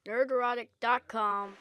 Nerdrotic.com.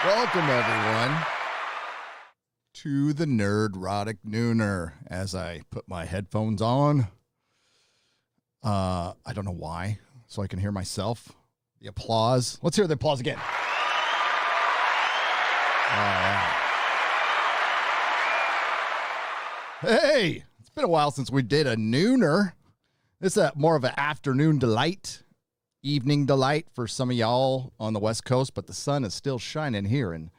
Welcome, everyone, to the Nerdrotic Nooner. As I put my headphones on, I don't know why, so I can hear myself. The applause. Let's hear the applause again. Hey, it's been a while since we did a Nooner. This is more of an afternoon delight. Evening delight for some of y'all on the West Coast, but the sun is still shining here in,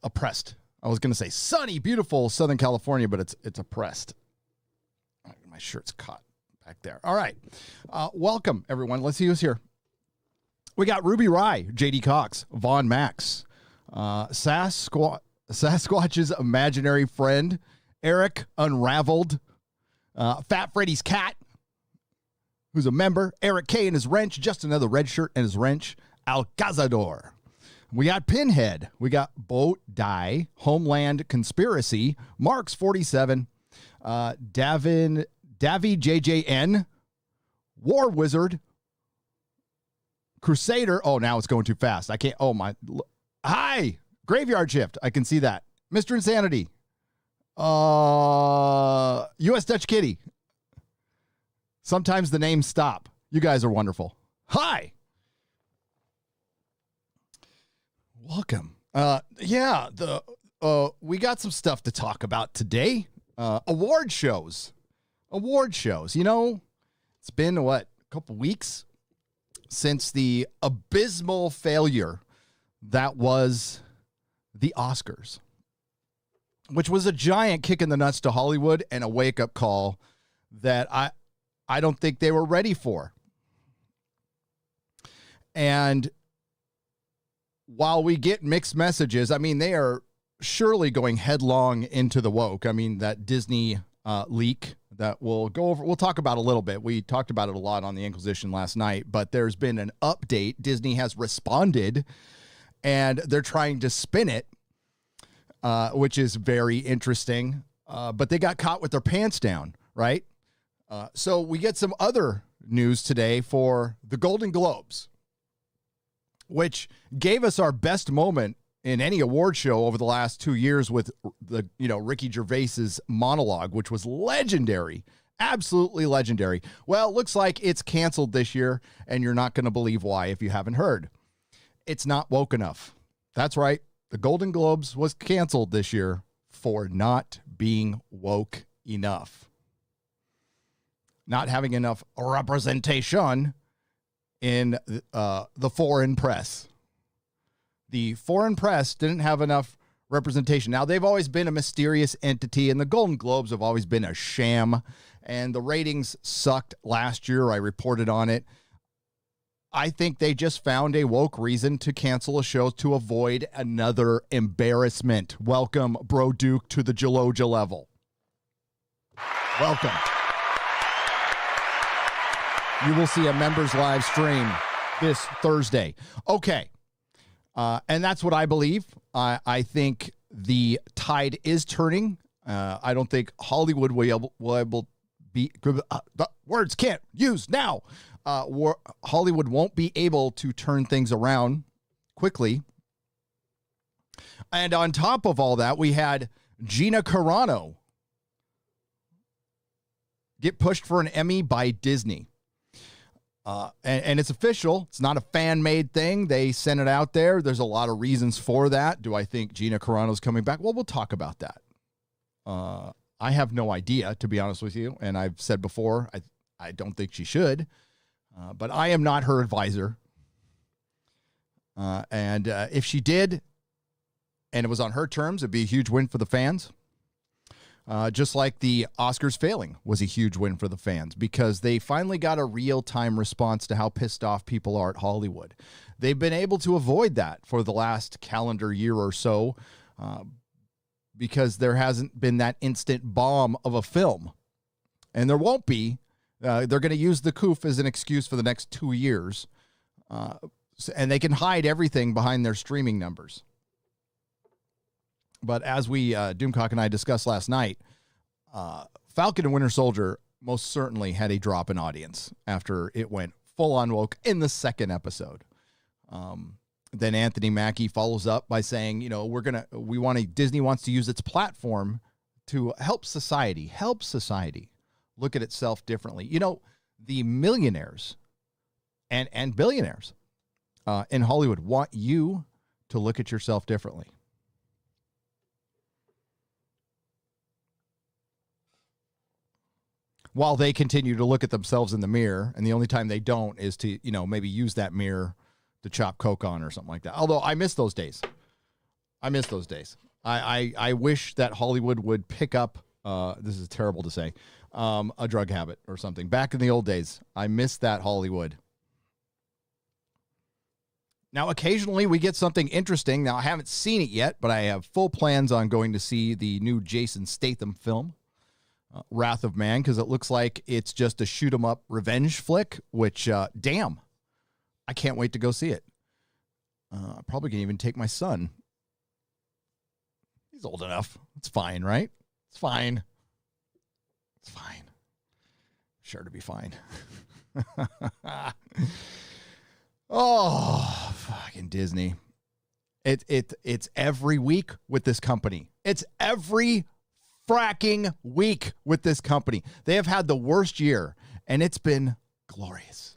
oppressed. I was going to say sunny, beautiful Southern California, but it's oppressed. My shirt's caught back there. All right. Welcome, everyone. Let's see who's here. We got Ruby Rye, JD Cox, Vaughn Max, Sasquatch's imaginary friend, Eric Unraveled, Fat Freddy's cat, who's a member, Eric K and his wrench, just another red shirt and his wrench, Alcazador. We got Pinhead. We got Boat Die, Homeland Conspiracy, Marks 47, Davy JJN, War Wizard, Crusader. Oh, now it's going too fast. I can't. Oh, my. Hi, Graveyard Shift. I can see that. Mr. Insanity. U.S. Dutch Kitty. Sometimes the names stop. You guys are wonderful. Hi. Welcome. We got some stuff to talk about today. Award shows. You know, it's been, a couple weeks since the abysmal failure that was the Oscars, which was a giant kick in the nuts to Hollywood and a wake-up call that I don't think they were ready for. And while we get mixed messages, I mean, they are surely going headlong into the woke. I mean, that Disney leak that we'll talk about a little bit. We talked about it a lot on the Inquisition last night, but there's been an update. Disney has responded, and they're trying to spin it, which is very interesting. But they got caught with their pants down, right? So we get some other news today for the Golden Globes, which gave us our best moment in any award show over the last 2 years with the, Ricky Gervais's monologue, which was legendary, absolutely legendary. Well, it looks like it's canceled this year, and you're not going to believe why if you haven't heard. It's not woke enough. That's right. The Golden Globes was canceled this year for not being woke enough. Not having enough representation in the foreign press. The foreign press didn't have enough representation. Now, they've always been a mysterious entity, and the Golden Globes have always been a sham, and the ratings sucked last year. I reported on it. I think they just found a woke reason to cancel a show to avoid another embarrassment. Welcome, Bro Duke, to the Jaloja level. Welcome. You will see a members live stream this Thursday. Okay. And that's what I believe. I think the tide is turning. I don't think Hollywood will be the words can't use now. Hollywood won't be able to turn things around quickly. And on top of all that, we had Gina Carano get pushed for an Emmy by Disney. And it's official. It's not a fan-made thing. They sent it out there. There's a lot of reasons for that. Do I think Gina Carano's coming back? Well, we'll talk about that. I have no idea, to be honest with you. And I've said before, I don't think she should. But I am not her advisor. And if she did, and it was on her terms, it'd be a huge win for the fans. Just like the Oscars failing was a huge win for the fans because they finally got a real-time response to how pissed off people are at Hollywood. They've been able to avoid that for the last calendar year or so because there hasn't been that instant bomb of a film. And there won't be. They're going to use the coof as an excuse for the next 2 years. And they can hide everything behind their streaming numbers. But as we, Doomcock and I discussed last night, Falcon and Winter Soldier most certainly had a drop in audience after it went full on woke in the second episode. Then Anthony Mackie follows up by saying, Disney wants to use its platform to help society look at itself differently. The millionaires and billionaires in Hollywood want you to look at yourself differently. While they continue to look at themselves in the mirror, and the only time they don't is to, maybe use that mirror to chop coke on or something like that. Although I miss those days. I wish that Hollywood would pick up, this is terrible to say, a drug habit or something. Back in the old days, I miss that Hollywood. Now, occasionally we get something interesting. Now, I haven't seen it yet, but I have full plans on going to see the new Jason Statham film. Wrath of Man, because it looks like it's just a shoot 'em up revenge flick, which, damn, I can't wait to go see it. I probably can even take my son. He's old enough. It's fine, right? It's fine. Sure to be fine. Oh, fucking Disney. It's every week with this company. It's every fracking week with this company. They have had the worst year, and it's been glorious.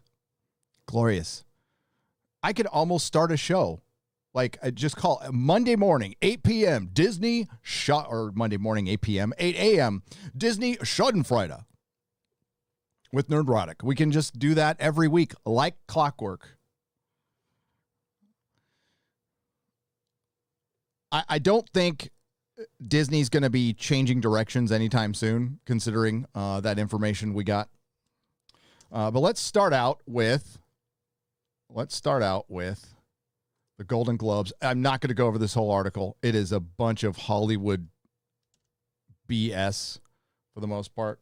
I could almost start a show, like just call Monday morning, 8 p.m. Disney shot, or Monday morning, 8 p.m., 8 a.m. Disney Schadenfreude with Nerdrotic. We can just do that every week, like clockwork. I don't think Disney's going to be changing directions anytime soon, considering that information we got. But let's start out with the Golden Globes. I'm not going to go over this whole article. It is a bunch of Hollywood BS for the most part.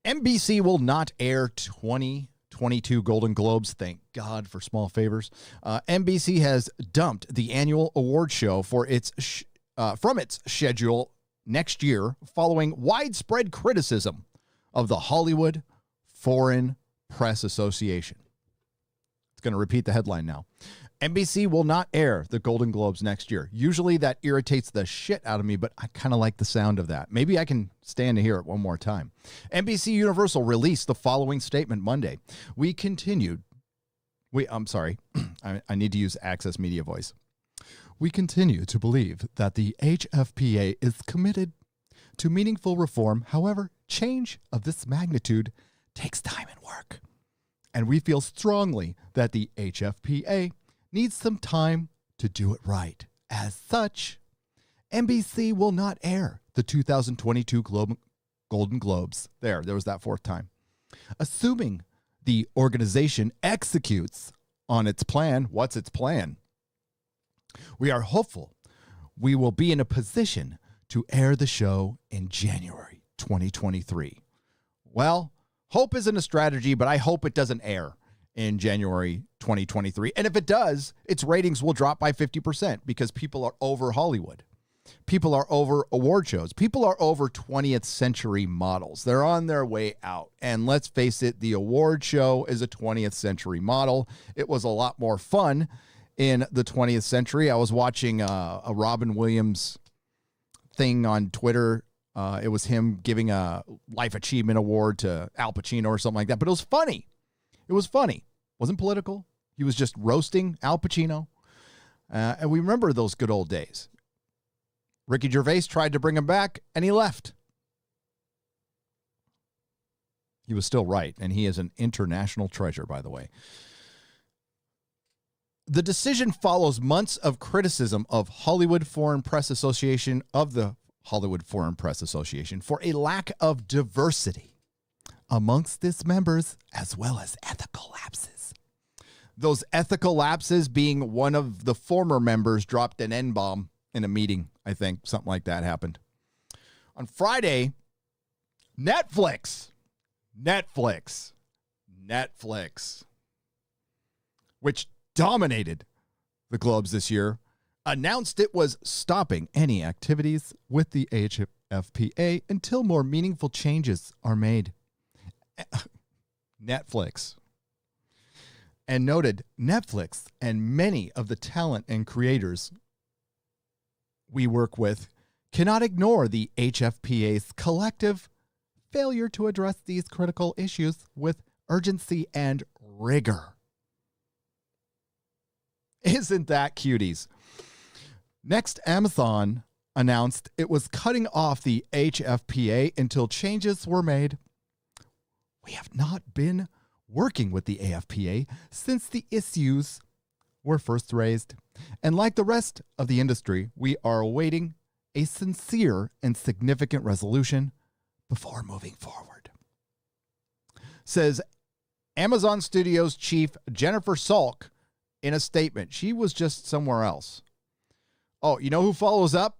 NBC will not air 2022 Golden Globes. Thank God for small favors. NBC has dumped the annual award show for from its schedule next year following widespread criticism of the Hollywood Foreign Press Association. It's going to repeat the headline now. NBC will not air the Golden Globes next year. Usually that irritates the shit out of me, but I kind of like the sound of that. Maybe I can stand to hear it one more time. NBC Universal released the following statement Monday. I'm sorry. I need to use Access Media voice. We continue to believe that the HFPA is committed to meaningful reform. However, change of this magnitude takes time and work. And we feel strongly that the HFPA needs some time to do it right. As such, NBC will not air the 2022 Golden Globes. There was that fourth time. Assuming the organization executes on its plan. What's its plan? We are hopeful we will be in a position to air the show in January 2023. Well, hope isn't a strategy, but I hope it doesn't air in January 2023. And if it does, its ratings will drop by 50% because people are over Hollywood. People are over award shows. People are over 20th century models. They're on their way out. And let's face it, the award show is a 20th century model. It was a lot more fun in the 20th century. I was watching a Robin Williams thing on Twitter It was him giving a Life Achievement Award to Al Pacino or something like that. But it was funny. It was funny. Wasn't political. He was just roasting Al Pacino. And we remember those good old days. Ricky Gervais tried to bring him back, and he left. He was still right, and he is an international treasure, by the way. The decision follows months of criticism of Hollywood Foreign Press Association, of the Hollywood Foreign Press Association, for a lack of diversity amongst its members, as well as ethical lapses. Those ethical lapses being one of the former members dropped an N-bomb in a meeting, I think. Something like that happened. On Friday, Netflix, which dominated the Globes this year, announced it was stopping any activities with the HFPA until more meaningful changes are made. Netflix. And noted Netflix and many of the talent and creators we work with cannot ignore the HFPA's collective failure to address these critical issues with urgency and rigor. Isn't that cuties? Next, Amazon announced it was cutting off the HFPA until changes were made. We have not been working with the AFPA since the issues were first raised. And like the rest of the industry, we are awaiting a sincere and significant resolution before moving forward. Says Amazon Studios chief Jennifer Salk in a statement. She was just somewhere else. Oh, you know who follows up?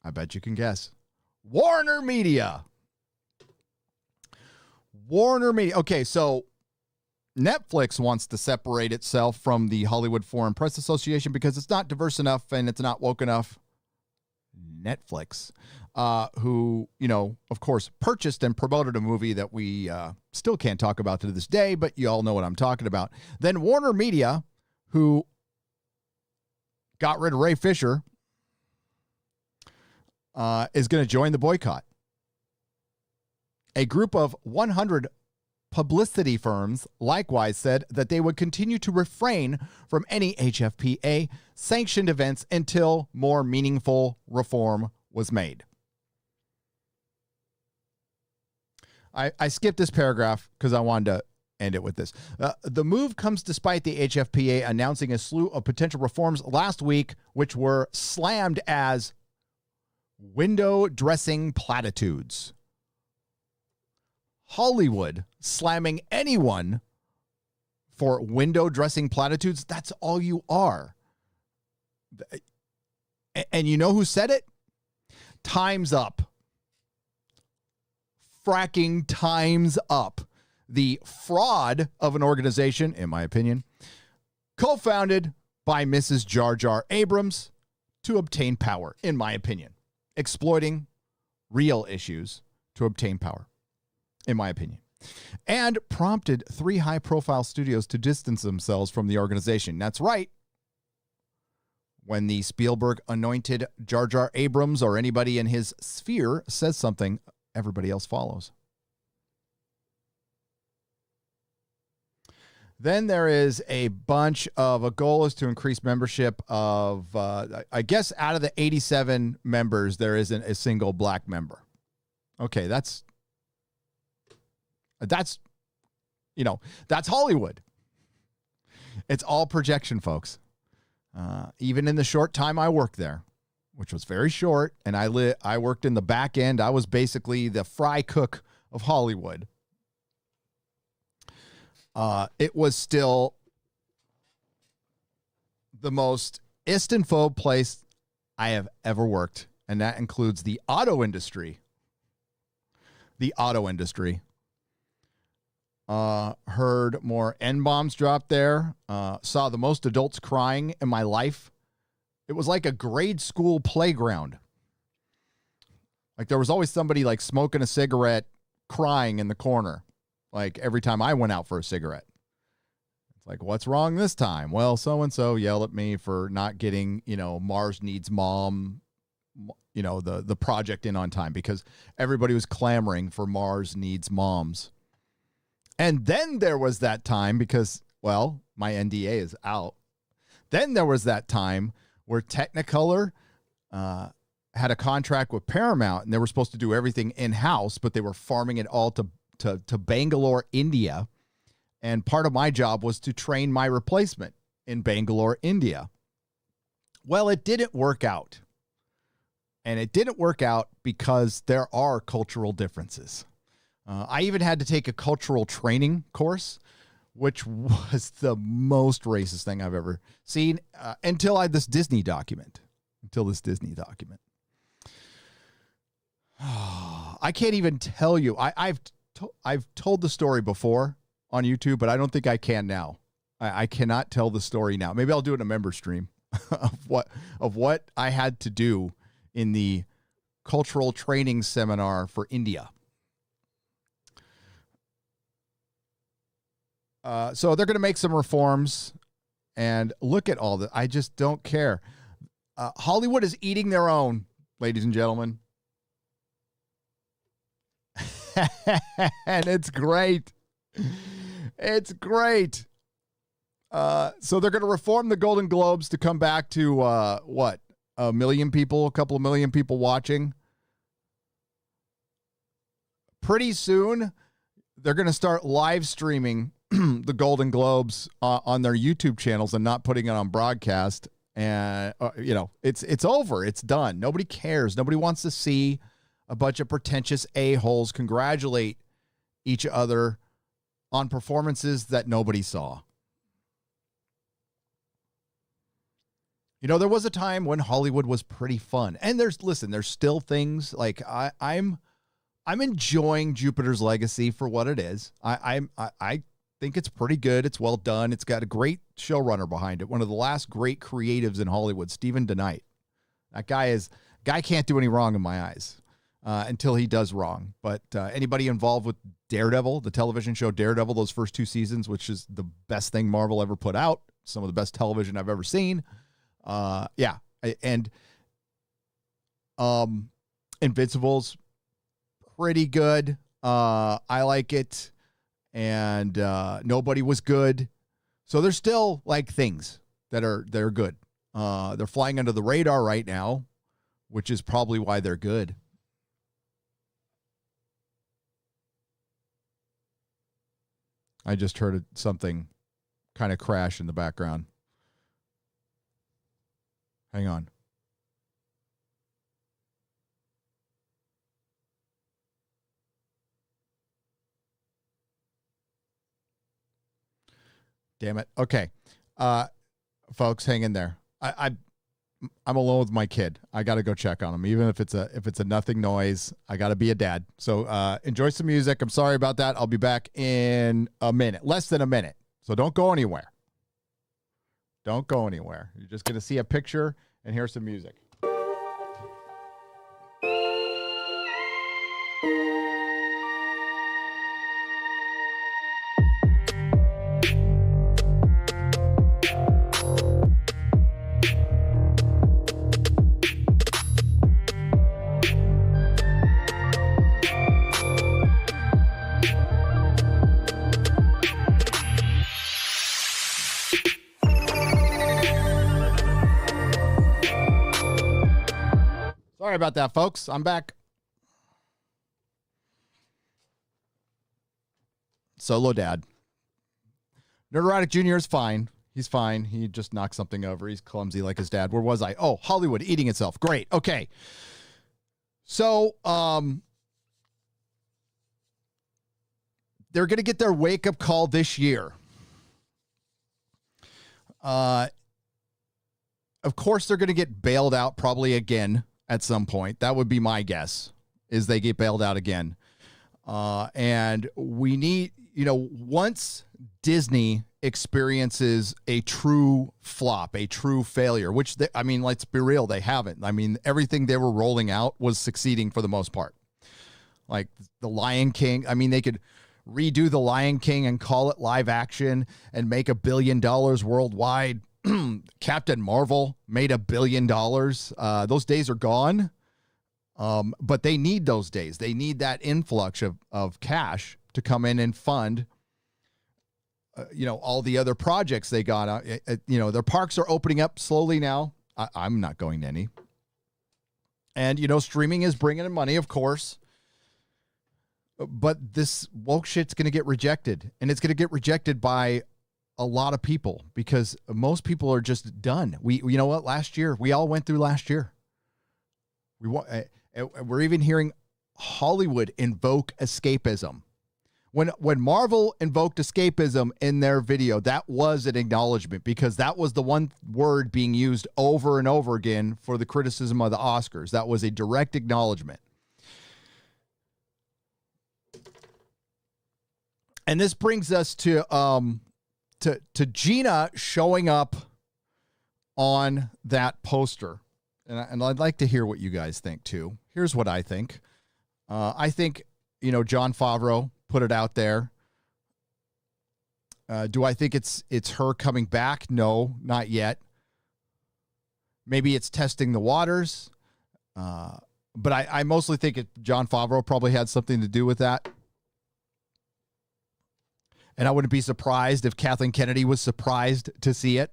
I bet you can guess. Warner Media. Warner Media. Okay, so Netflix wants to separate itself from the Hollywood Foreign Press Association because it's not diverse enough and it's not woke enough. Netflix, who, you know, of course, purchased and promoted a movie that we still can't talk about to this day, but you all know what I'm talking about. Then Warner Media, who got rid of Ray Fisher, is going to join the boycott. A group of 100 publicity firms likewise said that they would continue to refrain from any HFPA sanctioned events until more meaningful reform was made. I skipped this paragraph because I wanted to end it with this. The move comes despite the HFPA announcing a slew of potential reforms last week, which were slammed as window dressing platitudes. Hollywood slamming anyone for window dressing platitudes. That's all you are. And you know who said it? Time's Up. Fracking Time's Up. The fraud of an organization, in my opinion, co-founded by Mrs. Jar Jar Abrams to obtain power, in my opinion. Exploiting real issues to obtain power, in my opinion. And prompted 3 high-profile studios to distance themselves from the organization. That's right. When the Spielberg anointed Jar Jar Abrams or anybody in his sphere says something, everybody else follows. Then there is a bunch of, a goal is to increase membership of, I guess out of the 87 members, there isn't a single black member. Okay, that's, you know, that's Hollywood. It's all projection, folks. Even in the short time I worked there, which was very short, and I worked in the back end. I was basically the fry cook of Hollywood. It was still the most istanphobe place I have ever worked, and that includes the auto industry. The auto industry. Heard more N-bombs drop there. Saw the most adults crying in my life. It was like a grade school playground. Like there was always somebody like smoking a cigarette, crying in the corner. Like every time I went out for a cigarette. It's like, what's wrong this time? Well, so-and-so yelled at me for not getting, Mars Needs Mom, the project in on time because everybody was clamoring for Mars Needs Moms. And then there was that time because, well, my NDA is out. Then there was that time where Technicolor had a contract with Paramount and they were supposed to do everything in-house, but they were farming it all to Bangalore, India. And part of my job was to train my replacement in Bangalore, India. Well, it didn't work out. And it didn't work out because there are cultural differences. I even had to take a cultural training course, which was the most racist thing I've ever seen until this Disney document. I can't even tell you. I've told the story before on YouTube, but I don't think I can now. I cannot tell the story now. Maybe I'll do it in a member stream of what I had to do in the cultural training seminar for India. So they're going to make some reforms, and look at all that. I just don't care. Hollywood is eating their own, ladies and gentlemen. And it's great. It's great. So they're going to reform the Golden Globes to come back to a million people, a couple of million people watching. Pretty soon, they're going to start live streaming the Golden Globes on their YouTube channels and not putting it on broadcast. And, it's over. It's done. Nobody cares. Nobody wants to see a bunch of pretentious a-holes congratulate each other on performances that nobody saw. There was a time when Hollywood was pretty fun. And there's still things like I'm enjoying Jupiter's Legacy for what it is. I think it's pretty good. It's well done. It's got a great showrunner behind it. One of the last great creatives in Hollywood, Stephen DeKnight. That guy can't do any wrong in my eyes until he does wrong. But anybody involved with Daredevil, the television show Daredevil, those first 2 seasons, which is the best thing Marvel ever put out, some of the best television I've ever seen. And Invincible's pretty good. I like it. And Nobody was good. So there's still like things that are good. They're flying under the radar right now, which is probably why they're good. I just heard something kind of crash in the background. Hang on. Damn it. Okay. Folks, hang in there. I'm alone with my kid. I got to go check on him. Even if it's a nothing noise, I got to be a dad. So enjoy some music. I'm sorry about that. I'll be back in a minute, less than a minute. So don't go anywhere. Don't go anywhere. You're just going to see a picture and hear some music. Sorry about that, folks. I'm back. Solo dad. Nerdrotic Jr. is fine. He's fine. He just knocked something over. He's clumsy like his dad. Where was I? Oh, Hollywood eating itself. Great. Okay. So, they're going to get their wake-up call this year. Of course, they're going to get bailed out probably again at some point. That would be my guess, is they get bailed out again. And we need, once Disney experiences a true flop, a true failure, which, let's be real, they haven't. Everything they were rolling out was succeeding for the most part. Like The Lion King. They could redo The Lion King and call it live action and make $1 billion worldwide. Captain Marvel made $1 billion. Those days are gone. But they need those days. They need that influx of cash to come in and fund, all the other projects they got. Their parks are opening up slowly now. I'm not going to any. And, streaming is bringing in money, of course. But this woke shit's going to get rejected. And it's going to get rejected by a lot of people because most people are just done. You know what? Last year, we all went through last year. We're even hearing Hollywood invoke escapism. When Marvel invoked escapism in their video, that was an acknowledgement because that was the one word being used over and over again for the criticism of the Oscars. That was a direct acknowledgement. And this brings us to Gina showing up on that poster. And I'd like to hear what you guys think, too. Here's what I think. I think, Jon Favreau put it out there. Do I think it's her coming back? No, not yet. Maybe it's testing the waters. But I mostly think Jon Favreau probably had something to do with that. And I wouldn't be surprised if Kathleen Kennedy was surprised to see it.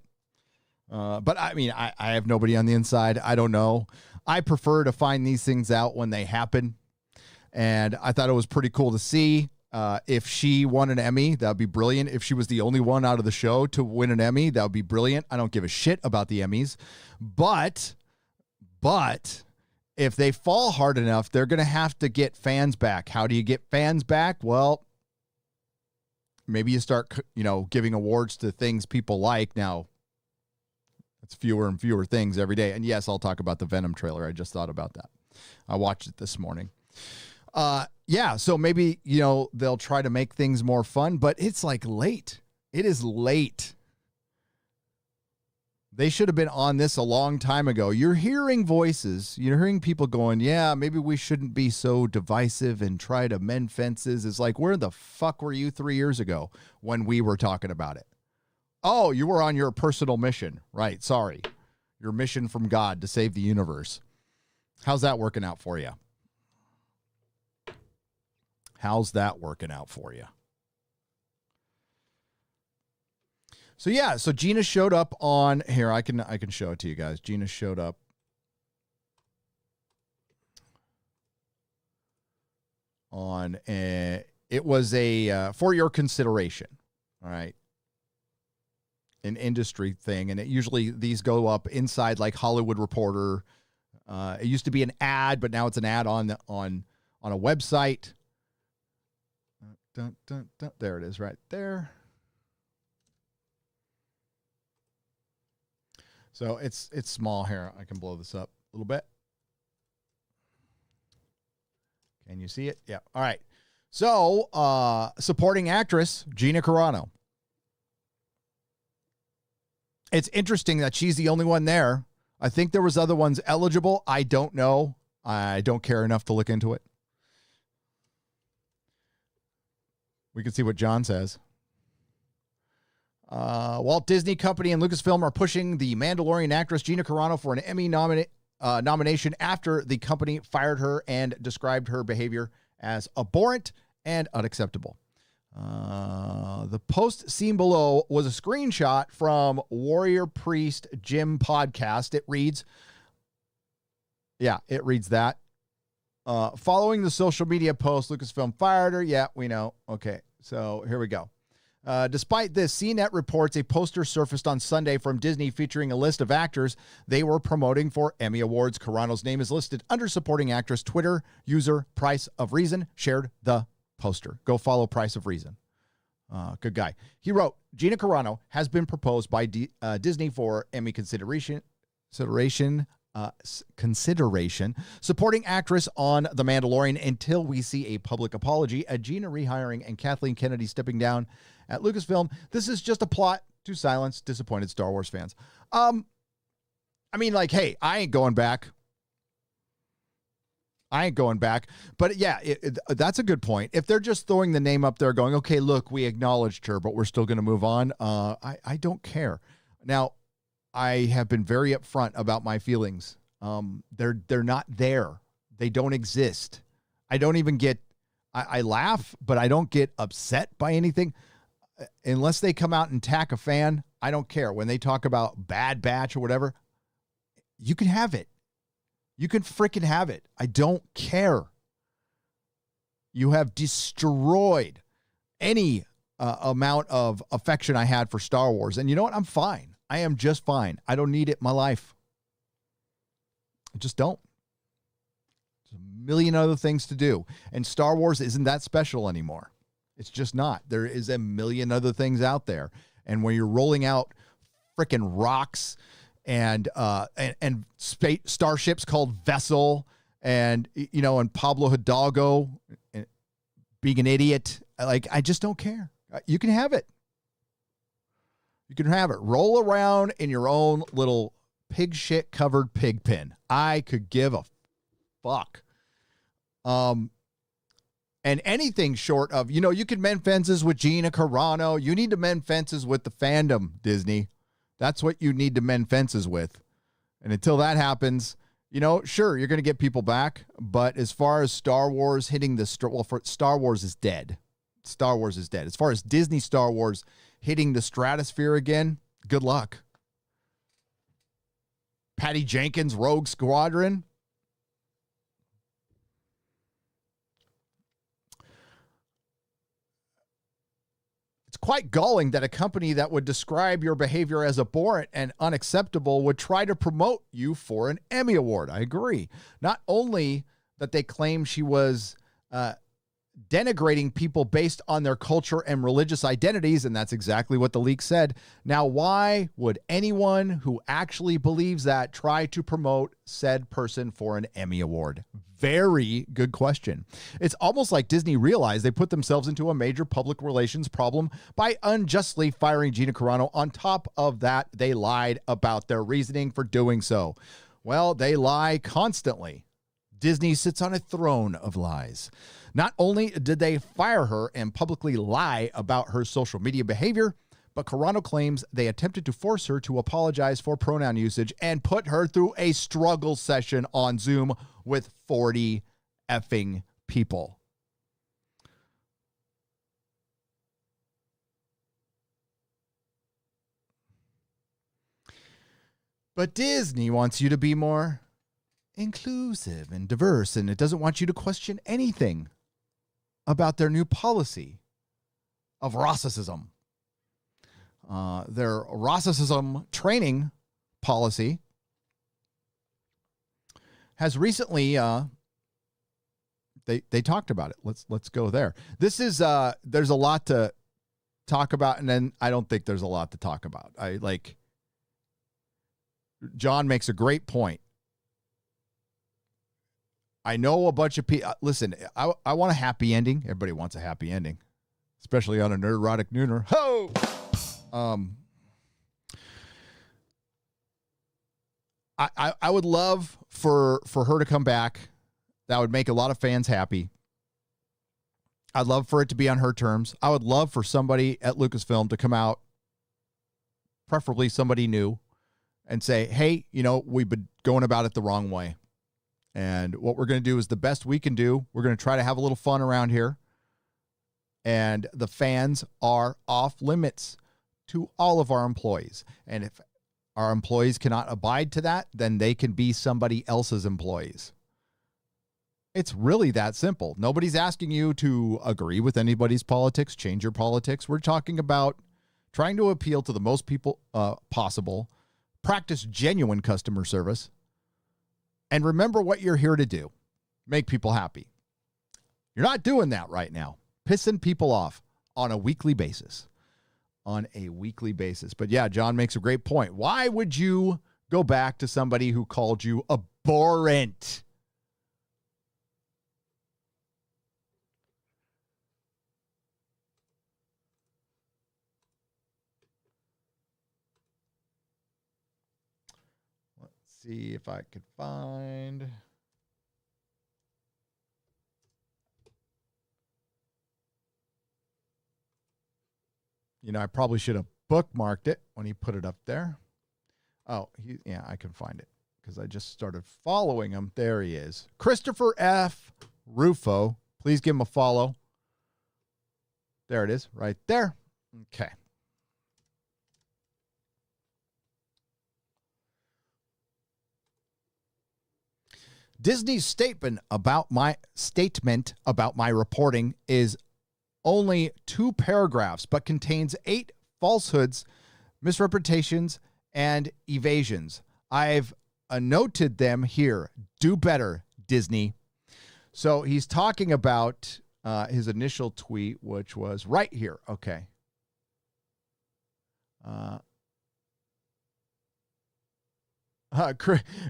But I mean, I have nobody on the inside. I don't know. I prefer to find these things out when they happen. And I thought it was pretty cool to see. If she won an Emmy, that would be brilliant. If she was the only one out of the show to win an Emmy, that would be brilliant. I don't give a shit about the Emmys. But if they fall hard enough, they're going to have to get fans back. How do you get fans back? Well, maybe you start, giving awards to things people like. Now, it's fewer and fewer things every day. And yes, I'll talk about the Venom trailer. I just thought about that. I watched it this morning. So maybe, they'll try to make things more fun, but it's like late. It is late. They should have been on this a long time ago. You're hearing voices. You're hearing people going, yeah, maybe we shouldn't be so divisive and try to mend fences. It's like, where the fuck were you 3 years ago when we were talking about it? Oh, you were on your personal mission. Right. Sorry. Your mission from God to save the universe. How's that working out for you? How's that working out for you? So Gina showed up on here. I can show it to you guys. Gina showed up on it was a for your consideration. All right. An industry thing. And usually these go up inside like Hollywood Reporter. It used to be an ad, but now it's an ad on a website. There it is right there. So it's small here. I can blow this up a little bit. Can you see it? Yeah. All right. So supporting actress Gina Carano. It's interesting that she's the only one there. I think there was other ones eligible. I don't know. I don't care enough to look into it. We can see what John says. Walt Disney Company and Lucasfilm are pushing the Mandalorian actress Gina Carano for an Emmy nomination after the company fired her and described her behavior as abhorrent and unacceptable. The post seen below was a screenshot from Warrior Priest Jim podcast. It reads that. Following the social media post, Lucasfilm fired her. Yeah, we know. Okay, so here we go. Despite this, CNET reports a poster surfaced on Sunday from Disney featuring a list of actors they were promoting for Emmy Awards. Carano's name is listed under supporting actress. Twitter user Price of Reason shared the poster. Go follow Price of Reason. Good guy. He wrote, Gina Carano has been proposed by Disney for Emmy consideration, supporting actress on The Mandalorian until we see a public apology, a Gina rehiring, and Kathleen Kennedy stepping down at Lucasfilm. This is just a plot to silence disappointed Star Wars fans. I mean, like, hey, I ain't going back. But yeah, that's a good point. If they're just throwing the name up there going, okay, look, we acknowledged her, but we're still going to move on. I don't care. Now, I have been very upfront about my feelings. They're not there. They don't exist. I don't even get, I laugh, but I don't get upset by anything. Unless they come out and attack a fan, I don't care. When they talk about Bad Batch or whatever, you can have it. You can freaking have it. I don't care. You have destroyed any amount of affection I had for Star Wars. And you know what? I'm fine. I am just fine. I don't need it in my life. I just don't. There's a million other things to do. And Star Wars isn't that special anymore. It's just not. There is a million other things out there. And when you're rolling out freaking rocks and starships called Vessel and, you know, and Pablo Hidalgo being an idiot, like, I just don't care. You can have it. You can have it. Roll around in your own little pig shit covered pig pen. I could give a fuck. And anything short of, you know, you can mend fences with Gina Carano. You need to mend fences with the fandom, Disney. That's what you need to mend fences with. And until that happens, you know, sure, you're going to get people back. But as far as Star Wars hitting Star Wars is dead. Star Wars is dead. As far as Disney Star Wars hitting the stratosphere again, good luck. Patty Jenkins, Rogue Squadron. It's quite galling that a company that would describe your behavior as abhorrent and unacceptable would try to promote you for an Emmy Award. I agree. Not only that they claim she was denigrating people based on their culture and religious identities, and that's exactly what the leak said. Now, why would anyone who actually believes that try to promote said person for an Emmy Award? Very good question. It's almost like Disney realized they put themselves into a major public relations problem by unjustly firing Gina Carano. On top of that, they lied about their reasoning for doing so. Well, they lie constantly. Disney sits on a throne of lies. Not only did they fire her and publicly lie about her social media behavior, but Carano claims they attempted to force her to apologize for pronoun usage and put her through a struggle session on Zoom with 40 effing people. But Disney wants you to be more inclusive and diverse, and it doesn't want you to question anything about their new policy of racism. Their racism training policy has recently they talked about it. Let's go there. This is there's a lot to talk about, and then I don't think there's a lot to talk about. John makes a great point. I know a bunch of people. Listen, I want a happy ending. Everybody wants a happy ending, especially on a Nerdrotic Nooner. Ho! I would love for her to come back. That would make a lot of fans happy. I'd love for it to be on her terms. I would love for somebody at Lucasfilm to come out, preferably somebody new, and say, hey, you know, we've been going about it the wrong way. And what we're going to do is the best we can do. We're going to try to have a little fun around here. And the fans are off limits to all of our employees. And if our employees cannot abide to that, then they can be somebody else's employees. It's really that simple. Nobody's asking you to agree with anybody's politics, change your politics. We're talking about trying to appeal to the most people possible, practice genuine customer service, and remember what you're here to do. Make people happy. You're not doing that right now. Pissing people off on a weekly basis. But yeah, John makes a great point. Why would you go back to somebody who called you abhorrent? Let's see if I could find. You know, I probably should have bookmarked it when he put it up there. Oh, yeah, I can find it. because I just started following him. There he is. Christopher F. Rufo. Please give him a follow. There it is, right there. Okay. Disney's statement about my reporting is only 2 paragraphs, but contains 8 falsehoods, misrepresentations, and evasions. I've noted them here. Do better, Disney. So he's talking about his initial tweet, which was right here. Okay.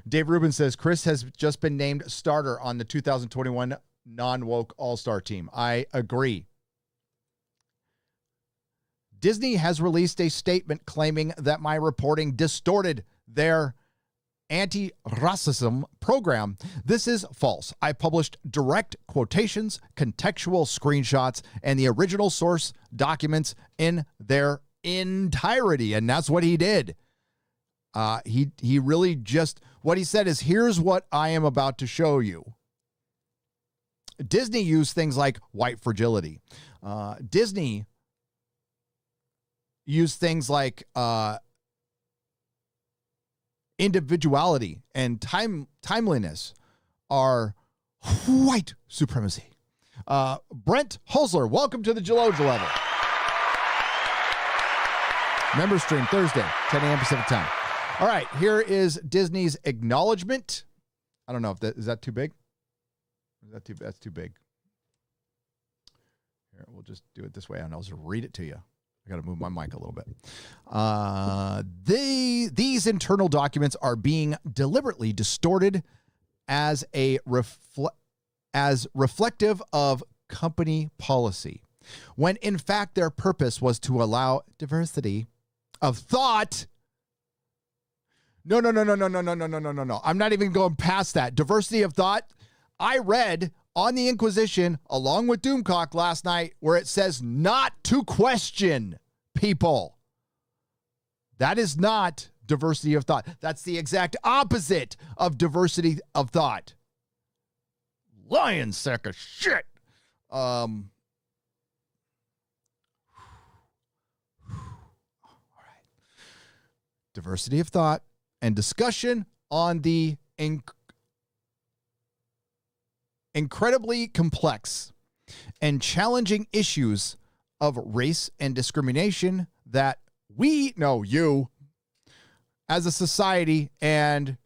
Dave Rubin says, Chris has just been named starter on the 2021 non-woke all-star team. I agree. Disney has released a statement claiming that my reporting distorted their anti-racism program. This is false. I published direct quotations, contextual screenshots, and the original source documents in their entirety, and that's what he did. He really just, what he said is, here's what I am about to show you. Disney used things like white fragility. Disney used things like individuality and timeliness are white supremacy. Brent Hosler, welcome to the Geloja level. Member stream Thursday, 10 a.m. Pacific time. All right, here is Disney's acknowledgement. I don't know if that is that too big. That's too big. Here, we'll just do it this way, and I'll just read it to you. I got to move my mic a little bit. These internal documents are being deliberately distorted as reflective of company policy, when in fact their purpose was to allow diversity of thought. No. I'm not even going past that. Diversity of thought. I read on the Inquisition, along with Doomcock last night, where it says not to question people. That is not diversity of thought. That's the exact opposite of diversity of thought. Lion sack of shit. All right. Diversity of thought and discussion on the incredibly complex and challenging issues of race and discrimination that you, as a society and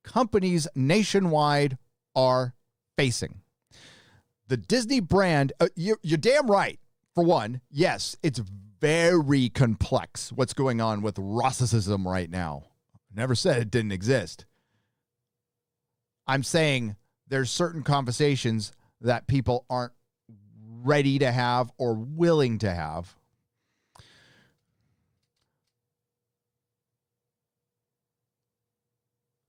companies nationwide are facing. The Disney brand, you're damn right. For one, yes, it's very complex what's going on with racism right now. Never said it didn't exist. I'm saying there's certain conversations that people aren't ready to have or willing to have.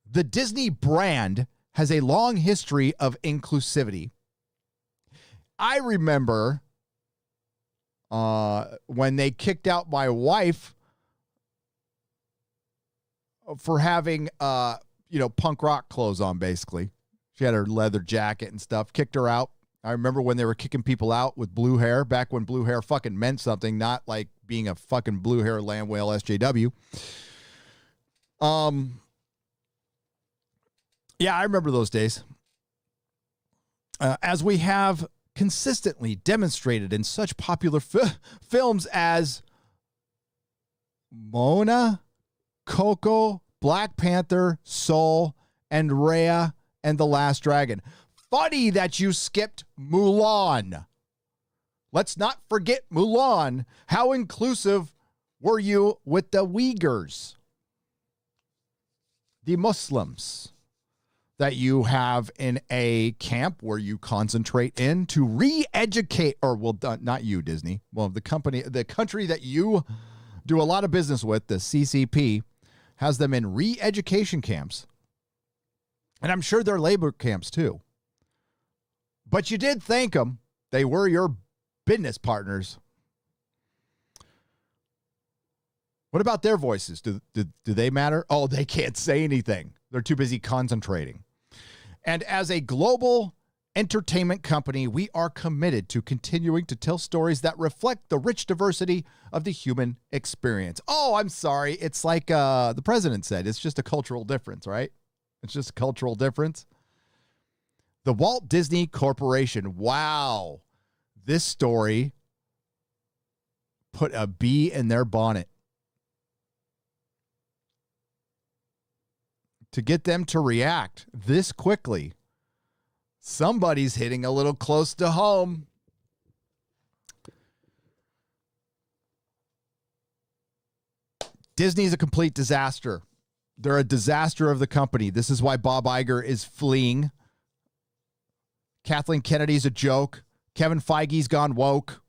The Disney brand has a long history of inclusivity. I remember when they kicked out my wife for having, punk rock clothes on, basically. She had her leather jacket and stuff, kicked her out. I remember when they were kicking people out with blue hair, back when blue hair fucking meant something, not like being a fucking blue hair lamb whale SJW. Yeah, I remember those days. As we have consistently demonstrated in such popular films as Moana, Coco, Black Panther, Soul, and Raya and the Last Dragon. Funny that you skipped Mulan. Let's not forget Mulan. How inclusive were you with the Uyghurs? The Muslims that you have in a camp where you concentrate in to re-educate, or well, not you, Disney. Well, the country that you do a lot of business with, the CCP, has them in re-education camps. And I'm sure they're labor camps too. But you did thank them. They were your business partners. What about their voices? Do they matter? Oh, they can't say anything. They're too busy concentrating. And as a global entertainment company, we are committed to continuing to tell stories that reflect the rich diversity of the human experience. Oh, I'm sorry. It's like the president said, it's just a cultural difference, right? It's just a cultural difference. The Walt Disney Corporation. Wow. This story put a bee in their bonnet. To get them to react this quickly, somebody's hitting a little close to home. Disney's a complete disaster. They're a disaster of the company. This is why Bob Iger is fleeing. Kathleen Kennedy's a joke. Kevin Feige's gone woke.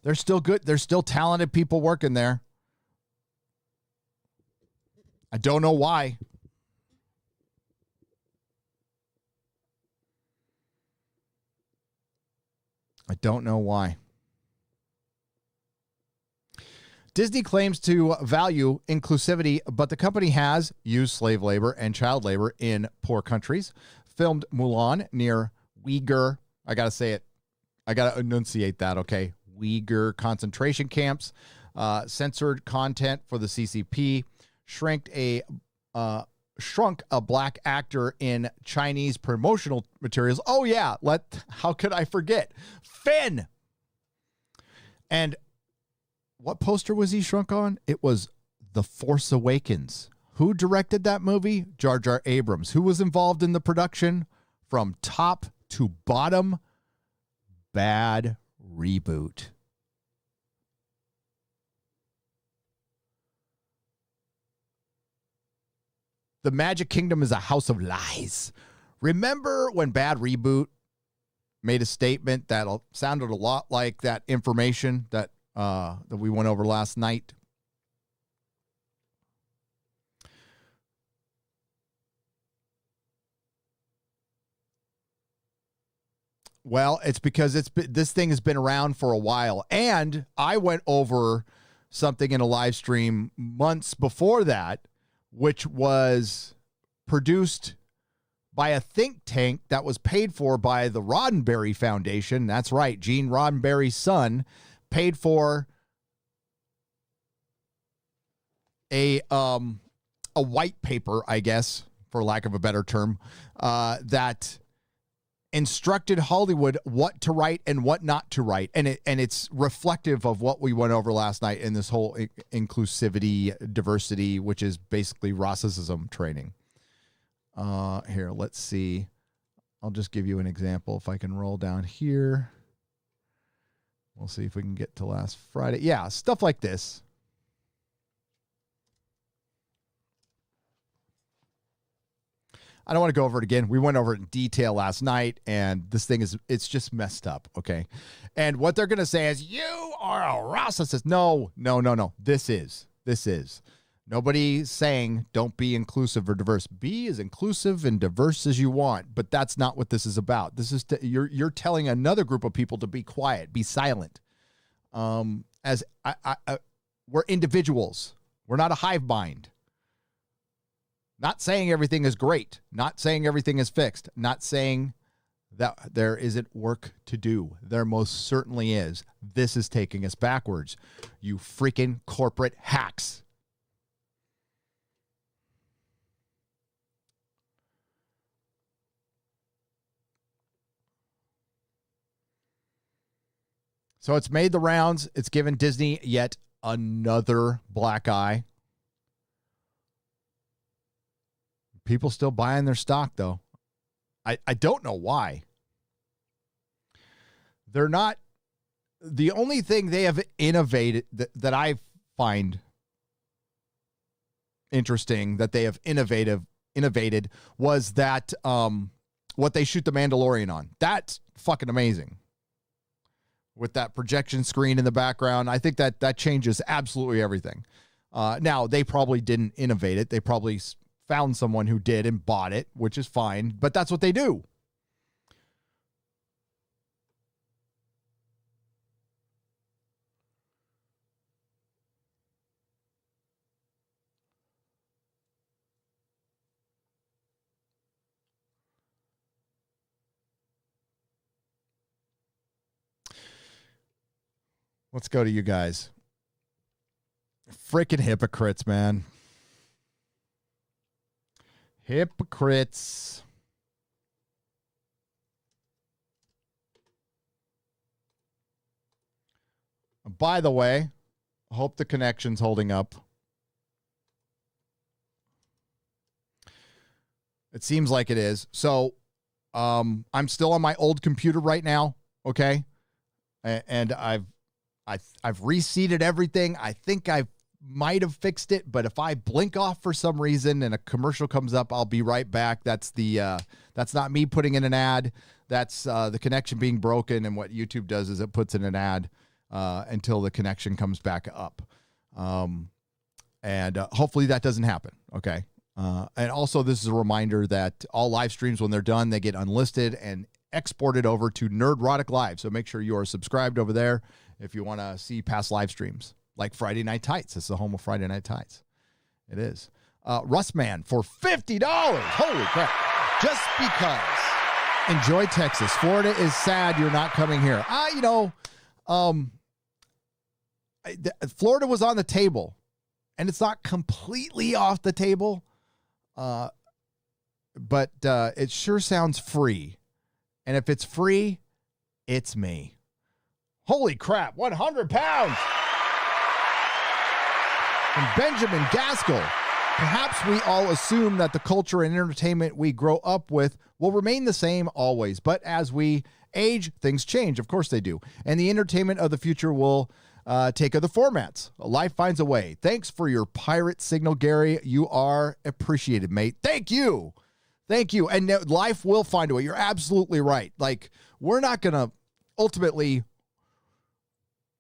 They're still good. There's still talented people working there. I don't know why. I don't know why. Disney claims to value inclusivity, but the company has used slave labor and child labor in poor countries, filmed Mulan near Uyghur, I got to say it, I got to enunciate that, okay, Uyghur concentration camps, censored content for the CCP, shrunk a black actor in Chinese promotional materials. Oh yeah, how could I forget? Finn. And what poster was he shrunk on? It was The Force Awakens. Who directed that movie? Jar Jar Abrams. Who was involved in the production? From top to bottom, bad reboot. The Magic Kingdom is a house of lies. Remember when Bad Reboot made a statement that sounded a lot like that information that we went over last night? Well, it's because this thing has been around for a while. And I went over something in a live stream months before that, which was produced by a think tank that was paid for by the Roddenberry Foundation. That's right, Gene Roddenberry's son paid for a white paper, I guess, for lack of a better term, that instructed Hollywood what to write and what not to write. And it's reflective of what we went over last night in this whole inclusivity, diversity, which is basically racism training. Here, let's see. I'll just give you an example. If I can roll down here, we'll see if we can get to last Friday. Yeah, stuff like this. I don't want to go over it again. We went over it in detail last night, and this thing it's just messed up, okay? And what they're going to say is, you are a racist. No. This is. Nobody's saying don't be inclusive or diverse. Be as inclusive and diverse as you want, but that's not what this is about. This is you're telling another group of people to be quiet, be silent. We're individuals. We're not a hive mind. Not saying everything is great. Not saying everything is fixed. Not saying that there isn't work to do. There most certainly is. This is taking us backwards. You freaking corporate hacks. So it's made the rounds. It's given Disney yet another black eye. People still buying their stock, though. I don't know why. They're not. The only thing they have innovated that I find interesting that they have innovated was that what they shoot the Mandalorian on. That's fucking amazing. With that projection screen in the background, I think that changes absolutely everything. Now, they probably didn't innovate it. They probably found someone who did and bought it, which is fine, but that's what they do. Let's go to you guys. Freaking hypocrites, man. Hypocrites. By the way, I hope the connection's holding up. It seems like it is. So, I'm still on my old computer right now, okay? And I've reseated everything. I think I might have fixed it, but if I blink off for some reason and a commercial comes up, I'll be right back. That's not me putting in an ad. That's the connection being broken, and what YouTube does is it puts in an ad until the connection comes back up. And hopefully that doesn't happen, okay? And also, this is a reminder that all live streams, when they're done, they get unlisted and exported over to Nerdrotic Live. So make sure you are subscribed over there if you want to see past live streams, like Friday Night Tights. It's the home of Friday Night Tights. It is. Rustman for $50. Holy crap. Just because. Enjoy Texas. Florida is sad you're not coming here. Florida was on the table, and it's not completely off the table. But it sure sounds free. And if it's free, it's me. Holy crap, 100 pounds. And Benjamin Gaskell. Perhaps we all assume that the culture and entertainment we grow up with will remain the same always. But as we age, things change. Of course they do. And the entertainment of the future will take other formats. Life finds a way. Thanks for your pirate signal, Gary. You are appreciated, mate. Thank you. Thank you. And life will find a way. You're absolutely right. Like, we're not going to ultimately,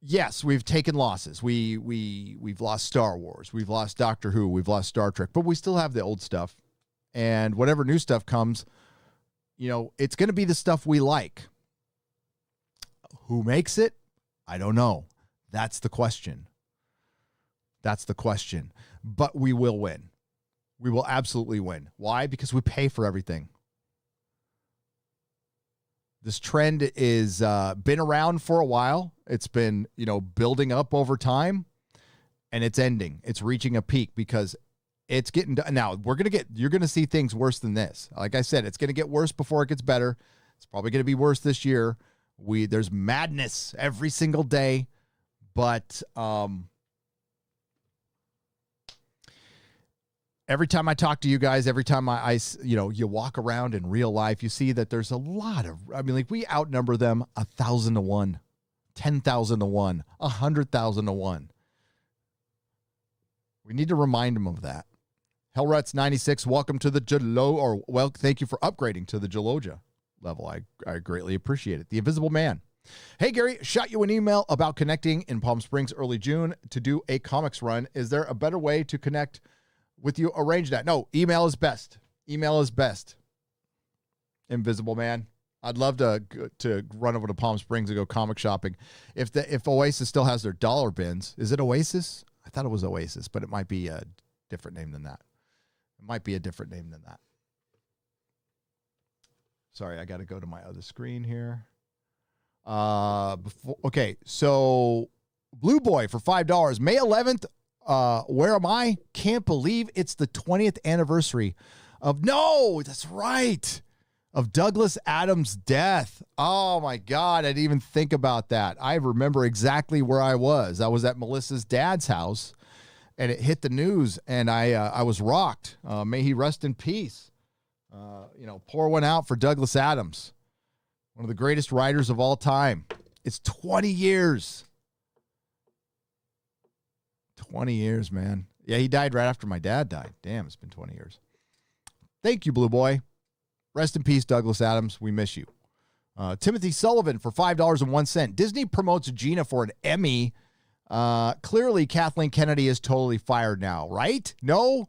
yes, we've taken losses. We've lost Star Wars. We've lost Doctor Who. We've lost Star Trek. But we still have the old stuff. And whatever new stuff comes, it's going to be the stuff we like. Who makes it? I don't know. That's the question. That's the question. But we will win. We will absolutely win. Why? Because we pay for everything. This trend is been around for a while. It's been, building up over time, and it's ending. It's reaching a peak because it's getting done. Now, you're going to see things worse than this. Like I said, it's going to get worse before it gets better. It's probably going to be worse this year. There's madness every single day. But every time I talk to you guys, every time you walk around in real life, you see that there's a lot of, we outnumber them 1,000 to 1, 10,000 to 1, 100,000 to 1. We need to remind them of that. Hellruts 96, welcome to the thank you for upgrading to the Jaloja level. I greatly appreciate it. The Invisible Man. Hey, Gary, shot you an email about connecting in Palm Springs early June to do a comics run. Is there a better way to connect with you? Arrange that. No, email is best. Email is best. Invisible Man. I'd love to run over to Palm Springs and go comic shopping. If Oasis still has their dollar bins, is it Oasis? I thought it was Oasis, but it might be a different name than that. Sorry, I got to go to my other screen here. Okay, so Blue Boy for $5. May 11th. Where am I? Can't believe it's the 20th anniversary of that's right, of Douglas Adams' death. Oh my God, I didn't even think about that. I remember exactly where I was. I was at Melissa's dad's house, and it hit the news, and I was rocked. May he rest in peace. Pour one out for Douglas Adams, one of the greatest writers of all time. It's 20 years. 20 years, man. Yeah, he died right after my dad died. Damn, it's been 20 years. Thank you, Blue Boy. Rest in peace, Douglas Adams. We miss you. Timothy Sullivan for $5.01. Disney promotes Gina for an Emmy. Clearly, Kathleen Kennedy is totally fired now, right? No?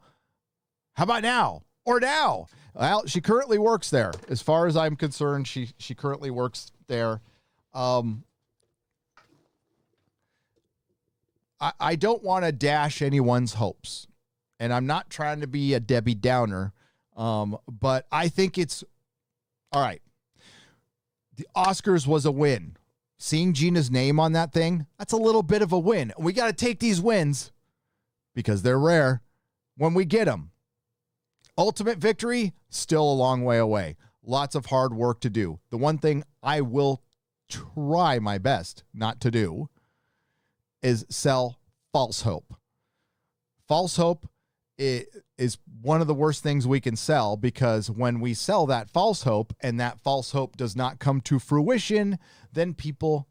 How about now? Or now? Well, she currently works there. As far as I'm concerned, she currently works there. I don't want to dash anyone's hopes, and I'm not trying to be a Debbie Downer, but I think it's all right. The Oscars was a win. seeing Gina's name on that thing, that's a little bit of a win. We got to take these wins because they're rare when we get them. Ultimate victory, still a long way away. Lots of hard work to do. The one thing I will try my best not to do is sell false hope. False hope is one of the worst things we can sell, because when we sell that false hope and that false hope does not come to fruition, then people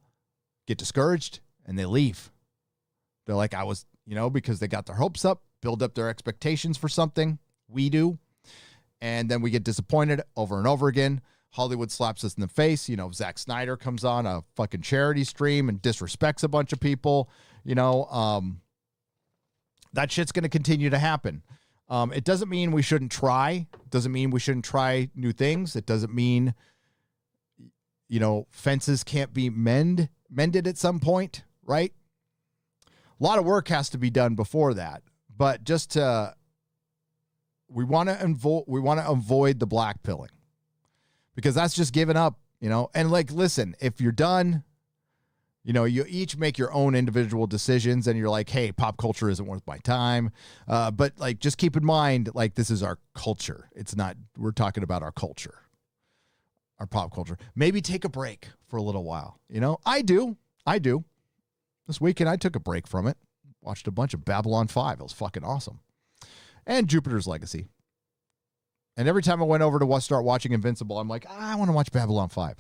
get discouraged and they leave. They're like, because they got their hopes up, build up their expectations for something. We do. And then we get disappointed over and over again. Hollywood slaps us in the face. Zack Snyder comes on a fucking charity stream and disrespects a bunch of people. That shit's going to continue to happen. It doesn't mean we shouldn't try. It doesn't mean we shouldn't try new things. It doesn't mean, fences can't be mended at some point, right? A lot of work has to be done before that. But we want to avoid the black pilling, because that's just giving up, And listen, if you're done, you each make your own individual decisions, and you're like, hey, pop culture isn't worth my time. But just keep in mind, this is our culture. We're talking about our culture, our pop culture. Maybe take a break for a little while. I do. This weekend, I took a break from it. Watched a bunch of Babylon 5. It was fucking awesome. And Jupiter's Legacy. And every time I went over to start watching Invincible, I'm like, I want to watch Babylon 5.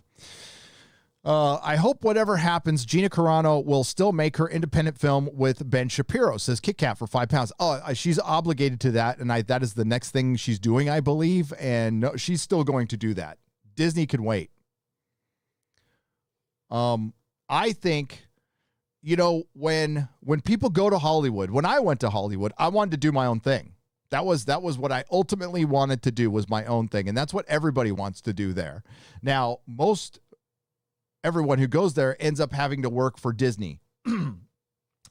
I hope whatever happens, Gina Carano will still make her independent film with Ben Shapiro, says Kit Kat for £5. Oh, she's obligated to that, and that is the next thing she's doing, I believe, and no, she's still going to do that. Disney can wait. I think, when people go to Hollywood, when I went to Hollywood, I wanted to do my own thing. That was what I ultimately wanted to do, was my own thing, and that's what everybody wants to do there. Now, everyone who goes there ends up having to work for Disney.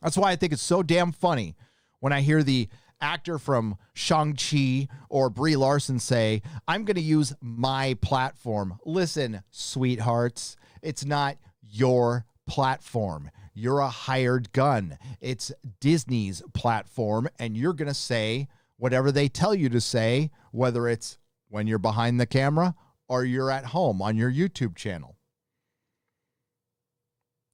That's why I think it's so damn funny when I hear the actor from Shang-Chi or Brie Larson say, I'm going to use my platform. Listen, sweethearts, it's not your platform. You're a hired gun. It's Disney's platform, and you're going to say whatever they tell you to say, whether it's when you're behind the camera or you're at home on your YouTube channel.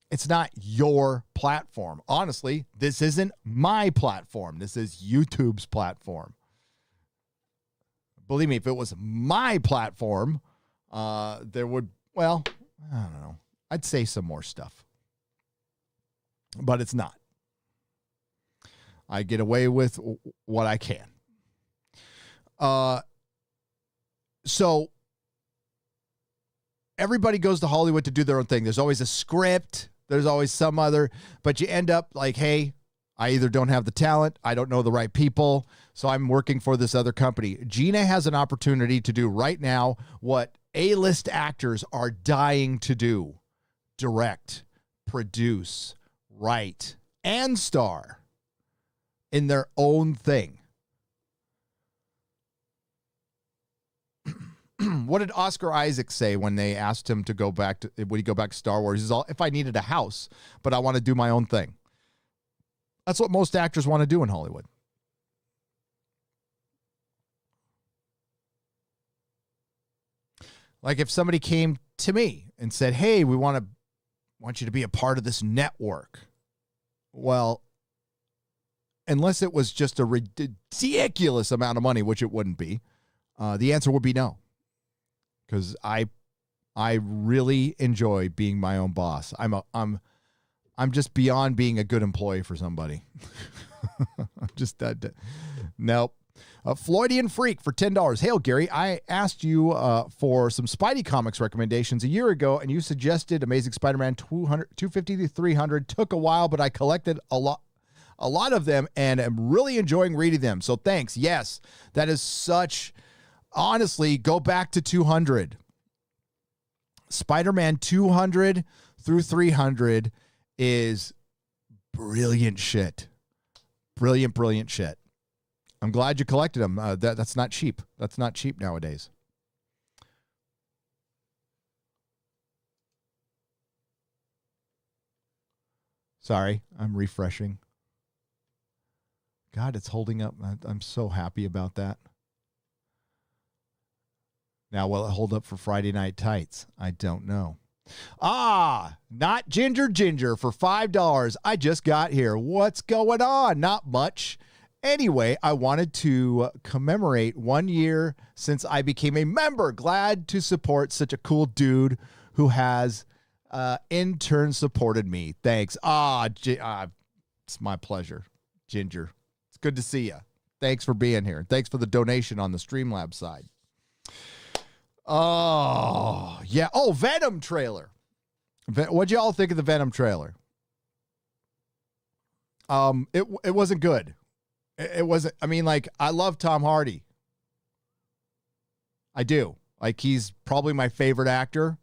It's not your platform. Honestly, this isn't my platform. This is YouTube's platform. Believe me, if it was my platform, there would, I don't know. I'd say some more stuff. But it's not. I get away with what I can. So everybody goes to Hollywood to do their own thing. There's always a script. There's always some other, but you end up like, hey, I either don't have the talent, I don't know the right people, so I'm working for this other company. Gina has an opportunity to do right now what A-list actors are dying to do: direct, produce, write, and star in their own thing. What did Oscar Isaac say when they asked him to go back to, would he go back to Star Wars? He's all, if I needed a house, but I want to do my own thing. That's what most actors want to do in Hollywood. Like if somebody came to me and said, hey, we want you to be a part of this network. Well, unless it was just a ridiculous amount of money, which it wouldn't be, the answer would be no. Because I really enjoy being my own boss. I'm just beyond being a good employee for somebody. Just that. Nope. Floydian Freak for $10. Hail, Gary. I asked you for some Spidey comics recommendations a year ago, and you suggested Amazing Spider-Man 250 to 300. Took a while, but I collected a lot of them, and am really enjoying reading them. So thanks. Yes, that is such... Honestly, go back to 200. Spider-Man 200 through 300 is brilliant shit. Brilliant shit. I'm glad you collected them. That's not cheap. That's not cheap nowadays. Sorry, I'm refreshing. God, it's holding up. I'm so happy about that. Now, will it hold up for Friday Night Tights? I don't know. Not Ginger for $5. I just got here. What's going on? Not much. Anyway, I wanted to commemorate 1 year since I became a member. Glad to support such a cool dude who has in turn supported me. Thanks. It's my pleasure, Ginger. It's good to see you. Thanks for being here. Thanks for the donation on the Streamlabs side. Oh, yeah. Oh, Venom trailer. What'd y'all think of the Venom trailer? It wasn't good. It wasn't. I mean, like, I love Tom Hardy. I do. Like, he's probably my favorite actor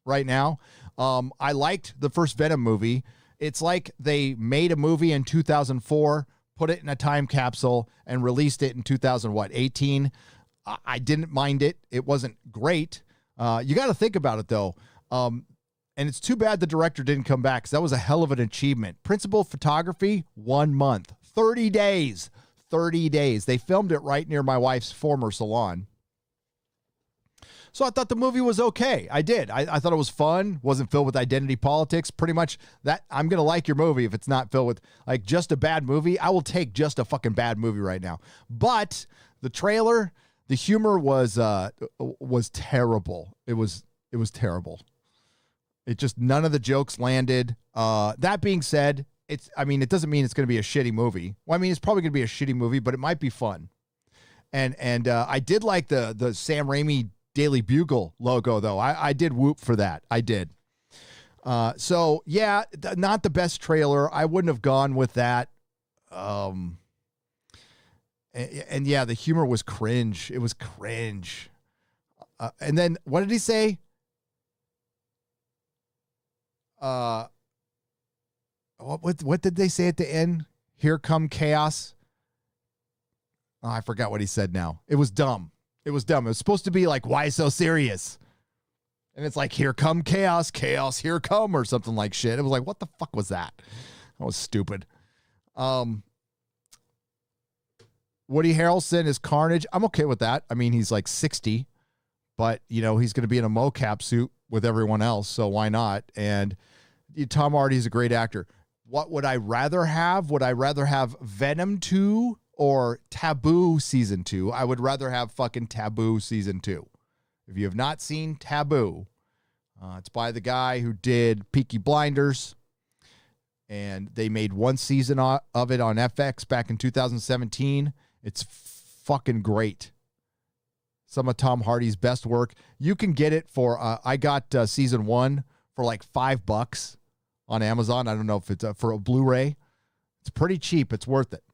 right now. I liked the first Venom movie. It's like they made a movie in 2004, put it in a time capsule, and released it in 2018. I didn't mind it. It wasn't great. You got to think about it, though. And it's too bad the director didn't come back, because that was a hell of an achievement. Principal photography, 1 month. 30 days. 30 days. They filmed it right near my wife's former salon. So I thought the movie was okay. I did. I thought it was fun. Wasn't filled with identity politics. Pretty much that. I'm going to like your movie if it's not filled with, like, just a bad movie. I will take just a fucking bad movie right now. But the trailer... The humor was terrible. It was terrible. It just, none of the jokes landed. That being said, it doesn't mean it's going to be a shitty movie. Well, I mean, it's probably going to be a shitty movie, but it might be fun. And I did like the Sam Raimi Daily Bugle logo, though. I did whoop for that. I did. So yeah, not the best trailer. I wouldn't have gone with that. And yeah, the humor was cringe. It was cringe. And then what did he say? What did they say at the end? Here come chaos. Oh, I forgot what he said now. It was dumb. It was dumb. It was supposed to be like, why so serious? And it's like, here come chaos, chaos, here come, or something like shit. It was like, what the fuck was that? That was stupid. Woody Harrelson is Carnage. I'm okay with that. I mean, he's like 60, but, you know, he's going to be in a mocap suit with everyone else, so why not? And Tom Hardy's a great actor. What would I rather have? Would I rather have Venom 2 or Taboo Season 2? I would rather have fucking Taboo Season 2. If you have not seen Taboo, it's by the guy who did Peaky Blinders, and they made one season of it on FX back in 2017. It's fucking great. Some of Tom Hardy's best work. You can get it for, I got season 1 for like $5 on Amazon. I don't know if it's for a Blu-ray. It's pretty cheap. It's worth it.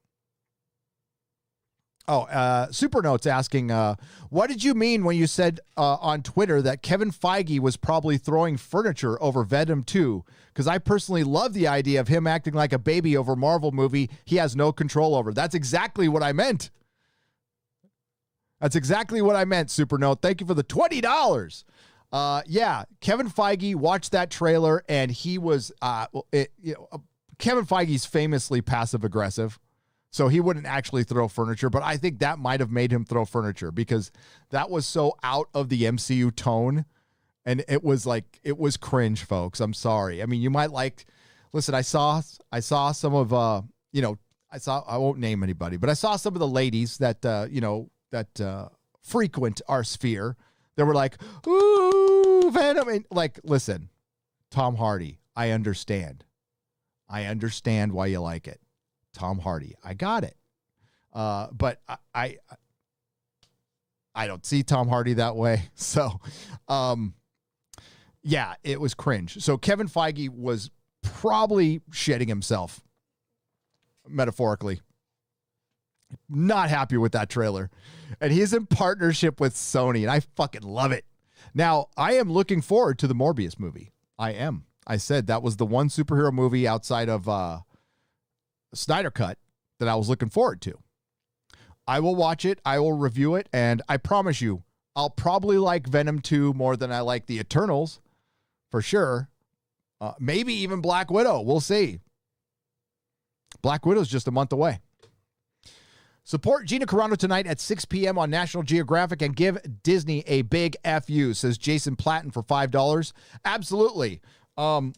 Oh, Supernote's asking, what did you mean when you said on Twitter that Kevin Feige was probably throwing furniture over Venom 2? Because I personally love the idea of him acting like a baby over Marvel movie he has no control over. That's exactly what I meant. That's exactly what I meant, Supernote. Thank you for the $20. Yeah, Kevin Feige watched that trailer, and he was, Kevin Feige's famously passive-aggressive. So he wouldn't actually throw furniture, but I think that might have made him throw furniture because that was so out of the MCU tone. And it was cringe, folks. I'm sorry. I mean, you might listen, I saw some of, I won't name anybody, but I saw some of the ladies that frequent our sphere. They were like, ooh, Venom. And like, listen, Tom Hardy, I understand. I understand why you like it. Tom Hardy, I got it. But I don't see Tom Hardy that way. So, yeah, it was cringe. So Kevin Feige was probably shitting himself, metaphorically. Not happy with that trailer. And he's in partnership with Sony, and I fucking love it. Now, I am looking forward to the Morbius movie. I am. I said that was the one superhero movie outside of Snyder Cut that I was looking forward to. I will watch it. I will review it. And I promise you, I'll probably like Venom 2 more than I like the Eternals, for sure. Maybe even Black Widow. We'll see. Black Widow's just a month away. Support Gina Carano tonight at 6 p.m. on National Geographic and give Disney a big FU, says Jason Platten for $5. Absolutely. Welcome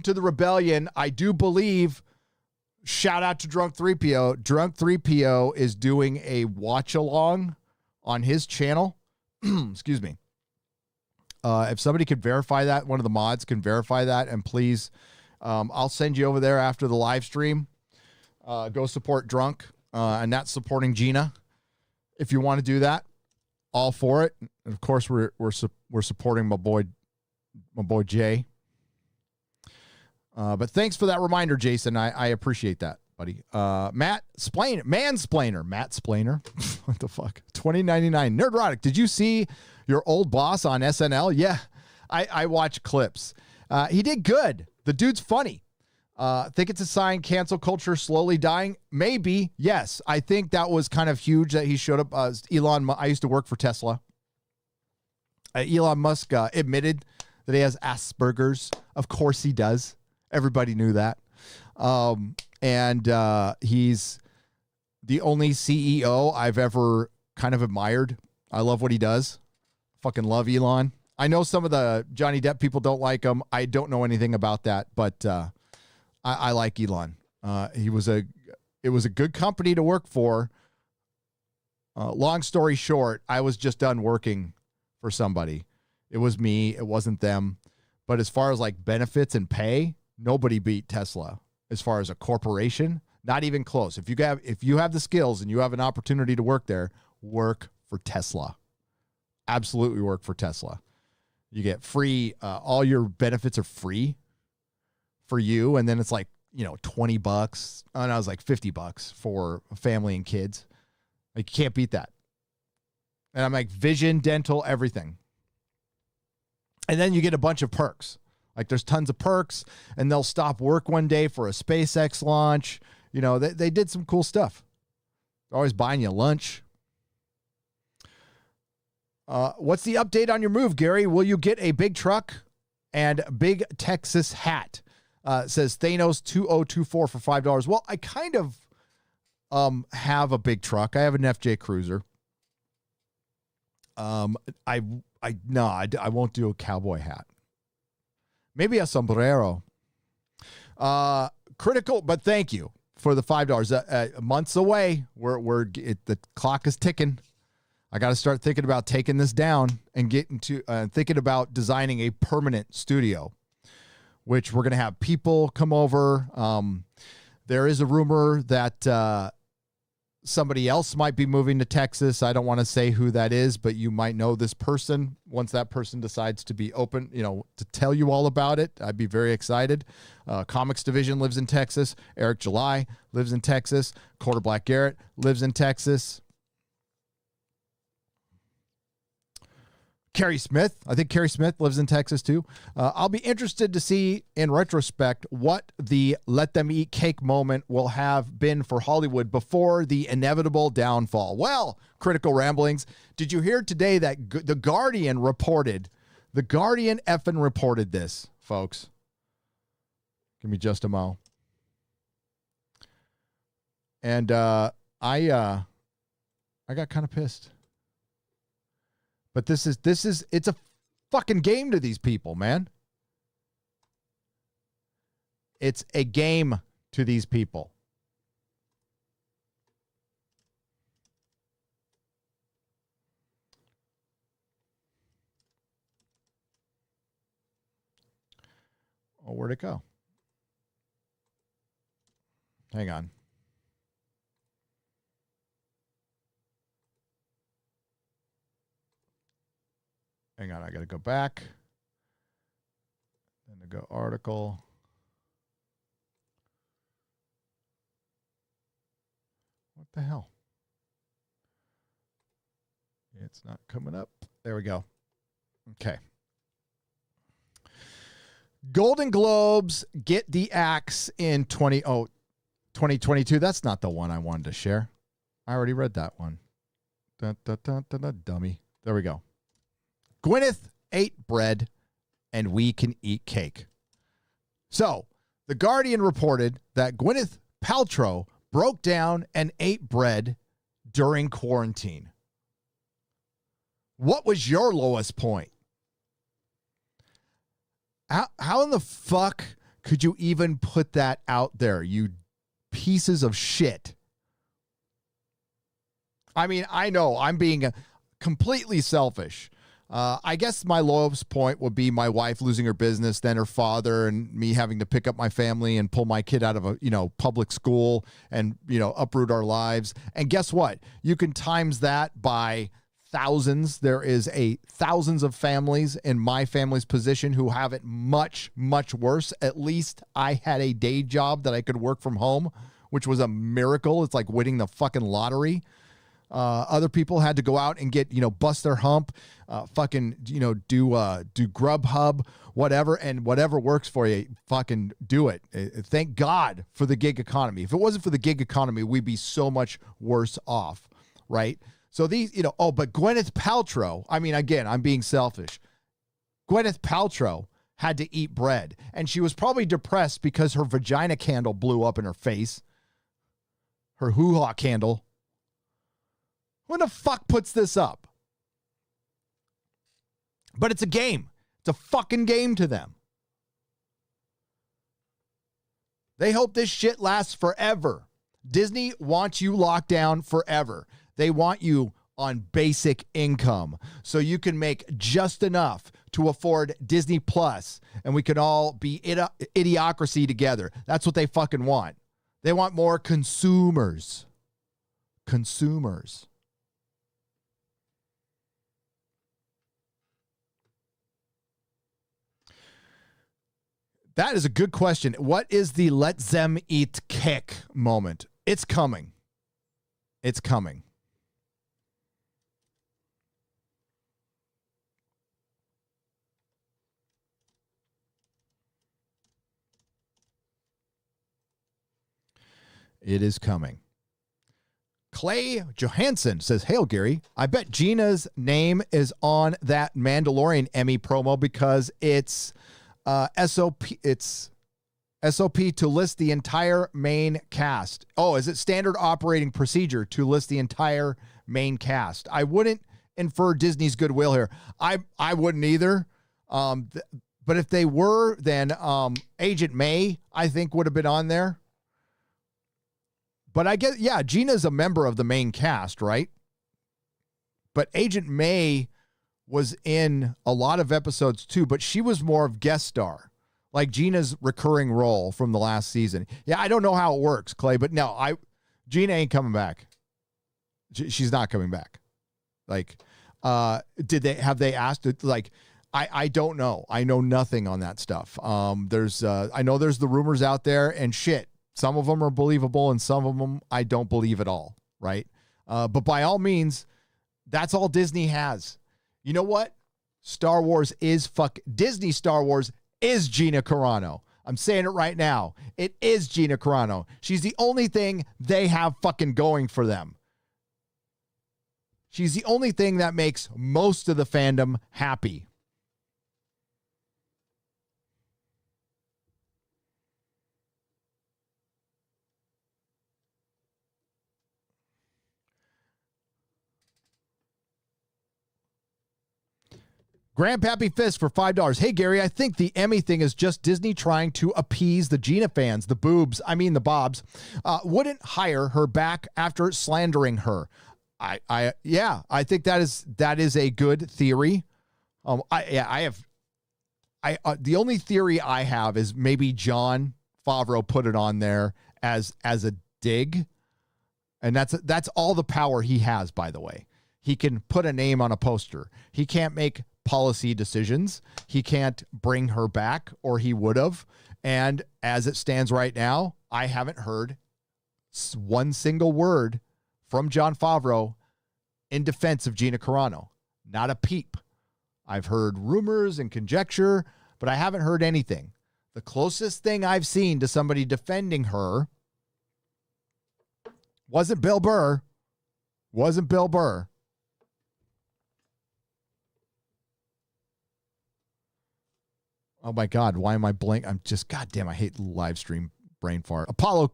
to the rebellion. I do believe, shout out to Drunk 3PO. Drunk 3PO is doing a watch along on his channel. Excuse me. If somebody could verify that, one of the mods can verify that, and please, I'll send you over there after the live stream. Go support Drunk, and that's supporting Gina. If you want to do that, all for it. And of course, we're supporting my boy Jay. But thanks for that reminder, Jason. I appreciate that, buddy. Matt Splainer. What the fuck? $20.99. Nerdrotic. Did you see your old boss on SNL? Yeah, I watch clips. He did good. The dude's funny. Think it's a sign cancel culture slowly dying? Maybe. Yes. I think that was kind of huge that he showed up. Elon, I used to work for Tesla. Elon Musk admitted that he has Asperger's. Of course he does. Everybody knew that. And he's the only CEO I've ever kind of admired. I love what he does. Fucking love Elon. I know some of the Johnny Depp people don't like him. I don't know anything about that, but I like Elon. It was a good company to work for. Long story short, I was just done working for somebody. It was me. It wasn't them. But as far as like benefits and pay, nobody beat Tesla. As far as a corporation, not even close. If you have the skills and you have an opportunity to work there, work for Tesla. Absolutely work for Tesla. You get free. All your benefits are free for you, and then it's like, $20. And I was like $50 for family and kids. Like, you can't beat that. And I'm like, vision, dental, everything. And then you get a bunch of perks. Like, there's tons of perks, and they'll stop work one day for a SpaceX launch. They did some cool stuff. They're always buying you lunch. What's the update on your move, Gary? Will you get a big truck and big Texas hat? Says Thanos 2024 for $5. Well, I kind of have a big truck. I have an FJ Cruiser. I won't do a cowboy hat. Maybe a sombrero. Critical, but thank you for the $5. Months away. The clock is ticking. I got to start thinking about taking this down and getting to thinking about designing a permanent studio, which we're going to have people come over. There is a rumor that somebody else might be moving to Texas. I don't want to say who that is, but you might know this person. Once that person decides to be open, to tell you all about it, I'd be very excited. Comics Division lives in Texas. Eric July lives in Texas. Quarter Black Garrett lives in Texas. Carrie Smith. I think Carrie Smith lives in Texas too. I'll be interested to see in retrospect what the let them eat cake moment will have been for Hollywood before the inevitable downfall. Well, Critical Ramblings, did you hear today that the Guardian effing reported this, folks? Give me just a mo. And I got kind of pissed. But it's a fucking game to these people, man. It's a game to these people. Oh, where'd it go? Hang on. Hang on, I got to go back. Then to go article. What the hell? It's not coming up. There we go. Okay. Golden Globes get the axe in 2022. That's not the one I wanted to share. I already read that one. Dummy. There we go. Gwyneth ate bread and we can eat cake. So, The Guardian reported that Gwyneth Paltrow broke down and ate bread during quarantine. What was your lowest point? How in the fuck could you even put that out there, you pieces of shit? I mean, I know I'm being completely selfish. I guess my lowest point would be my wife losing her business, then her father, and me having to pick up my family and pull my kid out of a, public school and, uproot our lives. And guess what? You can times that by thousands. There is thousands of families in my family's position who have it much, much worse. At least I had a day job that I could work from home, which was a miracle. It's like winning the fucking lottery. Other people had to go out and get, bust their hump, do Grubhub, whatever, and whatever works for you, fucking do it. Thank God for the gig economy. If it wasn't for the gig economy, we'd be so much worse off, right? So these, but Gwyneth Paltrow, I mean, again, I'm being selfish. Gwyneth Paltrow had to eat bread, and she was probably depressed because her vagina candle blew up in her face. Her hoo-ha candle. Who the fuck puts this up? But it's a game. It's a fucking game to them. They hope this shit lasts forever. Disney wants you locked down forever. They want you on basic income so you can make just enough to afford Disney Plus, and we can all be idiocracy together. That's what they fucking want. They want more consumers. Consumers. That is a good question. What is the let them eat cake moment? It's coming. It's coming. It is coming. Clay Johansson says, "Hail, Gary. I bet Gina's name is on that Mandalorian Emmy promo because it's SOP. It's SOP to list the entire main cast. Oh, is it standard operating procedure to list the entire main cast? I wouldn't infer Disney's goodwill here. I wouldn't either. But if they were, then Agent May, I think, would have been on there. But I guess, yeah, Gina's a member of the main cast, right? But Agent May was in a lot of episodes too, but she was more of guest star, like Gina's recurring role from the last season. Yeah, I don't know how it works, Clay, but no, Gina ain't coming back. She's not coming back. Like, have they asked it? Like, I don't know. I know nothing on that stuff. I know there's the rumors out there and shit. Some of them are believable and some of them I don't believe at all, right? But by all means, that's all Disney has. You know what? Disney Star Wars is Gina Carano. I'm saying it right now. It is Gina Carano. She's the only thing they have fucking going for them. She's the only thing that makes most of the fandom happy. Grandpappy Fist for $5. Hey, Gary, I think the Emmy thing is just Disney trying to appease the Gina fans, the bobs. Wouldn't hire her back after slandering her. I think that is a good theory. The only theory I have is maybe Jon Favreau put it on there as a dig. And that's all the power he has, by the way. He can put a name on a poster. He can't make policy decisions. He can't bring her back, or he would have. And as it stands right now, I haven't heard one single word from Jon Favreau in defense of Gina Carano. Not a peep. I've heard rumors and conjecture, but I haven't heard anything. The closest thing I've seen to somebody defending her wasn't Bill Burr. Oh my God, why am I blank? I'm just, goddamn, I hate live stream brain fart. Apollo.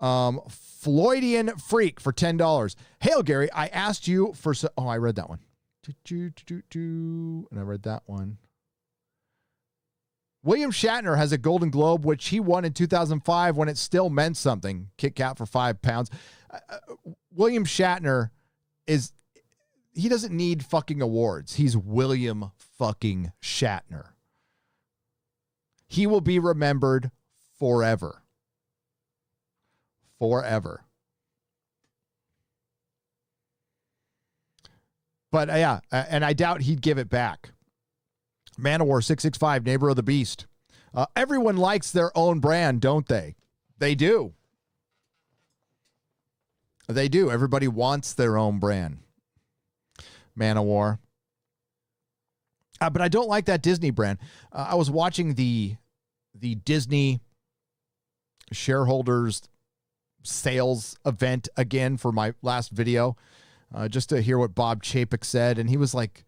Floydian Freak for $10. Hail, Gary, I asked you for, I read that one. And I read that one. William Shatner has a Golden Globe, which he won in 2005 when it still meant something. Kit Kat for £5. William Shatner he doesn't need fucking awards. He's William fucking Shatner. He will be remembered forever. Forever. But and I doubt he'd give it back. Manowar 665, Neighbor of the Beast. Everyone likes their own brand, don't they? They do. They do. Everybody wants their own brand. Manowar. But I don't like that Disney brand. I was watching the Disney shareholders sales event again for my last video, just to hear what Bob Chapek said. And he was like,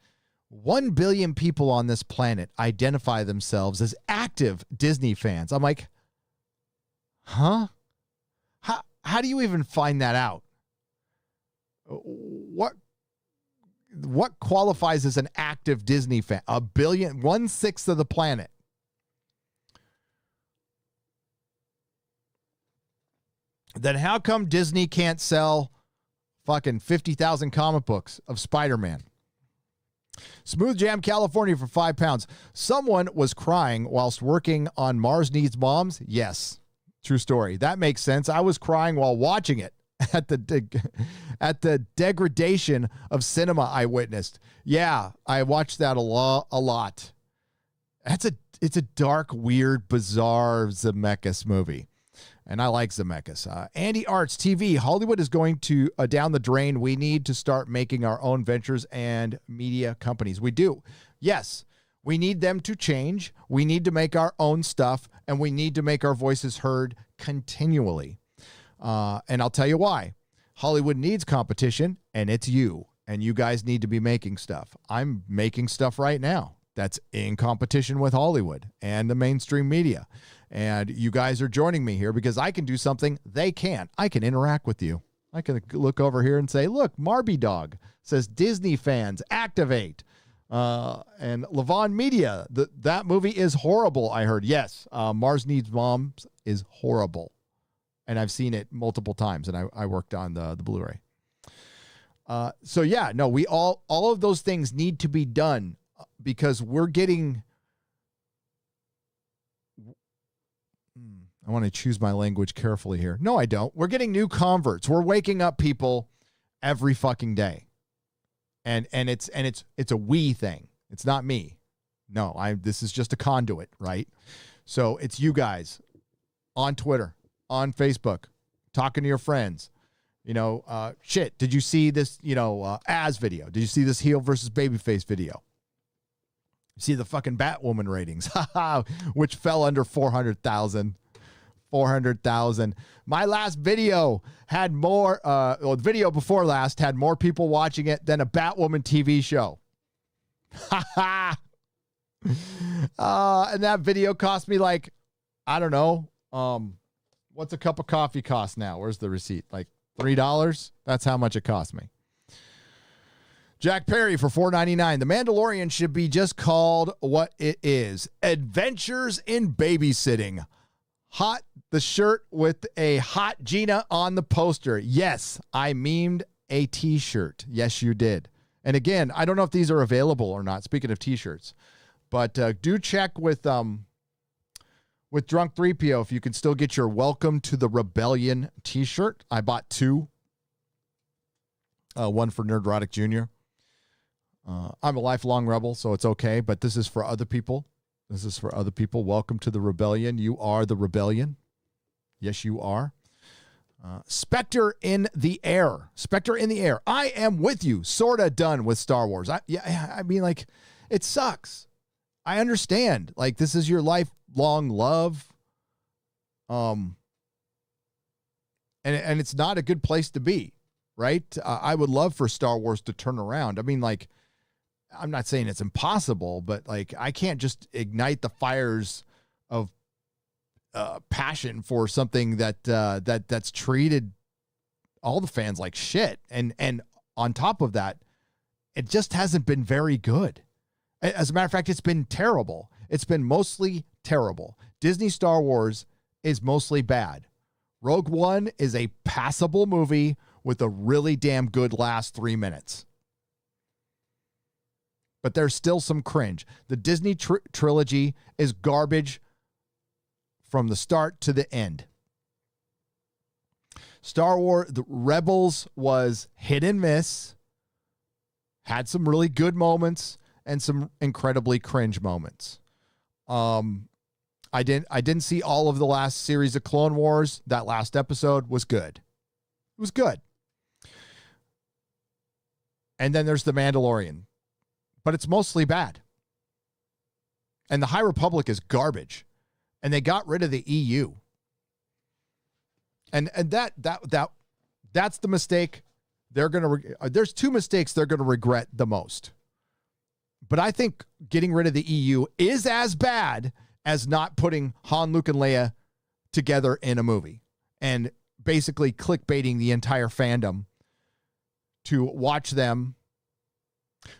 1 billion people on this planet identify themselves as active Disney fans. I'm like, huh? How do you even find that out? What qualifies as an active Disney fan? 1 billion, 1/6 of the planet. Then how come Disney can't sell fucking 50,000 comic books of Spider-Man? Smooth Jam California for £5. Someone was crying whilst working on Mars Needs Moms. Yes, true story. That makes sense. I was crying while watching it at the degradation of cinema I witnessed. Yeah, I watched that a lot. It's a dark, weird, bizarre Zemeckis movie. And I like Zemeckis. Andy Arts TV. Hollywood is going to down the drain. We need to start making our own ventures and media companies. We do. Yes, we need them to change. We need to make our own stuff, and we need to make our voices heard continually. And I'll tell you why. Hollywood needs competition, and it's you. And you guys need to be making stuff. I'm making stuff right now that's in competition with Hollywood and the mainstream media. And you guys are joining me here because I can do something they can't. I can interact with you. I can look over here and say, look, Marby Dog says Disney fans activate. And Levon Media, that movie is horrible, I heard. Yes, Mars Needs Moms is horrible. And I've seen it multiple times, and I worked on the Blu-ray. So yeah, no, we all of those things need to be done because we're getting... I want to choose my language carefully here. No, I don't. We're getting new converts. We're waking up people every fucking day. And it's a we thing. It's not me. No, this is just a conduit, right? So it's you guys on Twitter, on Facebook, talking to your friends. Shit, did you see this, As video? Did you see this heel versus babyface video? See the fucking Batwoman ratings, which fell under 400,000. 400,000. My last video had more, the video before last had more people watching it than a Batwoman TV show. And that video cost me like, I don't know, what's a cup of coffee cost now? Where's the receipt? Like $3? That's how much it cost me. Jack Perry for $4.99. The Mandalorian should be just called what it is. Adventures in Babysitting. Hot the shirt with a hot Gina on the poster. Yes, I memed a t-shirt. Yes, you did. And again, I don't know if these are available or not, speaking of t-shirts. But do check with Drunk 3PO if you can still get your Welcome to the Rebellion t-shirt. I bought 2. One for Nerdrotic Jr. I'm a lifelong rebel, so it's okay. But this is for other people. This is for other people. Welcome to the Rebellion. You are the Rebellion. Yes, you are. Spectre in the Air. Spectre in the Air. I am with you. Sort of done with Star Wars. I mean, like, it sucks. I understand. Like, this is your lifelong love. And it's not a good place to be, right? I would love for Star Wars to turn around. I mean, like, I'm not saying it's impossible, but like I can't just ignite the fires of passion for something that's treated all the fans like shit. And on top of that, it just hasn't been very good. As a matter of fact, it's been terrible. It's been mostly terrible. Disney Star Wars is mostly bad. Rogue One is a passable movie with a really damn good last 3 minutes. But there's still some cringe. The Disney trilogy is garbage from the start to the end. Star Wars, the Rebels was hit and miss, had some really good moments and some incredibly cringe moments. I didn't see all of the last series of Clone Wars. That last episode was good. It was good. And then there's The Mandalorian, but it's mostly bad. And the High Republic is garbage. And they got rid of the EU. And that's the mistake they're going to there's two mistakes they're going to regret the most. But I think getting rid of the EU is as bad as not putting Han, Luke, and Leia together in a movie and basically clickbaiting the entire fandom to watch them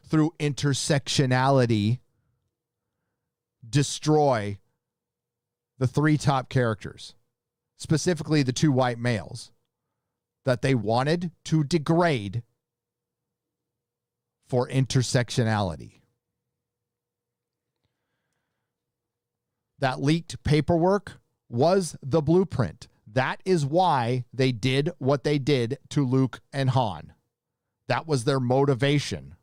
through intersectionality destroy the three top characters, specifically the two white males that they wanted to degrade for intersectionality. That leaked paperwork was the blueprint. That is why they did what they did to Luke and Han. That was their motivation.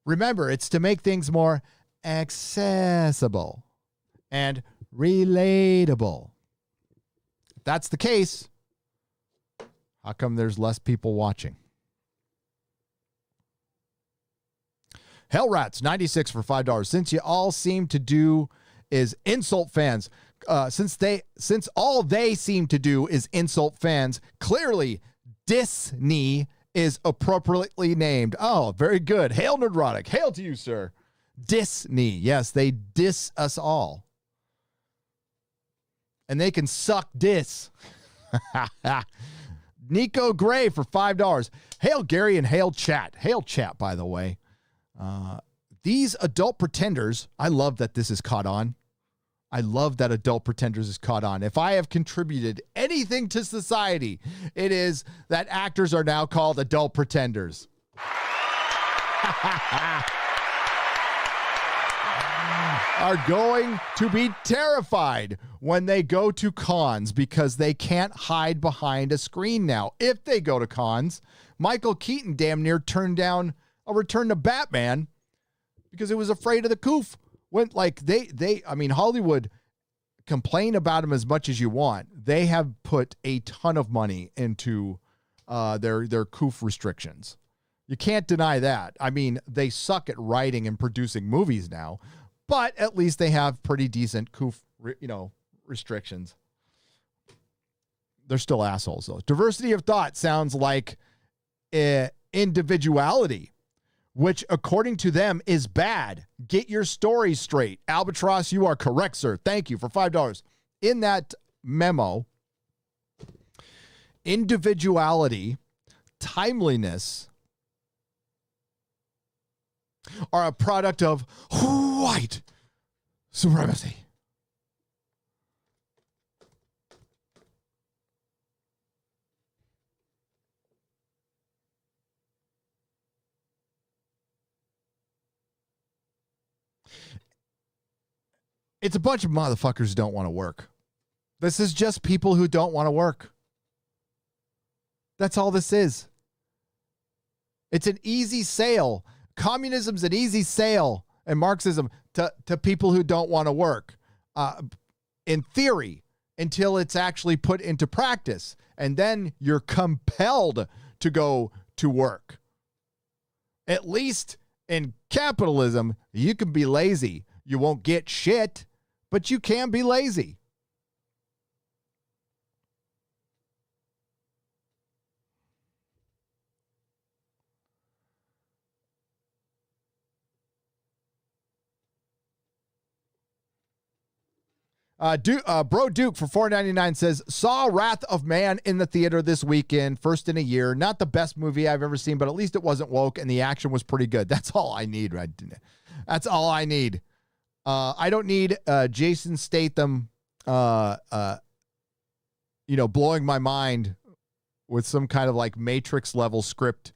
Remember, it's to make things more accessible and relatable. If that's the case, how come there's less people watching? Hellrats 96 for $5. Since you all seem to do is insult fans, since all they seem to do is insult fans, clearly Disney is appropriately named. Oh, very good. Hail Nerdrotic. Hail to you, sir. Disney. Yes, they diss us all. And they can suck dis. Nico Gray for $5. Hail Gary and hail chat. Hail chat, by the way. These adult pretenders, I love that this is caught on. I love that adult pretenders is caught on. If I have contributed anything to society, it is that actors are now called adult pretenders. Are going to be terrified when they go to cons because they can't hide behind a screen now. If they go to cons, Michael Keaton damn near turned down a Return to Batman because it was afraid of the coof. When like I mean, Hollywood, complain about them as much as you want. They have put a ton of money into their coof restrictions. You can't deny that. I mean, they suck at writing and producing movies now, but at least they have pretty decent coof, restrictions. They're still assholes though. Diversity of thought sounds like individuality, which according to them is bad. Get your story straight. Albatross, you are correct, sir. Thank you for $5. In that memo, individuality, timeliness are a product of white supremacy. It's a bunch of motherfuckers who don't want to work. This is just people who don't want to work. That's all this is. It's an easy sale. Communism's an easy sale, and Marxism to people who don't want to work. In theory, until it's actually put into practice. And then you're compelled to go to work. At least in capitalism, you can be lazy. You won't get shit, but you can be lazy. Bro Duke for $4.99 says, saw Wrath of Man in the theater this weekend, first in a year. Not the best movie I've ever seen, but at least it wasn't woke and the action was pretty good. That's all I need, right? That's all I need. I don't need Jason Statham, blowing my mind with some kind of like Matrix level script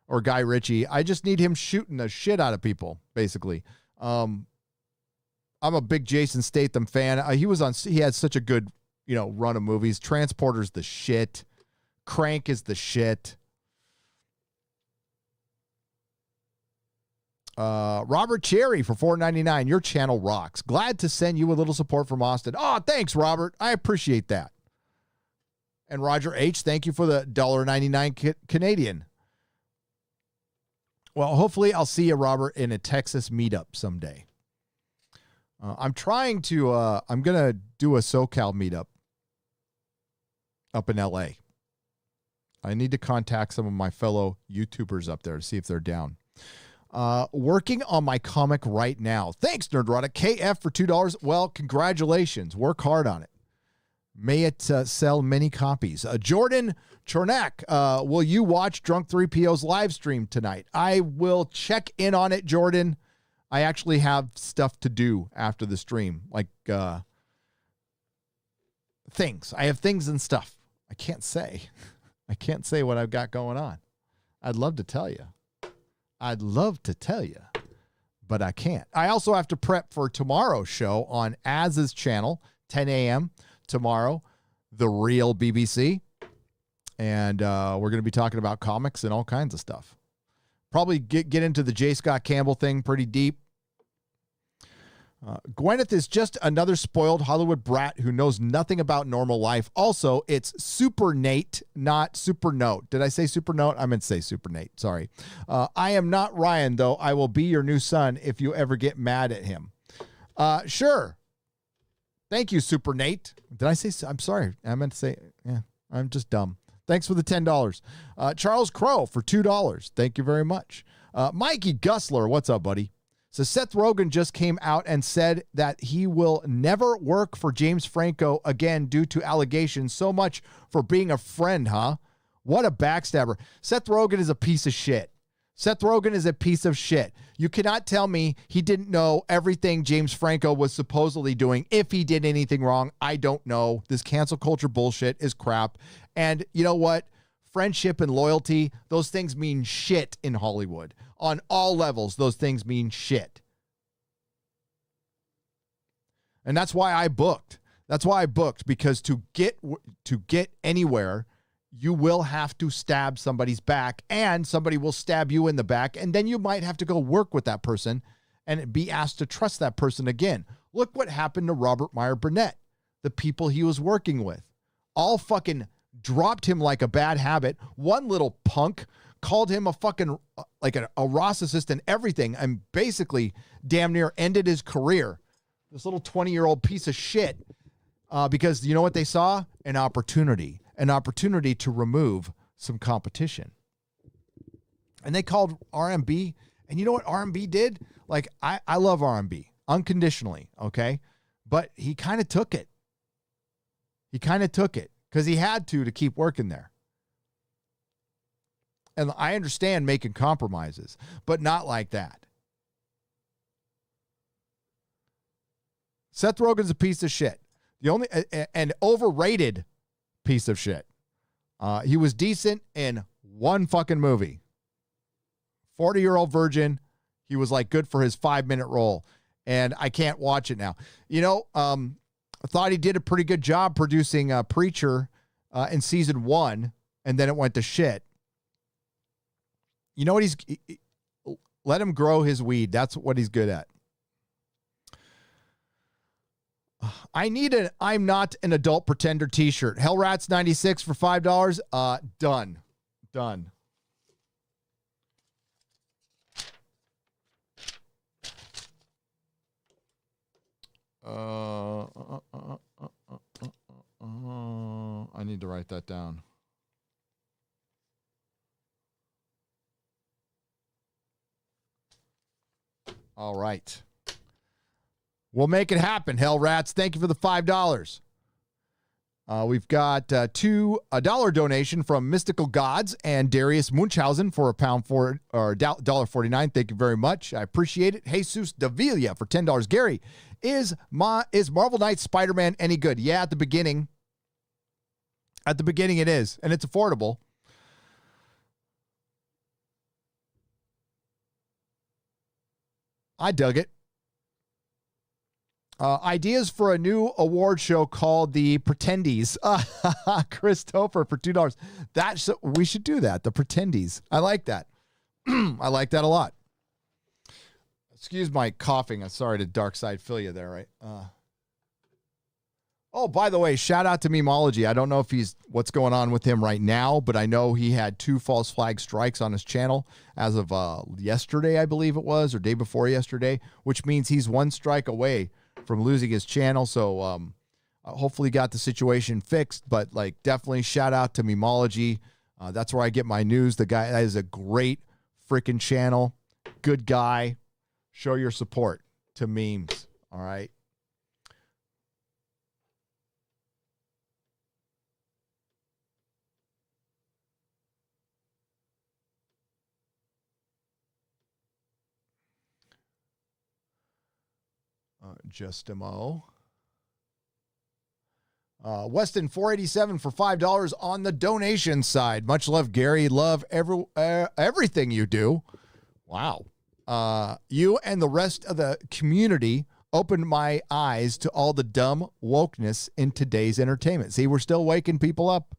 or Guy Ritchie. I just need him shooting the shit out of people, basically. I'm a big Jason Statham fan. He had such a good, run of movies. Transporter's the shit. Crank is the shit. Robert Cherry for $4.99. Your channel rocks. Glad to send you a little support from Austin. Oh, thanks, Robert. I appreciate that. And Roger H., thank you for the $1.99 Canadian. Well, hopefully I'll see you, Robert, in a Texas meetup someday. I'm going to do a SoCal meetup up in LA. I need to contact some of my fellow YouTubers up there to see if they're down. Working on my comic right now. Thanks, Nerdrotic. KF for $2. Well, congratulations. Work hard on it. May it sell many copies. Jordan Chernak, will you watch Drunk 3PO's live stream tonight? I will check in on it, Jordan. I actually have stuff to do after the stream, like things. I have things and stuff. I can't say what I've got going on. I'd love to tell you. But I can't. I also have to prep for tomorrow's show on Az's channel, 10 a.m. tomorrow, The Real BBC. And we're going to be talking about comics and all kinds of stuff. Probably get into the J. Scott Campbell thing pretty deep. Gwyneth is just another spoiled Hollywood brat who knows nothing about normal life. Also, it's Super Nate, not Super Note. Did I say Super Note? I meant to say Super Nate. Sorry. I am not Ryan, though. I will be your new son if you ever get mad at him. Sure. Thank you, Super Nate. Did I say? I'm sorry. I meant to say, yeah, I'm just dumb. Thanks for the $10. Charles Crow for $2. Thank you very much. Mikey Gussler, what's up, buddy? So Seth Rogen just came out and said that he will never work for James Franco again due to allegations. So much for being a friend, huh? What a backstabber. Seth Rogen is a piece of shit. Seth Rogen is a piece of shit. You cannot tell me he didn't know everything James Franco was supposedly doing. If he did anything wrong, I don't know. This cancel culture bullshit is crap. And you know what? Friendship and loyalty, those things mean shit in Hollywood. On all levels, those things mean shit. And that's why I booked. Because to get anywhere, you will have to stab somebody's back, and somebody will stab you in the back, and then you might have to go work with that person and be asked to trust that person again. Look what happened to Robert Meyer Burnett. The people he was working with all fucking dropped him like a bad habit. One little punk called him a fucking, like a Ross assistant, everything, and basically damn near ended his career. This little 20-year-old piece of shit. Because you know what they saw? An opportunity to remove some competition. And they called RMB. And you know what RMB did? Like, I love RMB unconditionally, okay? But he kind of took it. Because he had to keep working there. And I understand making compromises, but not like that. Seth Rogen's a piece of shit. The only an overrated piece of shit. He was decent in one fucking movie. 40-year-old virgin. He was like good for his 5-minute role. And I can't watch it now. You know, I thought he did a pretty good job producing Preacher in season 1, and then it went to shit. You know what let him grow his weed. That's what he's good at. I need an I'm Not an Adult Pretender t-shirt. Hellrats 96 for $5. Done. I need to write that down. All right. We'll make it happen, Hell Rats. Thank you for the $5. We've got $2 donation from Mystical Gods and Darius Munchausen for $1.49. Thank you very much. I appreciate it. Jesus Davila for $10. Gary, is Marvel Knights Spider-Man any good? Yeah, at the beginning. At the beginning it is, and it's affordable. I dug it. Ideas for a new award show called the Pretendies. Chris Topher for $2. We should do that. The Pretendies. I like that. I like that a lot. Excuse my coughing. I'm sorry to Dark Side fill you there, right? Oh, by the way, shout out to Memology. I don't know if what's going on with him right now, but I know he had 2 false flag strikes on his channel as of yesterday, I believe it was, or day before yesterday, which means he's 1 strike away from losing his channel. So hopefully got the situation fixed, but definitely shout out to Memology. That's where I get my news. The guy that is a great freaking channel. Good guy. Show your support to memes. All right. Just a mo. Weston 487 for $5 on the donation side. Much love, Gary. Love everything you do. Wow. You and the rest of the community opened my eyes to all the dumb wokeness in today's entertainment. See, we're still waking people up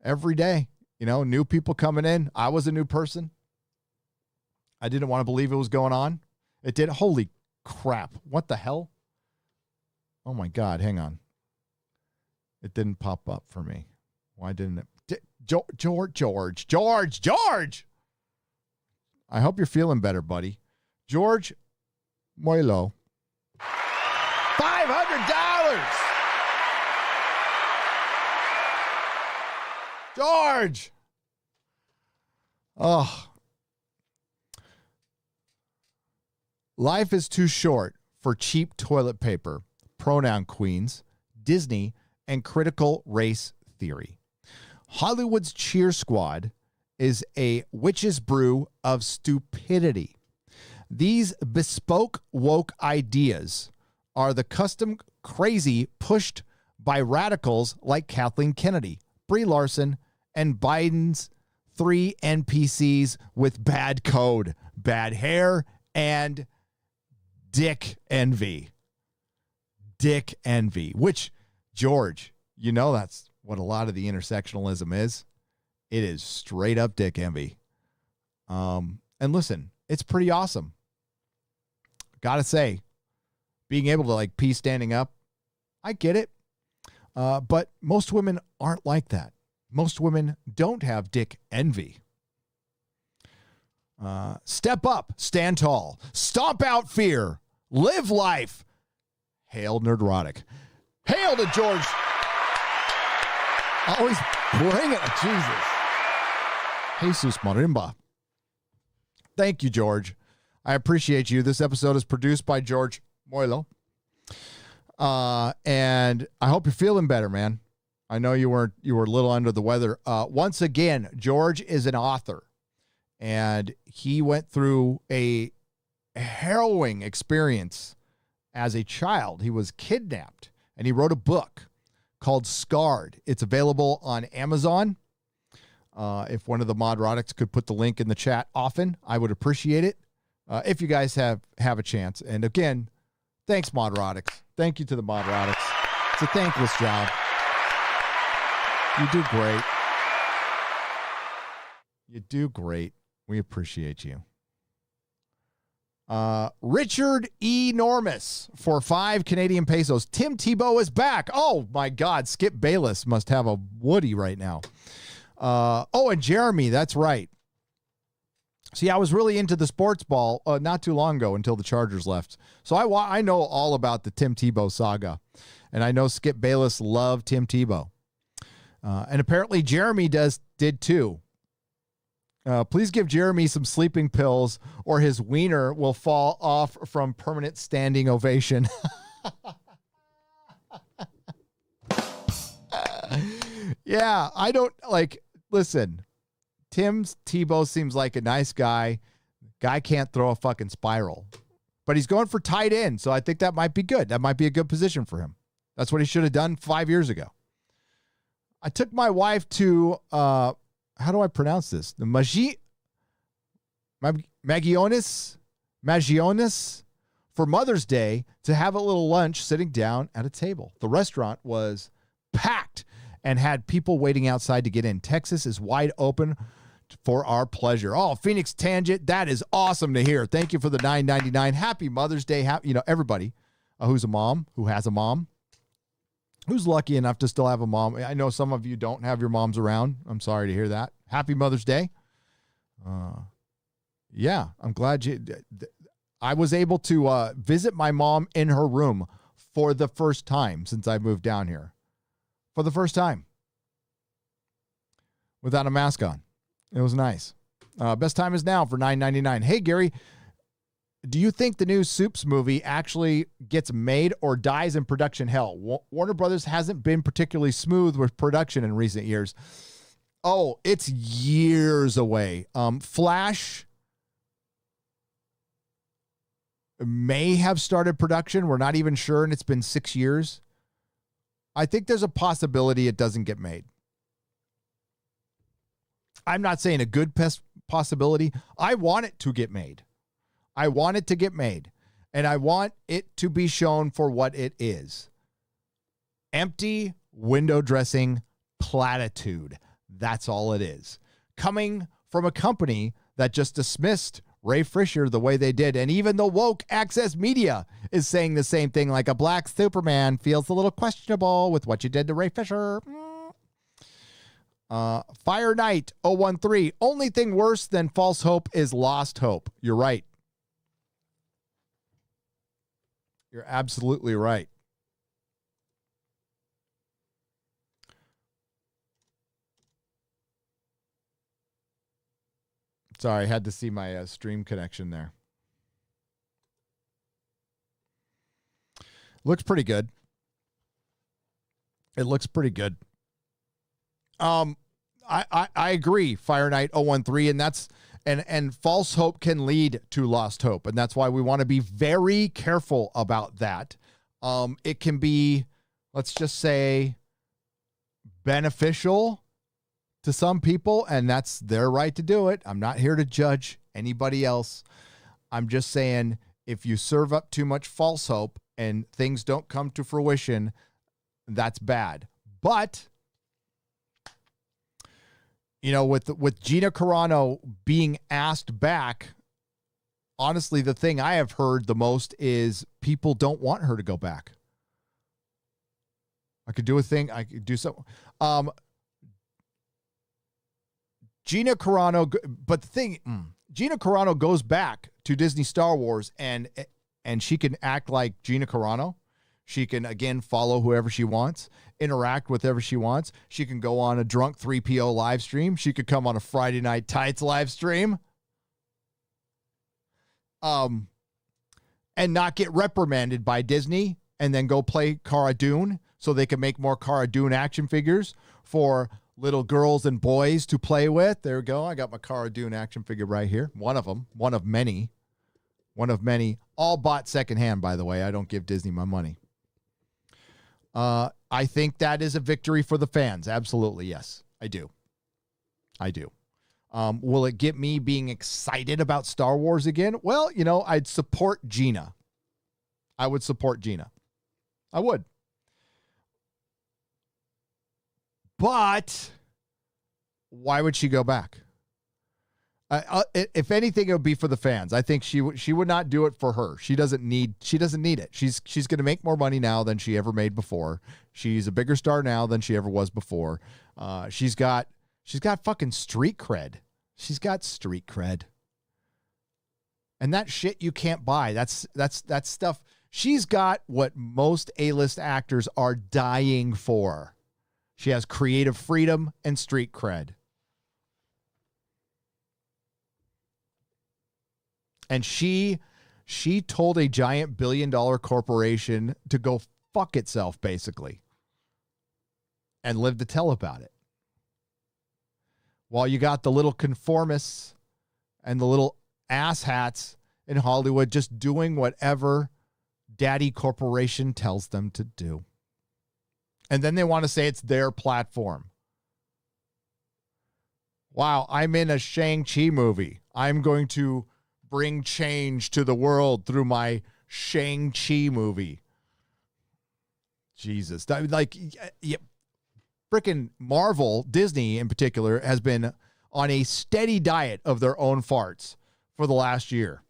every day. New people coming in. I was a new person. I didn't want to believe it was going on. It did. Holy crap. What the hell? Oh my God. Hang on. It didn't pop up for me. Why didn't it? George. I hope you're feeling better, buddy. George Moilo. $500. George. Oh. Life is too short for cheap toilet paper, pronoun queens, Disney, and critical race theory. Hollywood's cheer squad is a witch's brew of stupidity. These bespoke woke ideas are the custom crazy pushed by radicals like Kathleen Kennedy, Brie Larson, and Biden's 3 NPCs with bad code, bad hair, and dick envy. Dick envy, which, George, that's what a lot of the intersectionalism is. It is straight up dick envy. And listen, it's pretty awesome. Gotta say, being able to pee standing up, I get it. But most women aren't like that. Most women don't have dick envy. Step up, stand tall, stomp out fear, live life. Hail Nerdrotic. Hail to George. Always bring it, Jesus. Jesus Marimba. Thank you, George. I appreciate you. This episode is produced by George Moilo. And I hope you're feeling better, man. I know you were a little under the weather. Once again, George is an author, and he went through a harrowing experience as a child. He was kidnapped, and he wrote a book called Scarred. It's available on Amazon. If one of the Modrotics could put the link in the chat often, I would appreciate it. If you guys have a chance. And again, thanks, Modrotics. Thank you to the Modrotics. It's a thankless job. You do great. You do great. We appreciate you. Richard E. Normus for 5 Canadian pesos. Tim Tebow is back. Oh, my God. Skip Bayless must have a Woody right now. And Jeremy, that's right. See, I was really into the sports ball not too long ago until the Chargers left. So I know all about the Tim Tebow saga. And I know Skip Bayless loved Tim Tebow. And apparently Jeremy did too. Please give Jeremy some sleeping pills or his wiener will fall off from permanent standing ovation. Yeah, I don't listen, Tim's Tebow seems like a nice guy. Guy can't throw a fucking spiral, but he's going for tight end. So I think that might be good. That might be a good position for him. That's what he should have done 5 years ago. I took my wife to, how do I pronounce this? The Magionis for Mother's Day to have a little lunch sitting down at a table. The restaurant was packed and had people waiting outside to get in. Texas is wide open for our pleasure. Oh, Phoenix Tangent, that is awesome to hear. Thank you for the $9.99. Happy Mother's Day. Everybody who's a mom, who has a mom, who's lucky enough to still have a mom. I know some of you don't have your moms around. I'm sorry to hear that. Happy Mother's Day. Yeah, I'm glad I was able to visit my mom in her room for the first time since I moved down here. For the first time. Without a mask on. It was nice. Best time is now for $9.99. Hey, Gary, do you think the new Soups movie actually gets made or dies in production hell? Warner Brothers hasn't been particularly smooth with production in recent years. Oh, it's years away. Flash may have started production. We're not even sure, and it's been 6 years. I think there's a possibility it doesn't get made. I'm not saying a good possibility. I want it to get made. I want it to get made. And I want it to be shown for what it is. Empty window dressing platitude. That's all it is. Coming from a company that just dismissed Ray Fisher the way they did. And even the woke access media is saying the same thing, like a black Superman feels a little questionable with what you did to Ray Fisher. Fire Knight 013. Only thing worse than false hope is lost hope. You're right. You're absolutely right. Sorry, I had to see my stream connection there. Looks pretty good. It looks pretty good. I agree, Fire Knight 013, and that's and false hope can lead to lost hope, and that's why we want to be very careful about that. It can be, let's just say, beneficial to some people, and that's their right to do it. I'm not here to judge anybody else. I'm just saying, if you serve up too much false hope and things don't come to fruition, that's bad. But with Gina Carano being asked back, honestly, the thing I have heard the most is people don't want her to go back. I could do something. Gina Carano, but the thing, Gina Carano goes back to Disney Star Wars and she can act like Gina Carano. She can, again, follow whoever she wants, interact with whoever she wants. She can go on a drunk 3PO live stream. She could come on a Friday Night Tights live stream. And not get reprimanded by Disney and then go play Cara Dune so they can make more Cara Dune action figures for little girls and boys to play with. There we go. I got my Cara Dune action figure right here. One of them. One of many. All bought secondhand, by the way. I don't give Disney my money. I think that is a victory for the fans. Absolutely, yes. I do. Will it get me being excited about Star Wars again? Well, I'd support Gina. I would support Gina. I would. But why would she go back? If anything, it would be for the fans. I think she would not do it for her. She doesn't need it. She's going to make more money now than she ever made before. She's a bigger star now than she ever was before. She's got fucking street cred. She's got street cred. And that shit you can't buy. That's stuff. She's got what most A-list actors are dying for. She has creative freedom and street cred. And she told a giant billion-dollar corporation to go fuck itself, basically, and live to tell about it. While you got the little conformists and the little asshats in Hollywood just doing whatever daddy corporation tells them to do. And then they want to say it's their platform. Wow, I'm in a Shang-Chi movie. I'm going to bring change to the world through my Shang-Chi movie. Jesus. Like, freaking Marvel, Disney in particular, has been on a steady diet of their own farts for the last year.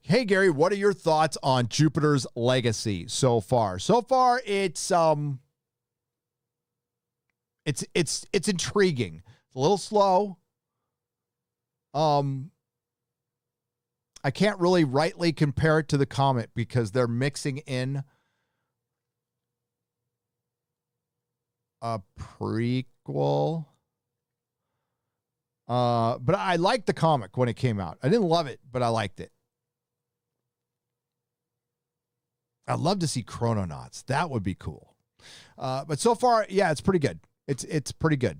Hey, Gary, what are your thoughts on Jupiter's Legacy so far? So far, it's intriguing. It's a little slow. I can't really rightly compare it to the comet because they're mixing in a prequel. But I liked the comic when it came out. I didn't love it, but I liked it. I'd love to see Chrononauts. That would be cool. But so far, yeah, it's pretty good. It's pretty good.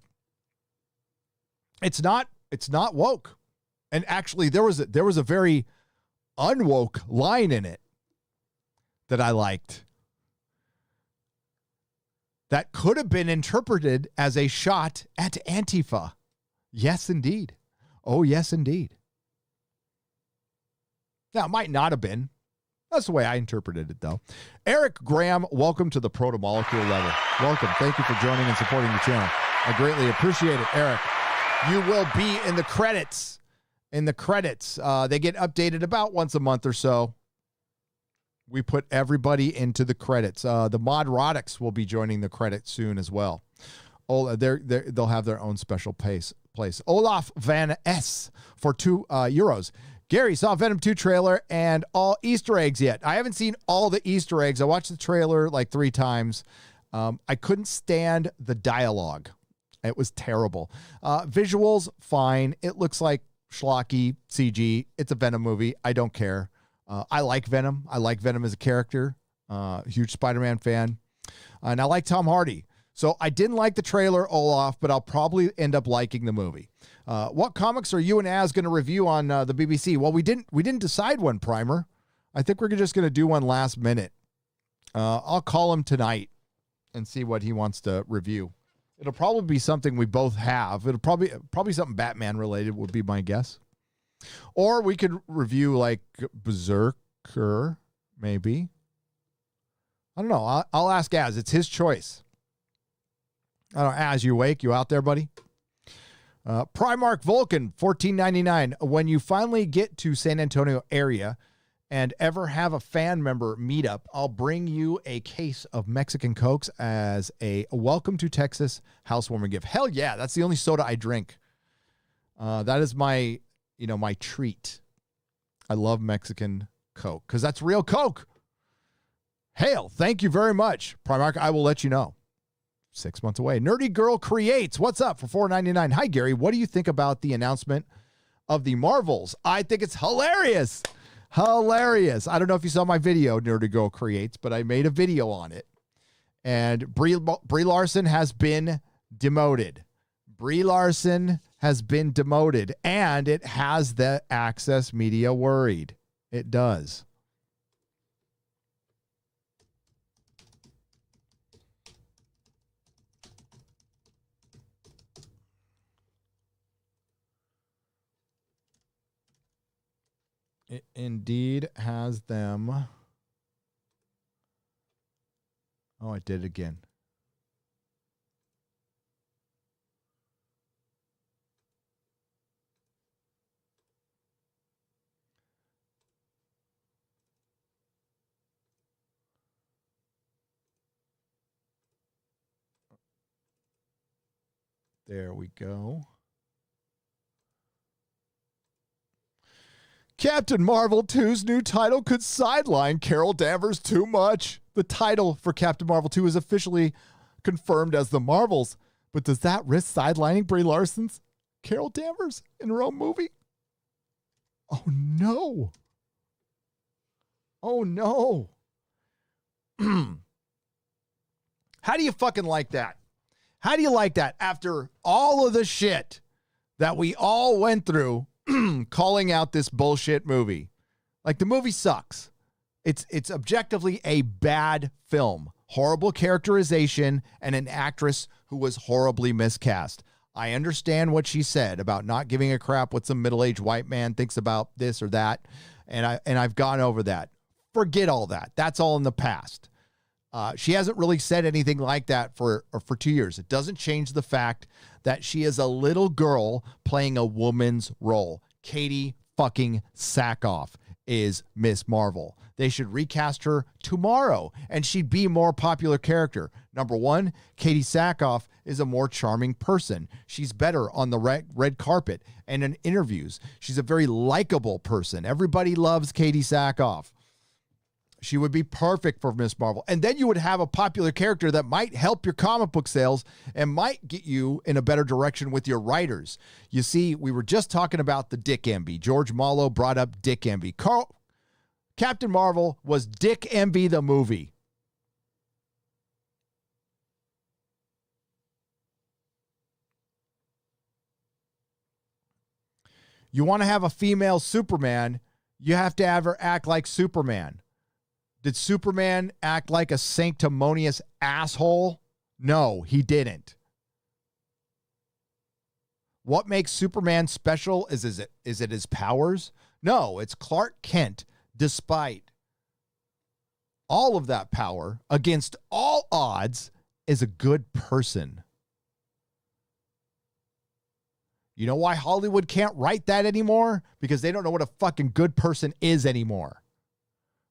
It's not woke. And actually, there was a very unwoke line in it that I liked that could have been interpreted as a shot at Antifa. Yes, indeed. Oh, yes, indeed. Now, it might not have been. That's the way I interpreted it, though. Eric Graham, welcome to the Proto-Molecule level. Welcome. Thank you for joining and supporting the channel. I greatly appreciate it, Eric. You will be in the credits. They get updated about once a month or so. We put everybody into the credits. The Nerdrotics will be joining the credits soon as well. Oh, they'll have their own special place. Olaf Van S for €2. Gary, saw Venom 2 trailer and all Easter eggs yet. I haven't seen all the Easter eggs. I watched the trailer like 3 times. I couldn't stand the dialogue. It was terrible. Visuals, fine. It looks like schlocky CG. It's a Venom movie. I don't care. I like Venom. I like Venom as a character. Huge Spider-Man fan. And I like Tom Hardy. So I didn't like the trailer, Olaf, but I'll probably end up liking the movie. What comics are you and Az going to review on the BBC? Well, we didn't decide one, Primer. I think we're just going to do one last minute. I'll call him tonight and see what he wants to review. It'll probably be something we both have. It'll probably something Batman related would be my guess. Or we could review like Berserker, maybe. I don't know. I'll ask Az. It's his choice. I don't know, Az, you awake? You out there, buddy? Primark Vulcan, $14.99. When you finally get to San Antonio area and ever have a fan member meetup, I'll bring you a case of Mexican Cokes as a welcome to Texas housewarming gift. Hell yeah, that's the only soda I drink. That is my treat. I love Mexican Coke because that's real Coke. Hail, thank you very much. Primark, I will let you know. 6 months away. Nerdy Girl Creates. What's up for $4.99? Hi, Gary. What do you think about the announcement of the Marvels? I think it's hilarious. Hilarious. I don't know if you saw my video, Nerdy Girl Creates, but I made a video on it. And Brie Larson has been demoted. Brie Larson has been demoted, and it has the Access media worried. It does. It indeed has them. Oh, I did it again. There we go. Captain Marvel 2's new title could sideline Carol Danvers too much. The title for Captain Marvel 2 is officially confirmed as The Marvels, but does that risk sidelining Brie Larson's? Carol Danvers in her own movie? Oh, no. Oh, no. How do you fucking like that? How do you like that after all of the shit that we all went through calling out this bullshit movie? Like, the movie sucks. It's objectively a bad film. Horrible characterization and an actress who was horribly miscast. I understand what she said about not giving a crap what some middle-aged white man thinks about this or that, and I've gone over that. Forget all that. That's all in the past. She hasn't really said anything like that for 2 years. It doesn't change the fact that she is a little girl playing a woman's role. Katie fucking Sackhoff is Miss Marvel. They should recast her tomorrow, and she'd be a more popular character. Number one, Katie Sackhoff is a more charming person. She's better on the red carpet and in interviews. She's a very likable person. Everybody loves Katie Sackhoff. She would be perfect for Miss Marvel. And then you would have a popular character that might help your comic book sales and might get you in a better direction with your writers. You see, we were just talking about the Dick envy. George Mallow brought up Dick envy. Captain Marvel was Dick envy the movie. You want to have a female Superman, you have to have her act like Superman. Did Superman act like a sanctimonious asshole? No, he didn't. What makes Superman special? Is it his powers? No, it's Clark Kent, despite all of that power, against all odds, is a good person. You know why Hollywood can't write that anymore? Because they don't know what a fucking good person is anymore.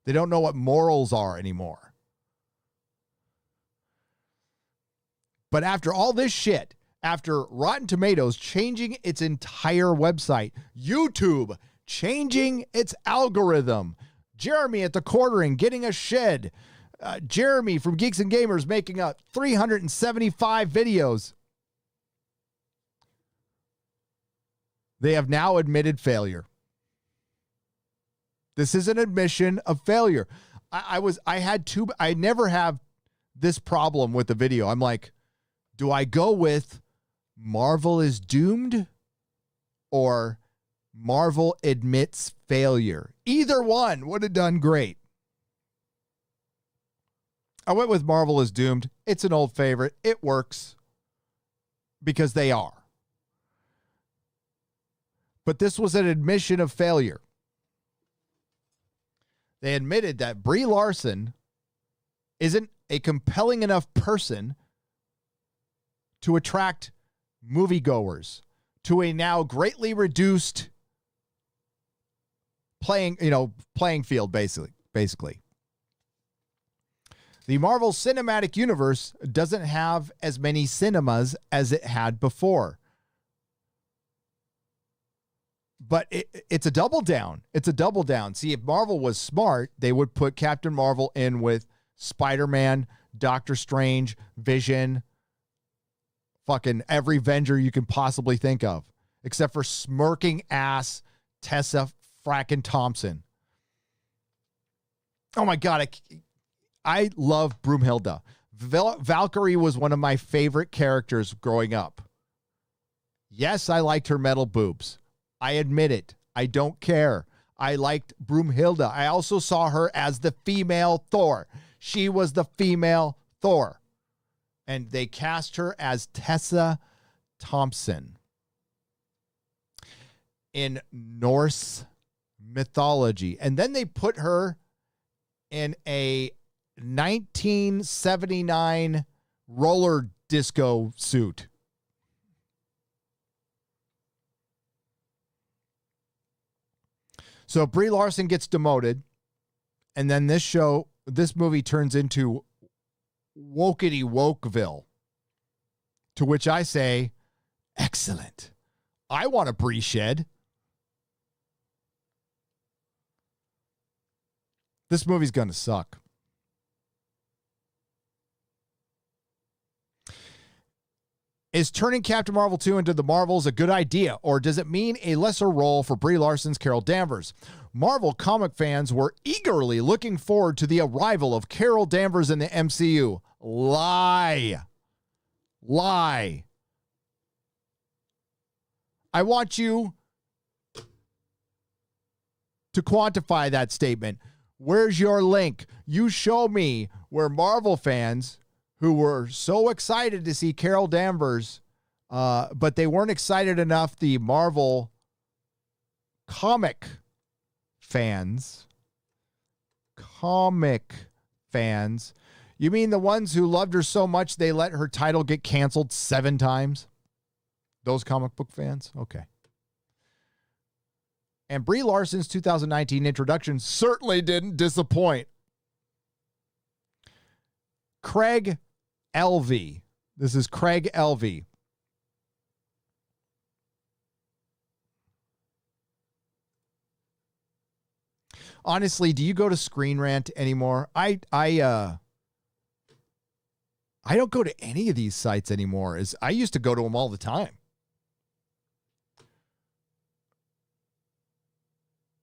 They don't know what morals are anymore. But after all this shit, after Rotten Tomatoes changing its entire website, YouTube changing its algorithm, Jeremy at the Quartering getting a shed, Jeremy from Geeks and Gamers making up 375 videos, they have now admitted failure. This is an admission of failure. I never have this problem with the video. I'm like, do I go with Marvel is doomed or Marvel admits failure? Either one would have done great. I went with Marvel is doomed. It's an old favorite. It works because they are. But this was an admission of failure. They admitted that Brie Larson isn't a compelling enough person to attract moviegoers to a now greatly reduced playing field, basically. The Marvel Cinematic Universe doesn't have as many cinemas as it had before. But it's a double down. It's a double down. See, if Marvel was smart, they would put Captain Marvel in with Spider-Man, Doctor Strange, Vision, fucking every Avenger you can possibly think of, except for smirking ass Tessa frackin' Thompson. Oh my God. I love Broomhilda. Valkyrie was one of my favorite characters growing up. Yes, I liked her metal boobs. I admit it. I don't care. I liked Broomhilda. I also saw her as the female Thor. She was the female Thor. And they cast her as Tessa Thompson. In Norse mythology. And then they put her in a 1979 roller disco suit. So Brie Larson gets demoted, and then this movie turns into wokety wokeville, to which I say, excellent. I want a Brie shed. This movie's going to suck. Is turning Captain Marvel 2 into the Marvels a good idea, or does it mean a lesser role for Brie Larson's Carol Danvers? Marvel comic fans were eagerly looking forward to the arrival of Carol Danvers in the MCU. Lie. I want you to quantify that statement. Where's your link? You show me where Marvel fans who were so excited to see Carol Danvers, but they weren't excited enough, the Marvel comic fans. You mean the ones who loved her so much they let her title get canceled 7 times? Those comic book fans? Okay. And Brie Larson's 2019 introduction certainly didn't disappoint. Craig LV. This is Craig LV. Honestly, do you go to Screen Rant anymore? I don't go to any of these sites anymore. I used to go to them all the time.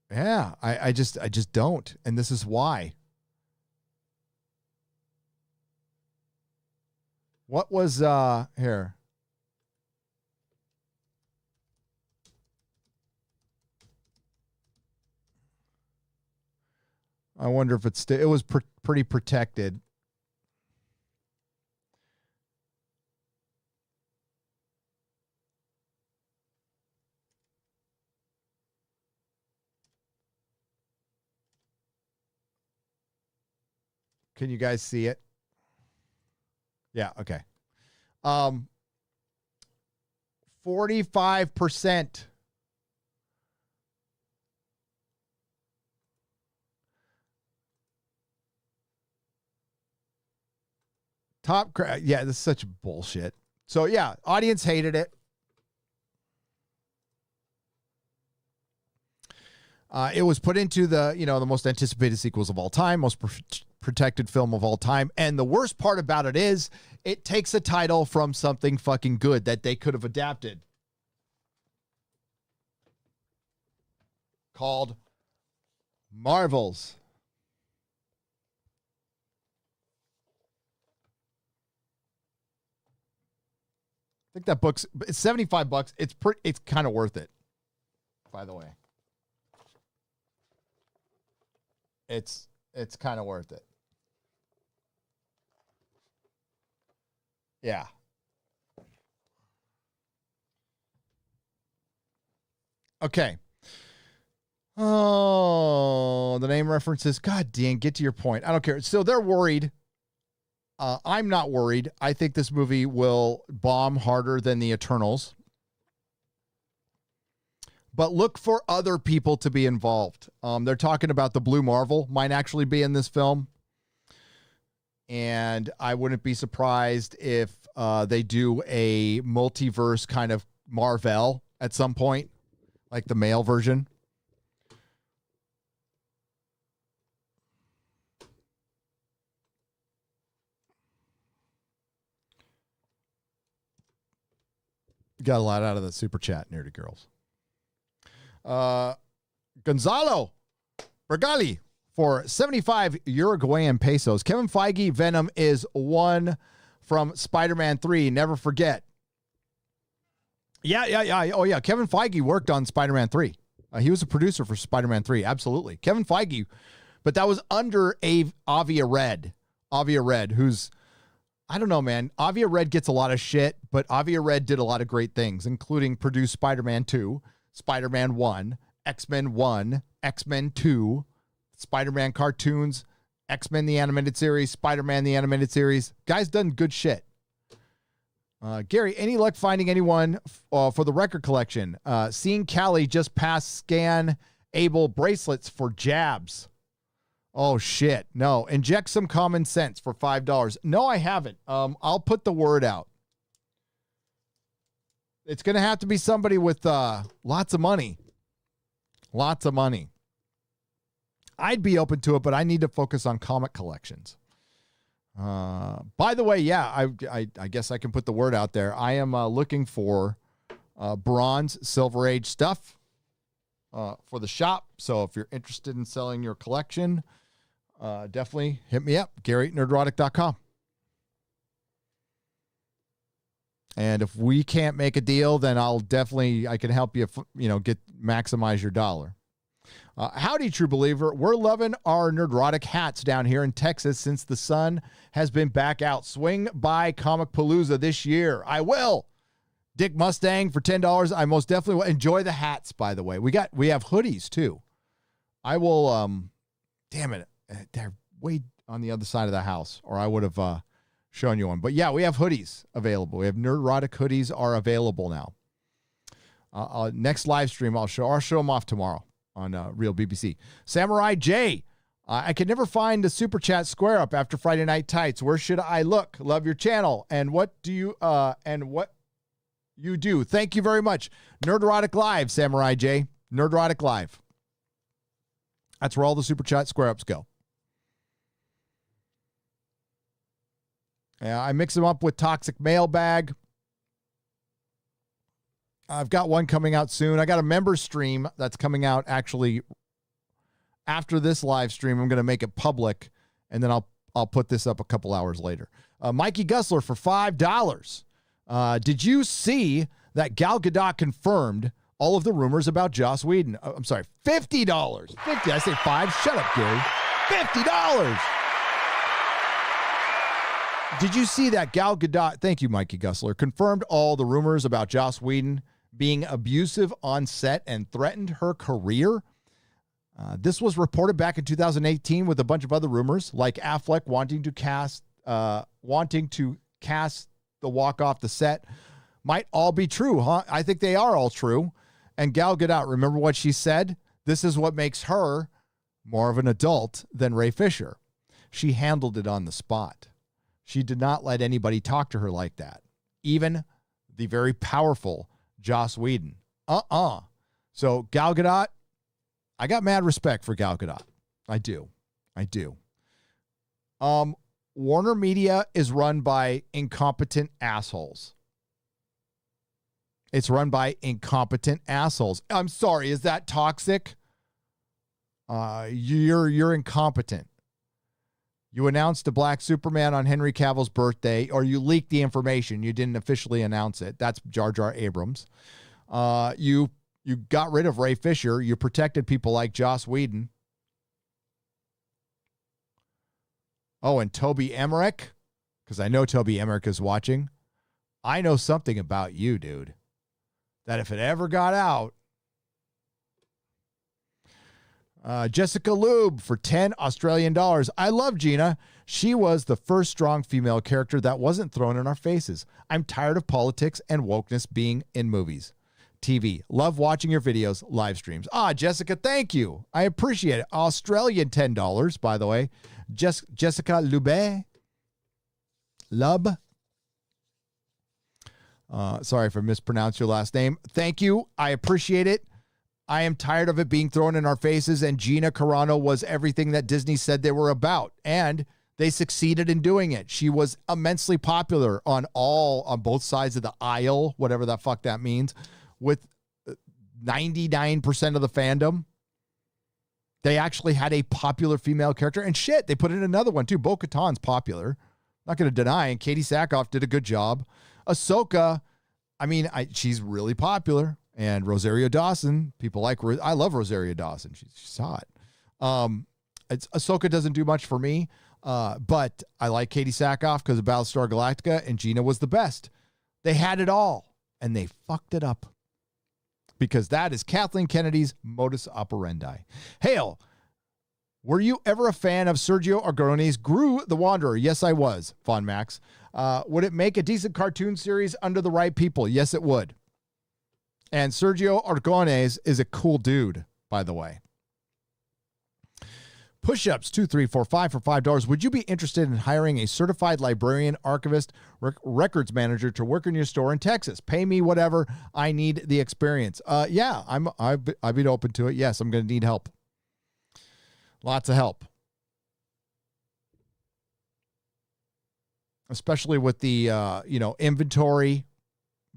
Yeah, I just don't, and this is why. What was here? I wonder if it was pretty protected. Can you guys see it? Yeah, okay. 45%. Yeah, this is such bullshit. So yeah, audience hated it. It was put into the most anticipated sequels of all time, most protected film of all time. And the worst part about it is it takes a title from something fucking good that they could have adapted. Called Marvels. I think that book's it's $75. It's kind of worth it, by the way. It's kind of worth it. Yeah. Okay. Oh, the name references. God damn, get to your point. I don't care. So they're worried. I'm not worried. I think this movie will bomb harder than the Eternals. But look for other people to be involved. They're talking about the Blue Marvel might actually be in this film. And I wouldn't be surprised if they do a multiverse kind of Marvel at some point, like the male version. Got a lot out of the super chat, Nerdy Girls. Gonzalo Bergali for 75 Uruguayan pesos. Kevin Feige, Venom is one from Spider-Man 3. Never forget. Yeah. Oh, yeah. Kevin Feige worked on Spider-Man 3. He was a producer for Spider-Man 3. Absolutely. Kevin Feige, but that was under Avia Red. Avia Red, who's, I don't know, man. Avia Red gets a lot of shit, but Avia Red did a lot of great things, including produce Spider-Man 2, Spider-Man 1, X-Men 1, X-Men 2, Spider-Man cartoons, X-Men the animated series, Spider-Man the animated series. Guy's done good shit. Gary, any luck finding anyone for the record collection? Seeing Callie just pass scan able bracelets for jabs. Oh, shit. No. Inject some common sense for $5. No, I haven't. I'll put the word out. It's going to have to be somebody with lots of money. Lots of money. I'd be open to it, but I need to focus on comic collections. By the way, yeah, I guess I can put the word out there. I am looking for bronze, silver age stuff for the shop. So if you're interested in selling your collection, definitely hit me up, Gary@nerdrotic.com. And if we can't make a deal, then I can help you, maximize your dollar. Howdy, true believer. We're loving our Nerdrotic hats down here in Texas since the sun has been back out. Swing by Comic Palooza this year. I will. Dick Mustang for $10. I most definitely will. Enjoy the hats, by the way. We have hoodies too. I will, damn it. They're way on the other side of the house, or I would have shown you one. But yeah, we have hoodies available. We have Nerdrotic hoodies are available now. Next live stream, I'll show them off tomorrow on Real BBC. Samurai J, I could never find the super chat square up after Friday Night Tights. Where should I look? Love your channel. And what you do. Thank you very much. Nerdrotic Live, Samurai J. Nerdrotic Live. That's where all the super chat square ups go. I mix them up with Toxic Mailbag. I've got one coming out soon. I got a member stream that's coming out actually after this live stream. I'm going to make it public, and then I'll put this up a couple hours later. Mikey Gussler for $5. Did you see that Gal Gadot confirmed all of the rumors about Joss Whedon? I'm sorry, $50. $50. I say $5. Shut up, Gary. $50. Did you see that Gal Gadot, thank you, Mikey Gussler, confirmed all the rumors about Joss Whedon being abusive on set and threatened her career? This was reported back in 2018 with a bunch of other rumors, like Affleck wanting to cast the walk off the set. Might all be true, huh? I think they are all true. And Gal Gadot, remember what she said? This is what makes her more of an adult than Ray Fisher. She handled it on the spot. She did not let anybody talk to her like that. Even the very powerful Joss Whedon. So Gal Gadot, I got mad respect for Gal Gadot. I do. Warner Media is run by incompetent assholes. It's run by incompetent assholes. I'm sorry, is that toxic? You're incompetent. You announced a black Superman on Henry Cavill's birthday, or you leaked the information. You didn't officially announce it. That's Jar Jar Abrams. You got rid of Ray Fisher. You protected people like Joss Whedon. Oh, and Toby Emmerich, because I know Toby Emmerich is watching. I know something about you, dude, that if it ever got out. Jessica Lube for $10 Australian. I love Gina. She was the first strong female character that wasn't thrown in our faces. I'm tired of politics and wokeness being in movies. TV. Love watching your videos, live streams. Jessica, thank you. I appreciate it. Australian $10, by the way. Jessica Lube. Lub. Sorry if I mispronounced your last name. Thank you. I appreciate it. I am tired of it being thrown in our faces, and Gina Carano was everything that Disney said they were about, and they succeeded in doing it. She was immensely popular on both sides of the aisle, whatever the fuck that means, with 99% of the fandom. They actually had a popular female character, and shit, they put in another one too. Bo-Katan's popular. Not going to deny, and Katie Sackhoff did a good job. Ahsoka, she's really popular. And Rosario Dawson, people like, I love Rosario Dawson. She's hot. Ahsoka doesn't do much for me, but I like Katie Sackhoff because of Battlestar Galactica, and Gina was the best. They had it all, and they fucked it up. Because that is Kathleen Kennedy's modus operandi. Hail, were you ever a fan of Sergio Aragone's Gru the Wanderer? Yes, I was, Von Max. Would it make a decent cartoon series under the right people? Yes, it would. And Sergio Aragones is a cool dude, by the way. Push-ups 2345 for $5. Would you be interested in hiring a certified librarian, archivist, records manager to work in your store in Texas? Pay me whatever. I need the experience. Yeah, I'd be open to it. Yes, I'm going to need help. Lots of help. especially with the, inventory,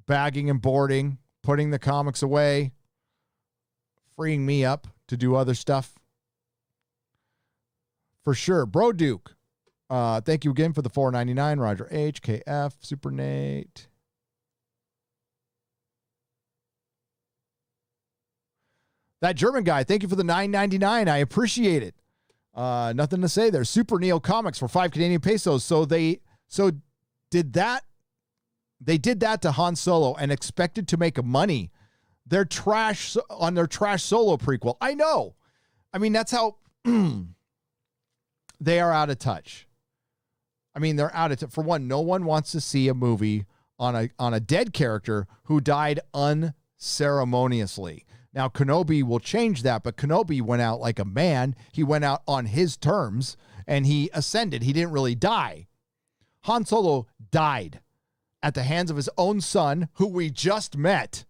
bagging and boarding, putting the comics away, freeing me up to do other stuff. For sure. Bro Duke, thank you again for the $4.99. Roger H, KF, Super Nate. That German guy, thank you for the $9.99. I appreciate it. Nothing to say there. Super Neo Comics for 5 Canadian pesos. So they did that. They did that to Han Solo and expected to make money. They're trash on their trash Solo prequel. I know. I mean, that's how they are out of touch. I mean, they're out of touch. For one, no one wants to see a movie on a dead character who died unceremoniously. Now, Kenobi will change that, but Kenobi went out like a man. He went out on his terms, and he ascended. He didn't really die. Han Solo died at the hands of his own son, who we just met.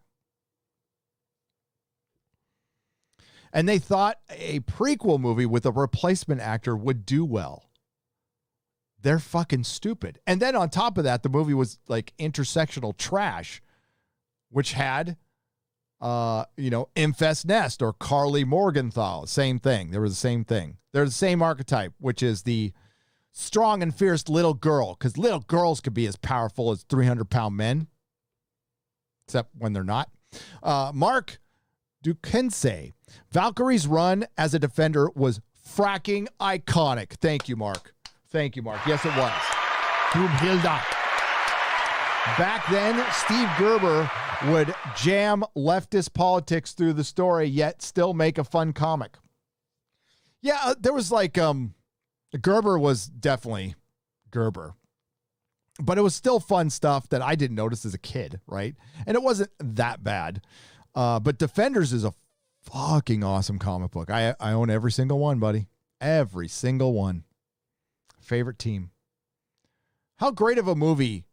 And they thought a prequel movie with a replacement actor would do well. They're fucking stupid. And then on top of that, the movie was like intersectional trash, which had, Infest Nest or Carly Morgenthau. Same thing. They were the same thing. They're the same archetype, which is the strong and fierce little girl, because little girls could be as powerful as 300-pound men, except when they're not. Mark Duquesne, Valkyrie's run as a defender was fracking iconic. Thank you, Mark. Thank you, Mark. Yes, it was. Brunhilde. Back then, Steve Gerber would jam leftist politics through the story, yet still make a fun comic. Yeah, there was like, Gerber was definitely Gerber, but it was still fun stuff that I didn't notice as a kid, right? And it wasn't that bad. But Defenders is a fucking awesome comic book. I own every single one, buddy. Every single one. Favorite team. How great of a movie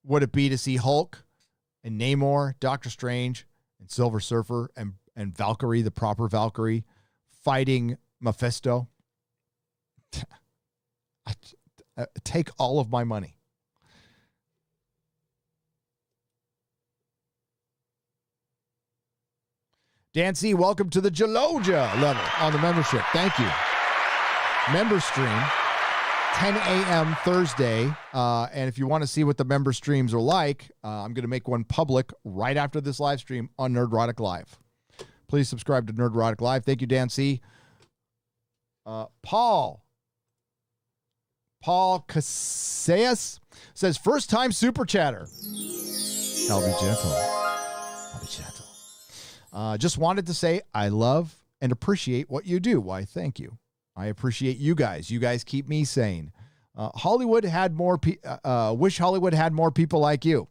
would it be to see Hulk and Namor, Doctor Strange, and Silver Surfer, and Valkyrie, the proper Valkyrie, fighting Mephisto? I take all of my money. Dan C., welcome to the Jaloja level on the membership. Thank you. Member stream, 10 a.m. Thursday. And if you want to see what the member streams are like, I'm going to make one public right after this live stream on Nerdrotic Live. Please subscribe to Nerdrotic Live. Thank you, Dan C. Paul Casillas says, first time super chatter. I'll be gentle. I'll be gentle. Just wanted to say I love and appreciate what you do. Why, thank you. I appreciate you guys. You guys keep me sane. Hollywood had more. Wish Hollywood had more people like you.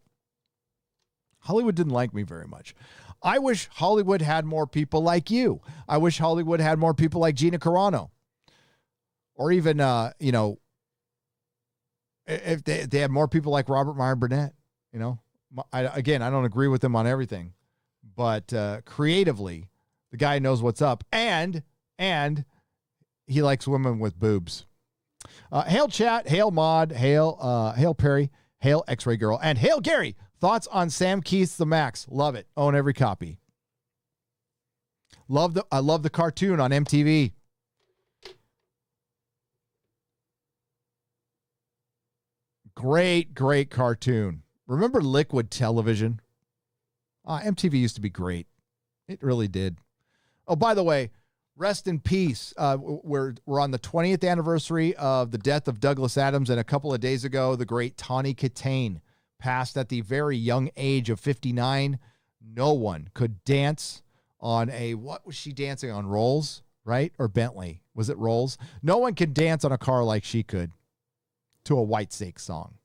Hollywood didn't like me very much. I wish Hollywood had more people like you. I wish Hollywood had more people like Gina Carano. Or even, if they had more people like Robert Meyer Burnett. I don't agree with him on everything. But creatively, the guy knows what's up. And he likes women with boobs. Hail chat, hail mod, hail Perry, hail X-Ray Girl, and hail Gary. Thoughts on Sam Keith's The Max? Love it. Own every copy. I love the cartoon on MTV. Great cartoon. Remember Liquid Television? MTV used to be great. It really did. Oh, by the way, rest in peace. We're on the 20th anniversary of the death of Douglas Adams, and a couple of days ago, the great Tawny Kitaen passed at the very young age of 59. No one could dance on what was she dancing on? Rolls, right? Or Bentley? Was it Rolls? No one can dance on a car like she could to a White Snake song.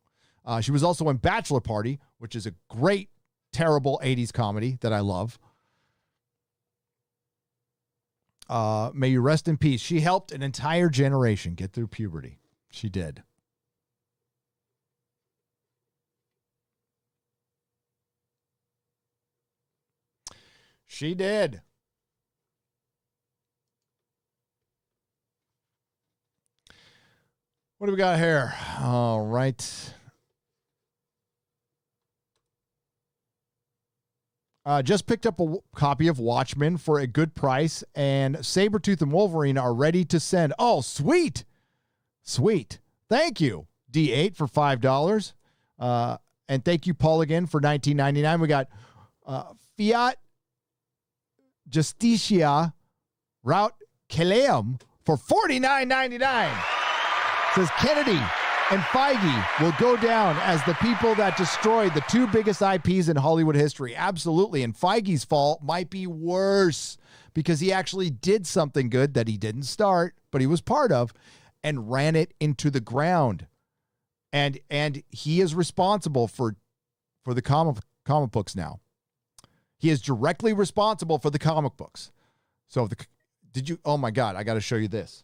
She was also in Bachelor Party, which is a great, terrible 80s comedy that I love. May you rest in peace. She helped an entire generation get through puberty. She did. She did. What do we got here? All right. Just picked up a copy of Watchmen for a good price, and Sabretooth and Wolverine are ready to send. Oh, sweet. Sweet. Thank you, D8 for $5. And thank you, Paul, again for $19.99. We got Fiat Justicia Route Caleum for $49.99. Says Kennedy and Feige will go down as the people that destroyed the two biggest IPs in Hollywood history. Absolutely. And Feige's fault might be worse because he actually did something good that he didn't start, but he was part of, and ran it into the ground. And he is responsible for the comic books now. He is directly responsible for the comic books. So oh my God, I got to show you this.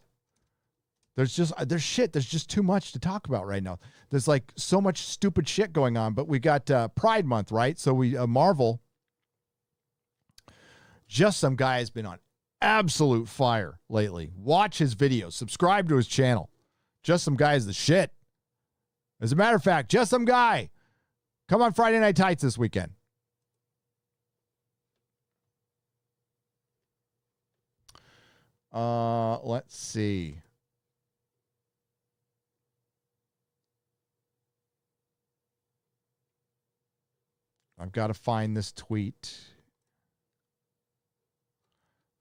There's just too much to talk about right now. There's like so much stupid shit going on, but we got Pride Month, right? So Marvel, just some guy has been on absolute fire lately. Watch his videos, subscribe to his channel. Just some guy is the shit. As a matter of fact, just some guy. Come on Friday Night Tights this weekend. Let's see. I've got to find this tweet.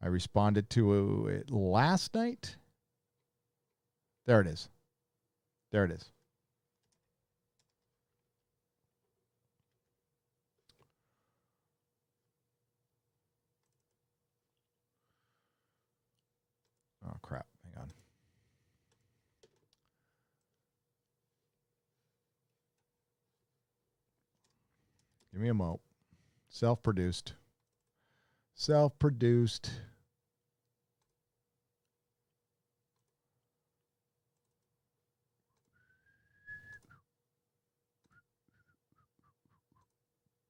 I responded to it last night. There it is. There it is. Oh, crap. Hang on. Give me a mo. Self-produced. Self-produced.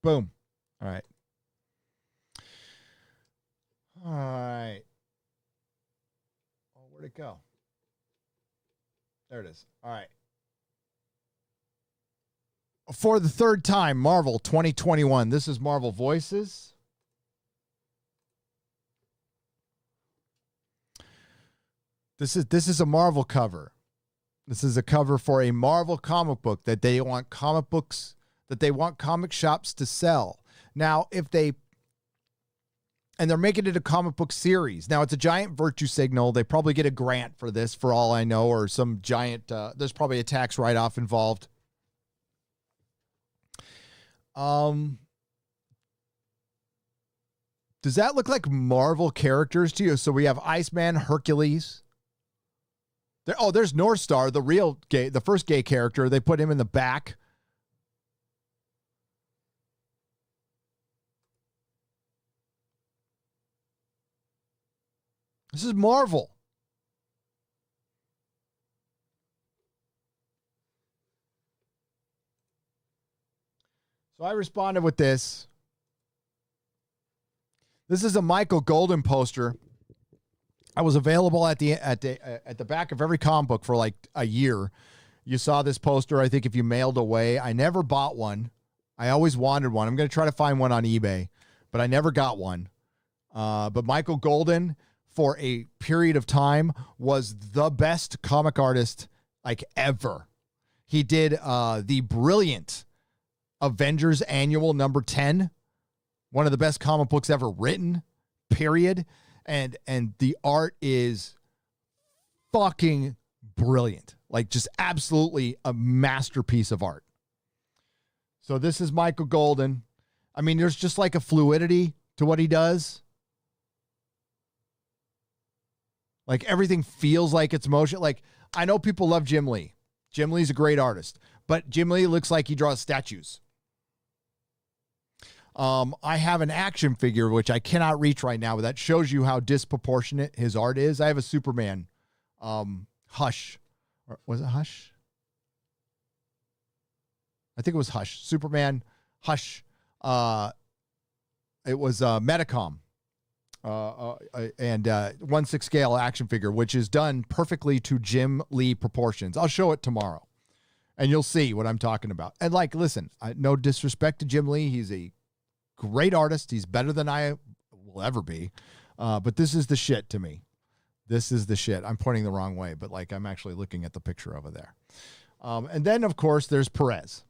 Boom. All right. All right. Oh, where'd it go? There it is. All right. For the third time, Marvel 2021. This is Marvel Voices. This is a Marvel cover. This is a cover for a Marvel comic book that they want comic shops to sell. Now, and they're making it a comic book series. Now, it's a giant virtue signal. They probably get a grant for this, for all I know, or some giant, there's probably a tax write-off involved. Does that look like Marvel characters to you? So we have Iceman, Hercules. There's North Star, the first gay character. They put him in the back. This is Marvel. So I responded with this. This is a Michael Golden poster. I was available at the back of every comic book for like a year. You saw this poster, I think, if you mailed away. I never bought one. I always wanted one. I'm going to try to find one on eBay, but I never got one. But Michael Golden, for a period of time, was the best comic artist like ever. He did the brilliant Avengers Annual number 10, one of the best comic books ever written, period. And the art is fucking brilliant. Like, just absolutely a masterpiece of art. So this is Michael Golden. I mean, there's just like a fluidity to what he does. Like, everything feels like it's motion. Like, I know people love Jim Lee. Jim Lee's a great artist, but Jim Lee looks like he draws statues. I have an action figure, which I cannot reach right now, but that shows you how disproportionate his art is. I have a Superman, Hush. Or was it Hush? I think it was Hush. Superman, Hush. It was Metacom. And 1/6 scale action figure, which is done perfectly to Jim Lee proportions. I'll show it tomorrow, and you'll see what I'm talking about. And like, listen, no disrespect to Jim Lee. He's a great artist. He's better than I will ever be. But this is the shit to me. This is the shit. I'm pointing the wrong way, but like I'm actually looking at the picture over there. And then, of course, there's Perez.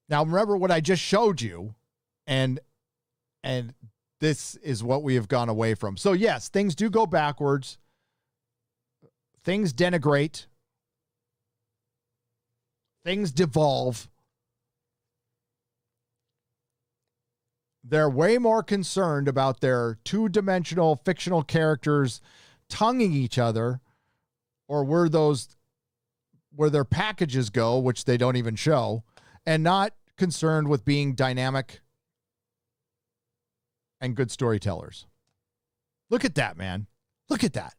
Now, remember what I just showed you, and this is what we have gone away from. So, yes, things do go backwards. Things denigrate. Things devolve. They're way more concerned about their two-dimensional fictional characters tonguing each other, or where their packages go, which they don't even show, and not concerned with being dynamic and good storytellers. Look at that, man. Look at that.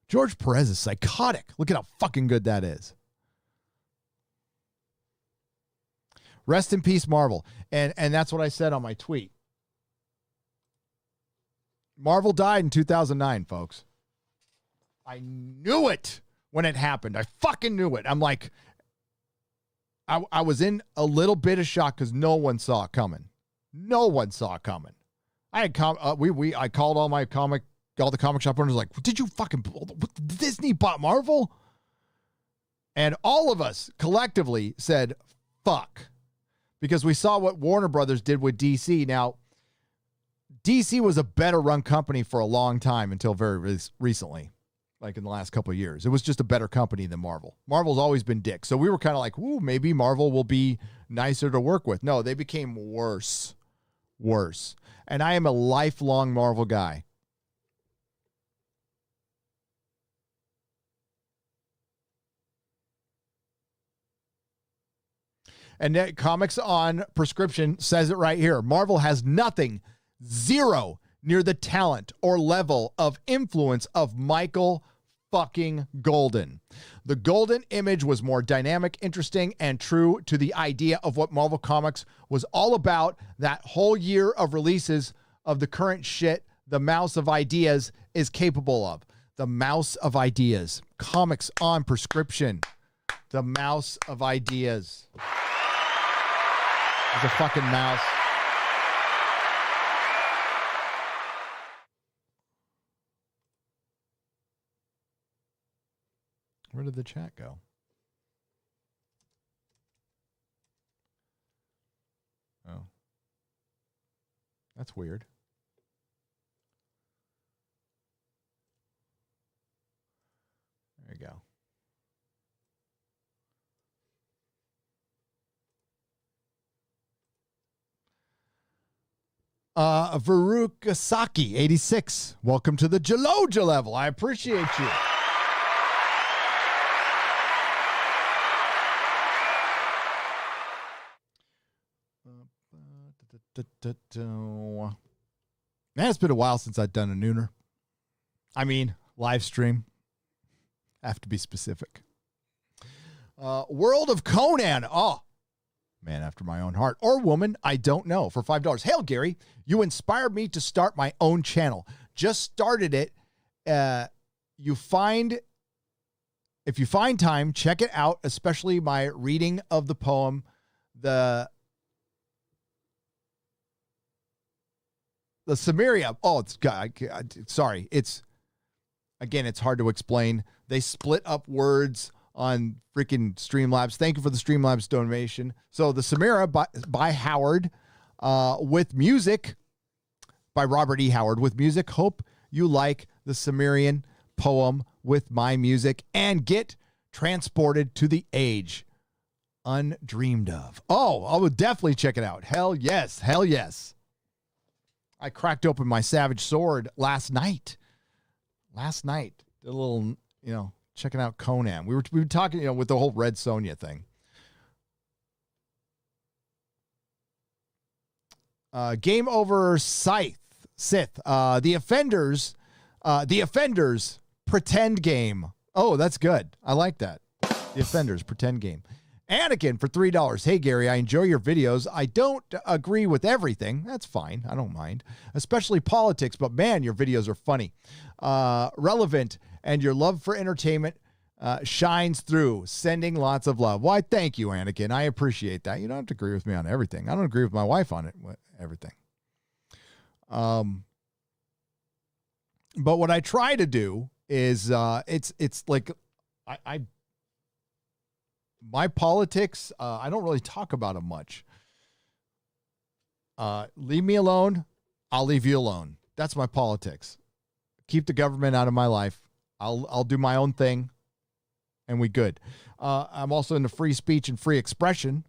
George Perez is psychotic. Look at how fucking good that is. Rest in peace, Marvel. And that's what I said on my tweet. Marvel died in 2009, folks. I knew it when it happened. I fucking knew it. I'm like, I was in a little bit of shock because no one saw it coming. No one saw it coming. I called all the comic shop owners like, did you fucking Disney bought Marvel? And all of us collectively said, fuck. Because we saw what Warner Brothers did with DC. Now, DC was a better run company for a long time until very recently, like in the last couple of years. It was just a better company than Marvel. Marvel's always been dick. So we were kind of like, ooh, maybe Marvel will be nicer to work with. No, they became worse. Worse. And I am a lifelong Marvel guy. And Comics on Prescription says it right here. Marvel has nothing, zero, near the talent or level of influence of Michael fucking Golden. The Golden Image was more dynamic, interesting, and true to the idea of what Marvel Comics was all about. That whole year of releases of the current shit the Mouse of Ideas is capable of. The Mouse of Ideas. Comics on Prescription. The Mouse of Ideas. There's a fucking mouse. Where did the chat go? Oh. That's weird. There you go. Verukasaki 86. Welcome to the Jaloja level. I appreciate you. Man, it's been a while since I've done a nooner. I mean, live stream. I have to be specific. World of Conan. Oh, man after my own heart. Or woman, I don't know. For $5. Hail, Gary. You inspired me to start my own channel. Just started it. If you find time, check it out, especially my reading of the poem, the Samaria. Oh, sorry. It's hard to explain. They split up words on freaking Streamlabs. Thank you for the Streamlabs donation. So the Samira by Howard, with music by Robert E. Howard with music. Hope you like the Sumerian poem with my music and get transported to the age undreamed of. Oh, I would definitely check it out. Hell yes. Hell yes. I cracked open my Savage Sword last night. Did a little, checking out Conan. We were talking, with the whole Red Sonja thing. Game over Sith. The Offenders pretend game. Oh, that's good. I like that. The Offenders pretend game. Anakin for $3. Hey, Gary, I enjoy your videos. I don't agree with everything. That's fine. I don't mind, especially politics. But man, your videos are funny, relevant, and your love for entertainment shines through, sending lots of love. Why, thank you, Anakin. I appreciate that. You don't have to agree with me on everything. I don't agree with my wife on everything. But what I try to do is it's like I my politics, I don't really talk about them much. Leave me alone, I'll leave you alone. That's my politics. Keep the government out of my life. I'll do my own thing, and we good. I'm also into free speech and free expression.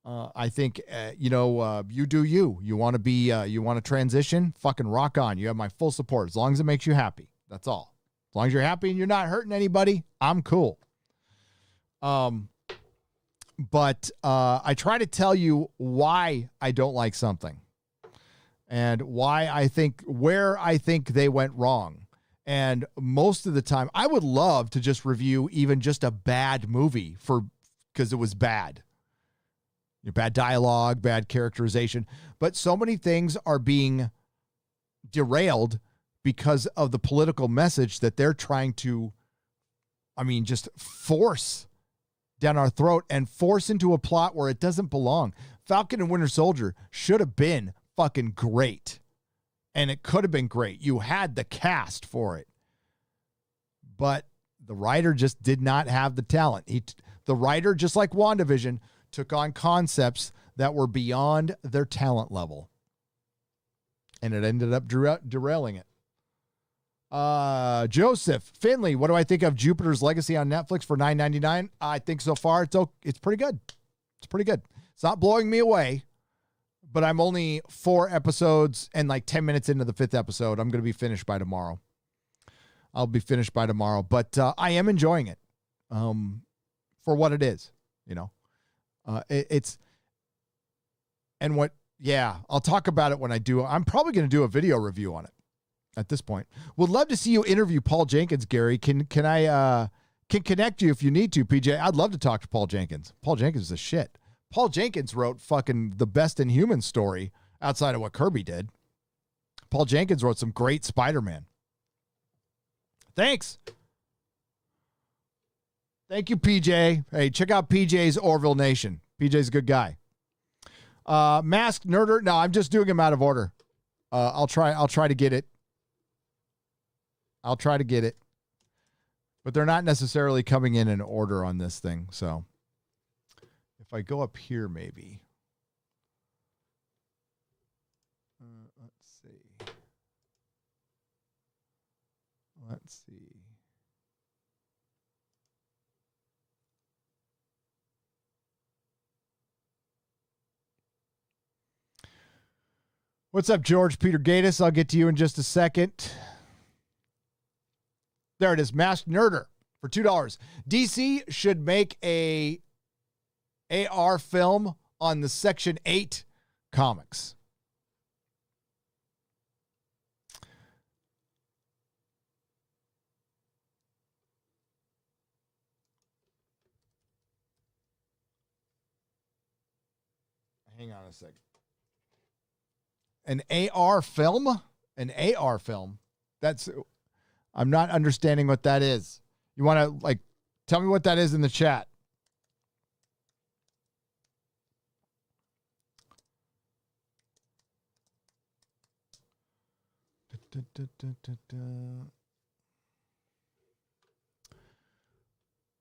I think you do you. You want to be you want to transition? Fucking rock on. You have my full support as long as it makes you happy. That's all. As long as you're happy and you're not hurting anybody, I'm cool. But I try to tell you why I don't like something and where I think they went wrong. And most of the time, I would love to just review even just a bad movie because it was bad. Bad dialogue, bad characterization. But so many things are being derailed because of the political message that they're trying to, just force down our throat and force into a plot where it doesn't belong. Falcon and Winter Soldier should have been fucking great. And it could have been great. You had the cast for it. But the writer just did not have the talent. The writer, just like WandaVision, took on concepts that were beyond their talent level. And it ended up derailing it. Joseph Finley, what do I think of Jupiter's Legacy on Netflix for $9.99? I think so far it's pretty good. It's pretty good. It's not blowing me away, but I'm only 4 episodes and like 10 minutes into the 5th episode. I'm going to be finished by tomorrow. I'll be finished by tomorrow, but I am enjoying it for what it is, I'll talk about it when I do. I'm probably going to do a video review on it at this point. Would love to see you interview Paul Jenkins, Gary. Can I connect you if you need to, PJ? I'd love to talk to Paul Jenkins. Paul Jenkins is a shit. Paul Jenkins wrote fucking the best Inhuman story outside of what Kirby did. Paul Jenkins wrote some great Spider-Man. Thanks. Thank you, PJ. Hey, check out PJ's Orville Nation. PJ's a good guy. Masked Nerder. No, I'm just doing them out of order. I'll try to get it. But they're not necessarily coming in order on this thing. So if I go up here, maybe. Let's see. What's up, George Peter Gatus? I'll get to you in just a second. There it is, Masked Nerder for $2. DC should make a AR film on the Section 8 comics. Hang on a second. An AR film? An AR film? I'm not understanding what that is. You want to, tell me what that is in the chat.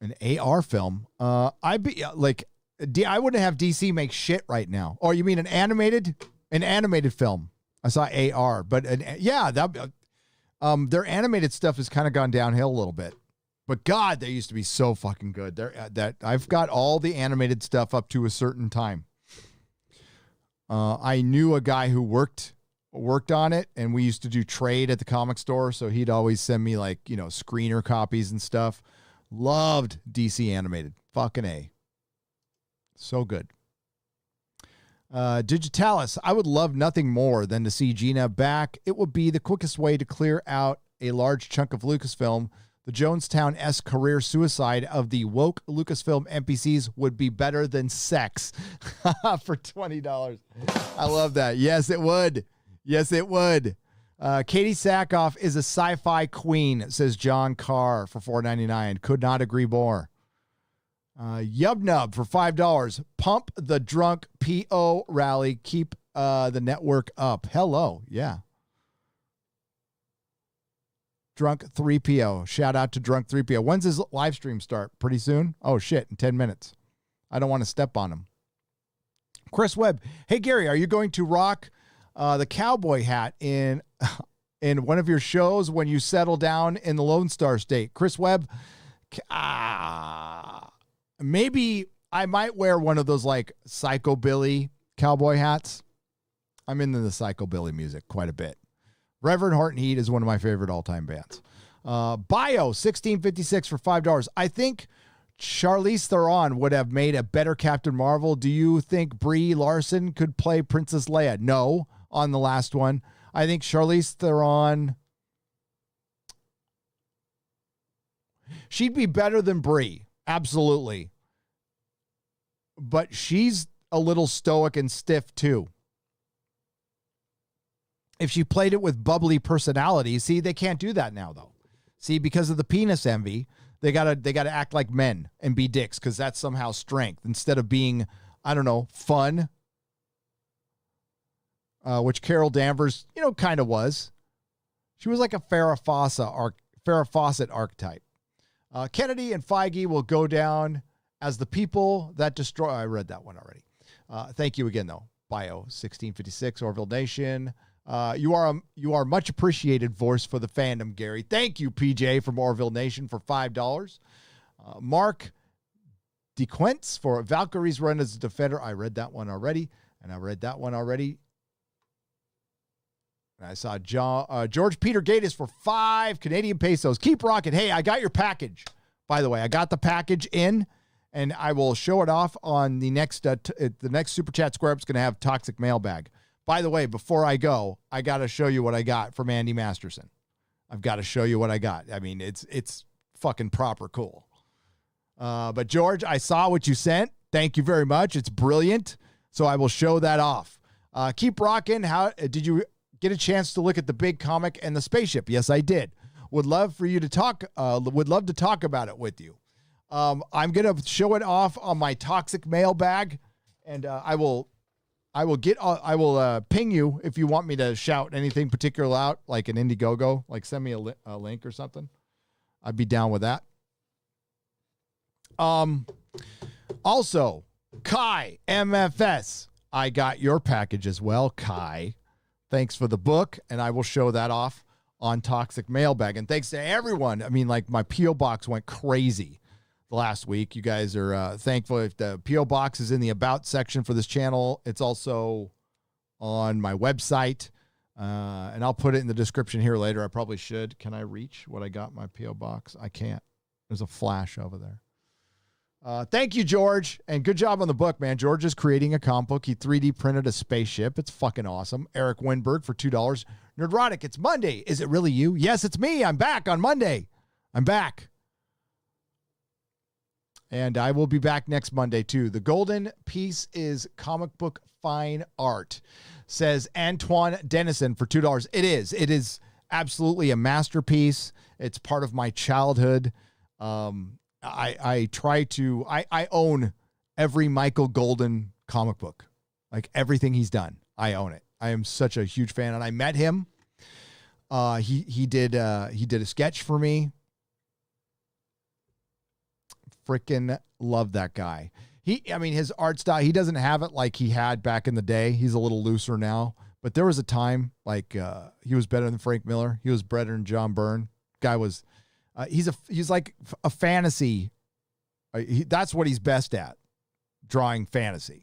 An AR film? I wouldn't have DC make shit right now. Or you mean an animated film? I saw AR, but their animated stuff has kind of gone downhill a little bit. But God, they used to be so fucking good. I've got all the animated stuff up to a certain time. I knew a guy who worked on it, and we used to do trade at the comic store, so he'd always send me screener copies and stuff. Loved DC animated. Fucking A. So good. Digitalis, I would love nothing more than to see Gina back. It would be the quickest way to clear out a large chunk of Lucasfilm. The Jonestown-esque career suicide of the woke Lucasfilm NPCs would be better than sex. For $20. I love that. Yes, it would. Yes, it would. Katie Sackhoff is a sci-fi queen, says John Carr for $4.99. Could not agree more. Yubnub for $5. Pump the drunk PO rally. Keep the network up. Hello. Yeah. Drunk 3PO. Shout out to Drunk 3PO. When's his live stream start? Pretty soon? Oh, shit. In 10 minutes. I don't want to step on him. Chris Webb. Hey, Gary, are you going to rock the cowboy hat in one of your shows when you settle down in the Lone Star State? Chris Webb. Maybe I might wear one of those like psychobilly cowboy hats. I'm into the psychobilly music quite a bit. Reverend Heart and Heat is one of my favorite all-time bands. Bio 1656 for $5. I think Charlize Theron would have made a better Captain Marvel. Do you think Brie Larson could play Princess Leia? No, on the last one. I think Charlize Theron, she'd be better than Brie. Absolutely. But she's a little stoic and stiff too. If she played it with bubbly personality, see, they can't do that now though. See, because of the penis envy, they gotta act like men and be dicks because that's somehow strength instead of being, I don't know, fun. Which Carol Danvers, kind of was. She was like a Farrah Fawcett archetype. Kennedy and Feige will go down as the people that destroy. I read that one already. Thank you again, though. Bio 1656, Orville Nation. You are much appreciated voice for the fandom, Gary. Thank you, PJ from Orville Nation for $5. Mark DeQuence for Valkyrie's run as a defender. I read that one already, and I read that one already. And I saw George Peter Gatis for 5 Canadian pesos. Keep rocking. Hey, I got your package. By the way, I got the package in, and I will show it off on the next Super Chat Square Up's going to have Toxic Mailbag. By the way, before I go, I got to show you what I got from Andy Masterson. I've got to show you what I got. I mean, it's fucking proper cool. But George, I saw what you sent. Thank you very much. It's brilliant. So I will show that off. Keep rocking. How did you get a chance to look at the big comic and the spaceship? Yes, I did. Would love for you to talk. Would love to talk about it with you. I'm going to show it off on my Toxic Mailbag, and I will ping you if you want me to shout anything particular out, like an Indiegogo, like send me a link or something. I'd be down with that. Also, Kai MFS, I got your package as well, Kai. Thanks for the book, and I will show that off on Toxic Mailbag. And thanks to everyone. I mean, like, my P.O. Box went crazy last week. You guys are thankful. If the P.O. Box is in the About section for this channel, it's also on my website, and I'll put it in the description here later. I probably should. Can I reach what I got in my P.O. Box? I can't. There's a flash over there. Thank you, George, and good job on the book, man. George is creating a comic book. He 3D printed a spaceship. It's fucking awesome. Eric Winberg for $2. Nerdrotic, it's Monday. Is it really you? Yes, it's me. I'm back on Monday. I'm back. And I will be back next Monday, too. The golden piece is comic book fine art, says Antoine Dennison for $2. It is. It is absolutely a masterpiece. It's part of my childhood. I own every Michael Golden comic book. Like, everything he's done, I own it. I am such a huge fan, and I met him. He did a sketch for me. Freaking love that guy. His art style, he doesn't have it like he had back in the day. He's a little looser now, but there was a time like he was better than Frank Miller. He was better than John Byrne. Guy was, he's like a fantasy. That's what he's best at, drawing fantasy.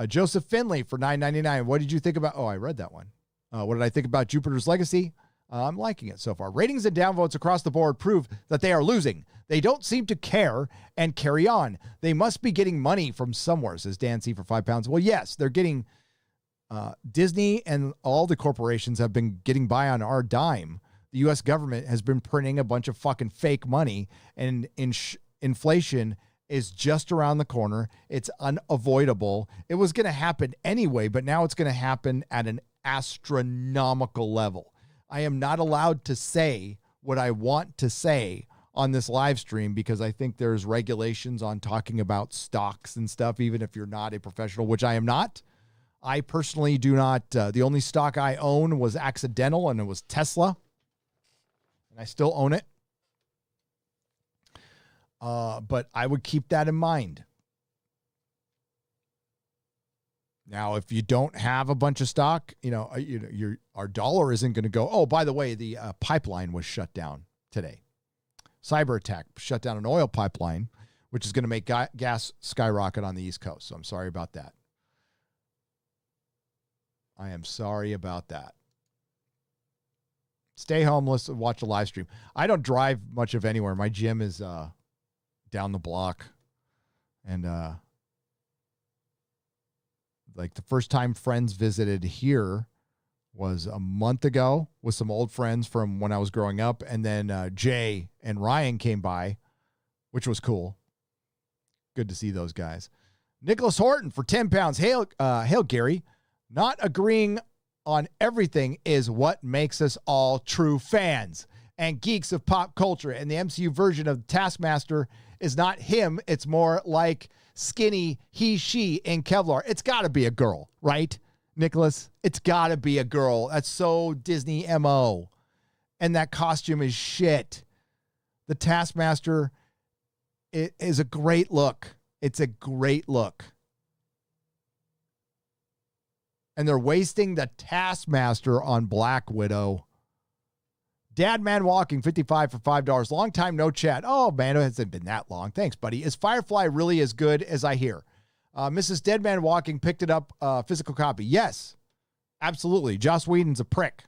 Joseph Finley for $9.99. What did you think about? Oh, I read that one. What did I think about Jupiter's Legacy? I'm liking it so far. Ratings and downvotes across the board prove that they are losing. They don't seem to care and carry on. They must be getting money from somewhere, says Dan C. for £5. Well, yes, they're getting Disney and all the corporations have been getting by on our dime. The U.S. government has been printing a bunch of fucking fake money, and inflation is just around the corner. It's unavoidable. It was going to happen anyway, but now it's going to happen at an astronomical level. I am not allowed to say what I want to say on this live stream because I think there's regulations on talking about stocks and stuff, even if you're not a professional, which I am not. I personally do not. The only stock I own was accidental, and it was Tesla. And I still own it. But I would keep that in mind. Now, if you don't have a bunch of stock, our dollar isn't going to go. Oh, by the way, the pipeline was shut down today. Cyber attack shut down an oil pipeline, which is going to make gas skyrocket on the East Coast. So I'm sorry about that. I am sorry about that. Stay homeless and watch a live stream. I don't drive much of anywhere. My gym is down the block. And like the first time friends visited here was a month ago with some old friends from when I was growing up. And then Jay and Ryan came by, which was cool. Good to see those guys. Nicholas Horton for 10 pounds. Hail, Gary. Not agreeing on everything is what makes us all true fans and geeks of pop culture. And the MCU version of Taskmaster is not him. It's more like skinny he, she in Kevlar. It's got to be a girl, right, Nicholas? It's got to be a girl. That's so Disney MO. And that costume is shit. The Taskmaster is a great look. It's a great look. And they're wasting the Taskmaster on Black Widow. Dad Man Walking, 55 for $5. Long time no chat. Oh, man, it hasn't been that long. Thanks, buddy. Is Firefly really as good as I hear? Mrs. Dead Man Walking picked it up, physical copy. Yes, absolutely. Joss Whedon's a prick.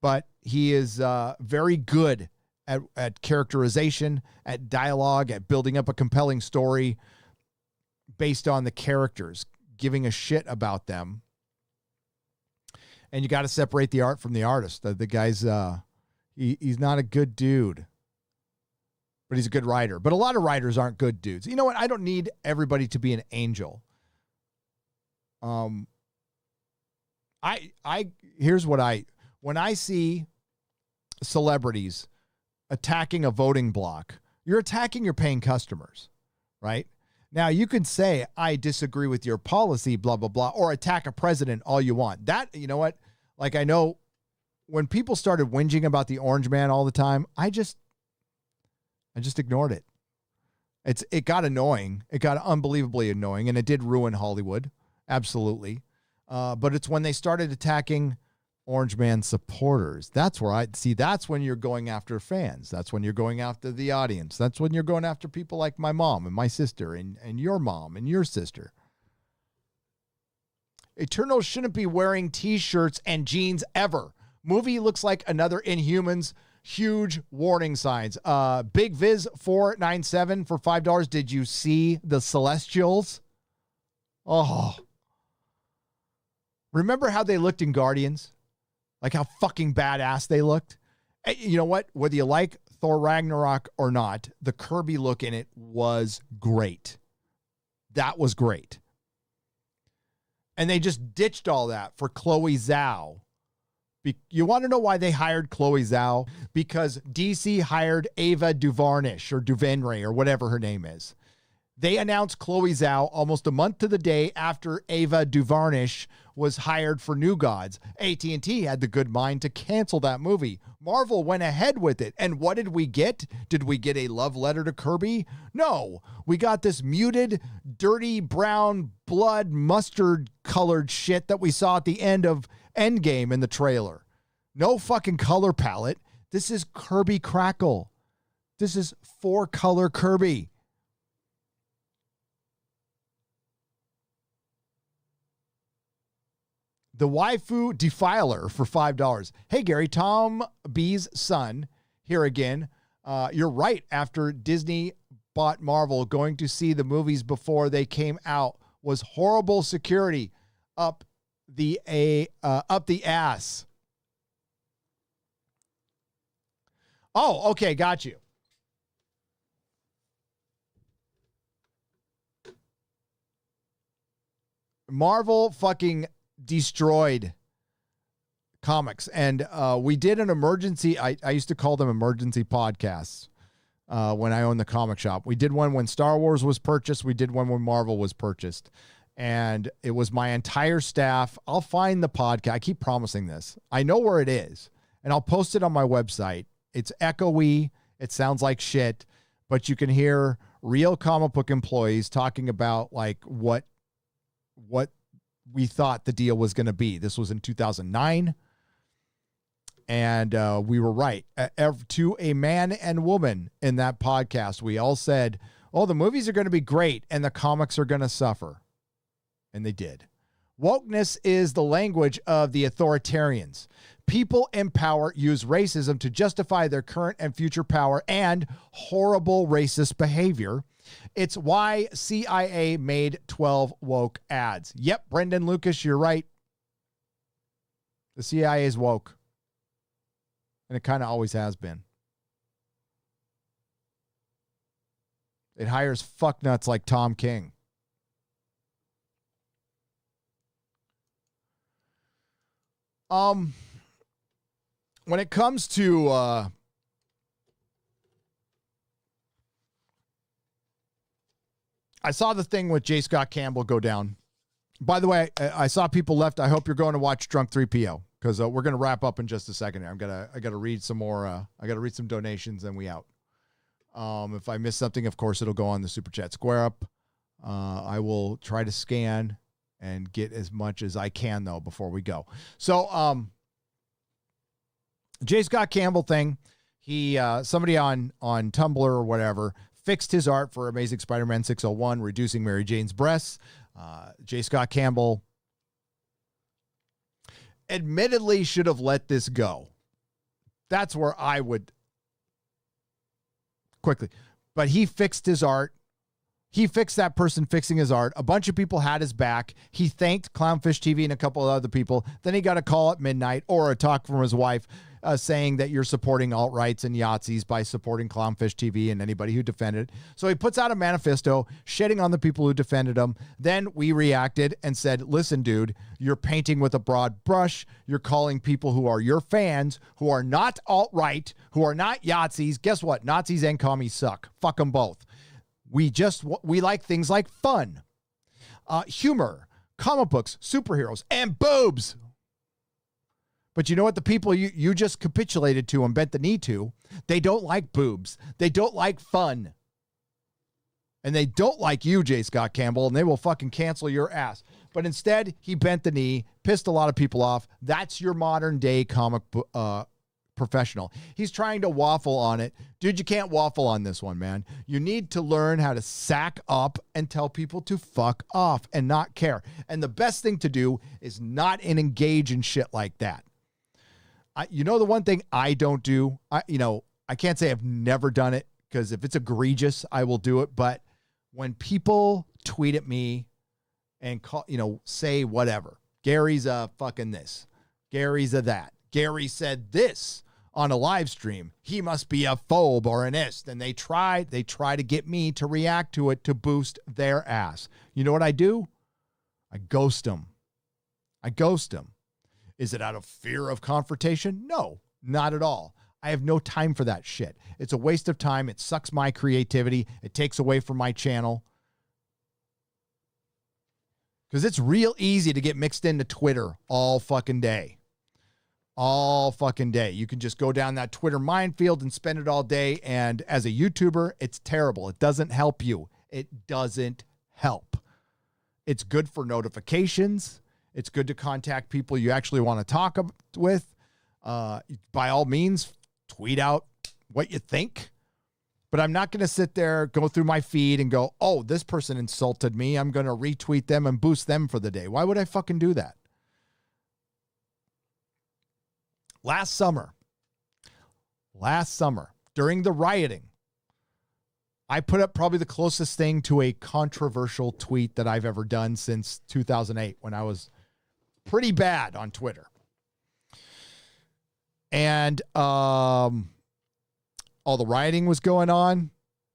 But he is very good at characterization, at dialogue, at building up a compelling story based on the characters, giving a shit about them. And you got to separate the art from the artist. The guy's, he's not a good dude, but he's a good writer. But a lot of writers aren't good dudes. You know what? I don't need everybody to be an angel. Here's what when I see celebrities attacking a voting block, you're attacking your paying customers, right? Now, you can say, I disagree with your policy, blah, blah, blah, or attack a president all you want. That, you know what? Like, I know when people started whinging about the Orange Man all the time, I just ignored it. It got annoying. It got unbelievably annoying, and it did ruin Hollywood. Absolutely. But it's when they started attacking Orange Man supporters. That's where that's when you're going after fans. That's when you're going after the audience. That's when you're going after people like my mom and my sister and your mom and your sister. Eternals shouldn't be wearing t-shirts and jeans ever. Movie looks like another Inhumans. Huge warning signs. Big Viz 497 for $5. Did you see the Celestials? Oh. Remember how they looked in Guardians? Like how fucking badass they looked. You know what? Whether you like Thor Ragnarok or not, the Kirby look in it was great. That was great. And they just ditched all that for Chloe Zhao. You want to know why they hired Chloe Zhao? Because DC hired Ava DuVernay or DuVernay or whatever her name is. They announced Chloe Zhao almost a month to the day after Ava DuVernay was hired for New Gods. AT&T had the good mind to cancel that movie. Marvel went ahead with it. And what did we get? Did we get a love letter to Kirby? No. We got this muted, dirty, brown, blood, mustard-colored shit that we saw at the end of Endgame in the trailer. No fucking color palette. This is Kirby Crackle. This is 4-color Kirby. The Waifu Defiler for $5. Hey, Gary, Tom B's son here again. You're right. After Disney bought Marvel, going to see the movies before they came out was horrible security up the ass. Oh, okay. Got you. Marvel fucking destroyed comics. And we did an emergency. I used to call them emergency podcasts when I owned the comic shop. We did one when Star Wars was purchased. We did one when Marvel was purchased. And it was my entire staff. I'll find the podcast. I keep promising this. I know where it is. And I'll post it on my website. It's echoey. It sounds like shit. But you can hear real comic book employees talking about like what we thought the deal was going to be. This was in 2009. And we were right. To a man and woman in that podcast, we all said, oh, the movies are going to be great and the comics are going to suffer. And they did. Wokeness is the language of the authoritarians. People in power use racism to justify their current and future power and horrible racist behavior. It's why CIA made 12 woke ads. Yep, Brendan Lucas, you're right. The CIA is woke. And it kind of always has been. It hires fucknuts like Tom King. When it comes to I saw the thing with J. Scott Campbell go down. By the way, I saw people left. I hope you're going to watch Drunk 3PO because we're going to wrap up in just a second here. I got to read some more. I got to read some donations and we out. If I miss something, of course, it'll go on the Super Chat Square Up. I will try to scan and get as much as I can though before we go. So, J. Scott Campbell thing. He somebody on Tumblr or whatever fixed his art for Amazing Spider-Man 601, reducing Mary Jane's breasts. J. Scott Campbell admittedly should have let this go. That's where I would quickly. But he fixed his art. He fixed that person fixing his art. A bunch of people had his back. He thanked Clownfish TV and a couple of other people. Then he got a call at midnight or a talk from his wife saying that you're supporting alt-rights and Yahtzees by supporting Clownfish TV and anybody who defended it. So he puts out a manifesto shitting on the people who defended him. Then we reacted and said, listen, dude, you're painting with a broad brush. You're calling people who are your fans, who are not alt-right, who are not Yahtzees. Guess what? Nazis and commies suck. Fuck them both. We like things like fun, humor, comic books, superheroes, and boobs. But you know what? The people you just capitulated to and bent the knee to, they don't like boobs. They don't like fun. And they don't like you, J. Scott Campbell, and they will fucking cancel your ass. But instead, he bent the knee, pissed a lot of people off. That's your modern day comic professional. He's trying to waffle on it. Dude, you can't waffle on this one, man. You need to learn how to sack up and tell people to fuck off and not care. And the best thing to do is not engage in shit like that. You know, the one thing I don't do, I can't say I've never done it because if it's egregious, I will do it. But when people tweet at me and call, say whatever, Gary's a fucking this, Gary's a that, Gary said this on a live stream, he must be a phobe or an ist. And they try to get me to react to it to boost their ass. You know what I do? I ghost them. Is it out of fear of confrontation? No, not at all. I have no time for that shit. It's a waste of time. It sucks my creativity. It takes away from my channel. Because it's real easy to get mixed into Twitter all fucking day. All fucking day. You can just go down that Twitter minefield and spend it all day. And as a YouTuber, it's terrible. It doesn't help you. It doesn't help. It's good for notifications. It's good to contact people you actually want to talk with. By all means, tweet out what you think. But I'm not going to sit there, go through my feed and go, oh, this person insulted me. I'm going to retweet them and boost them for the day. Why would I fucking do that? Last summer, during the rioting, I put up probably the closest thing to a controversial tweet that I've ever done since 2008 when I was pretty bad on Twitter. And all the rioting was going on,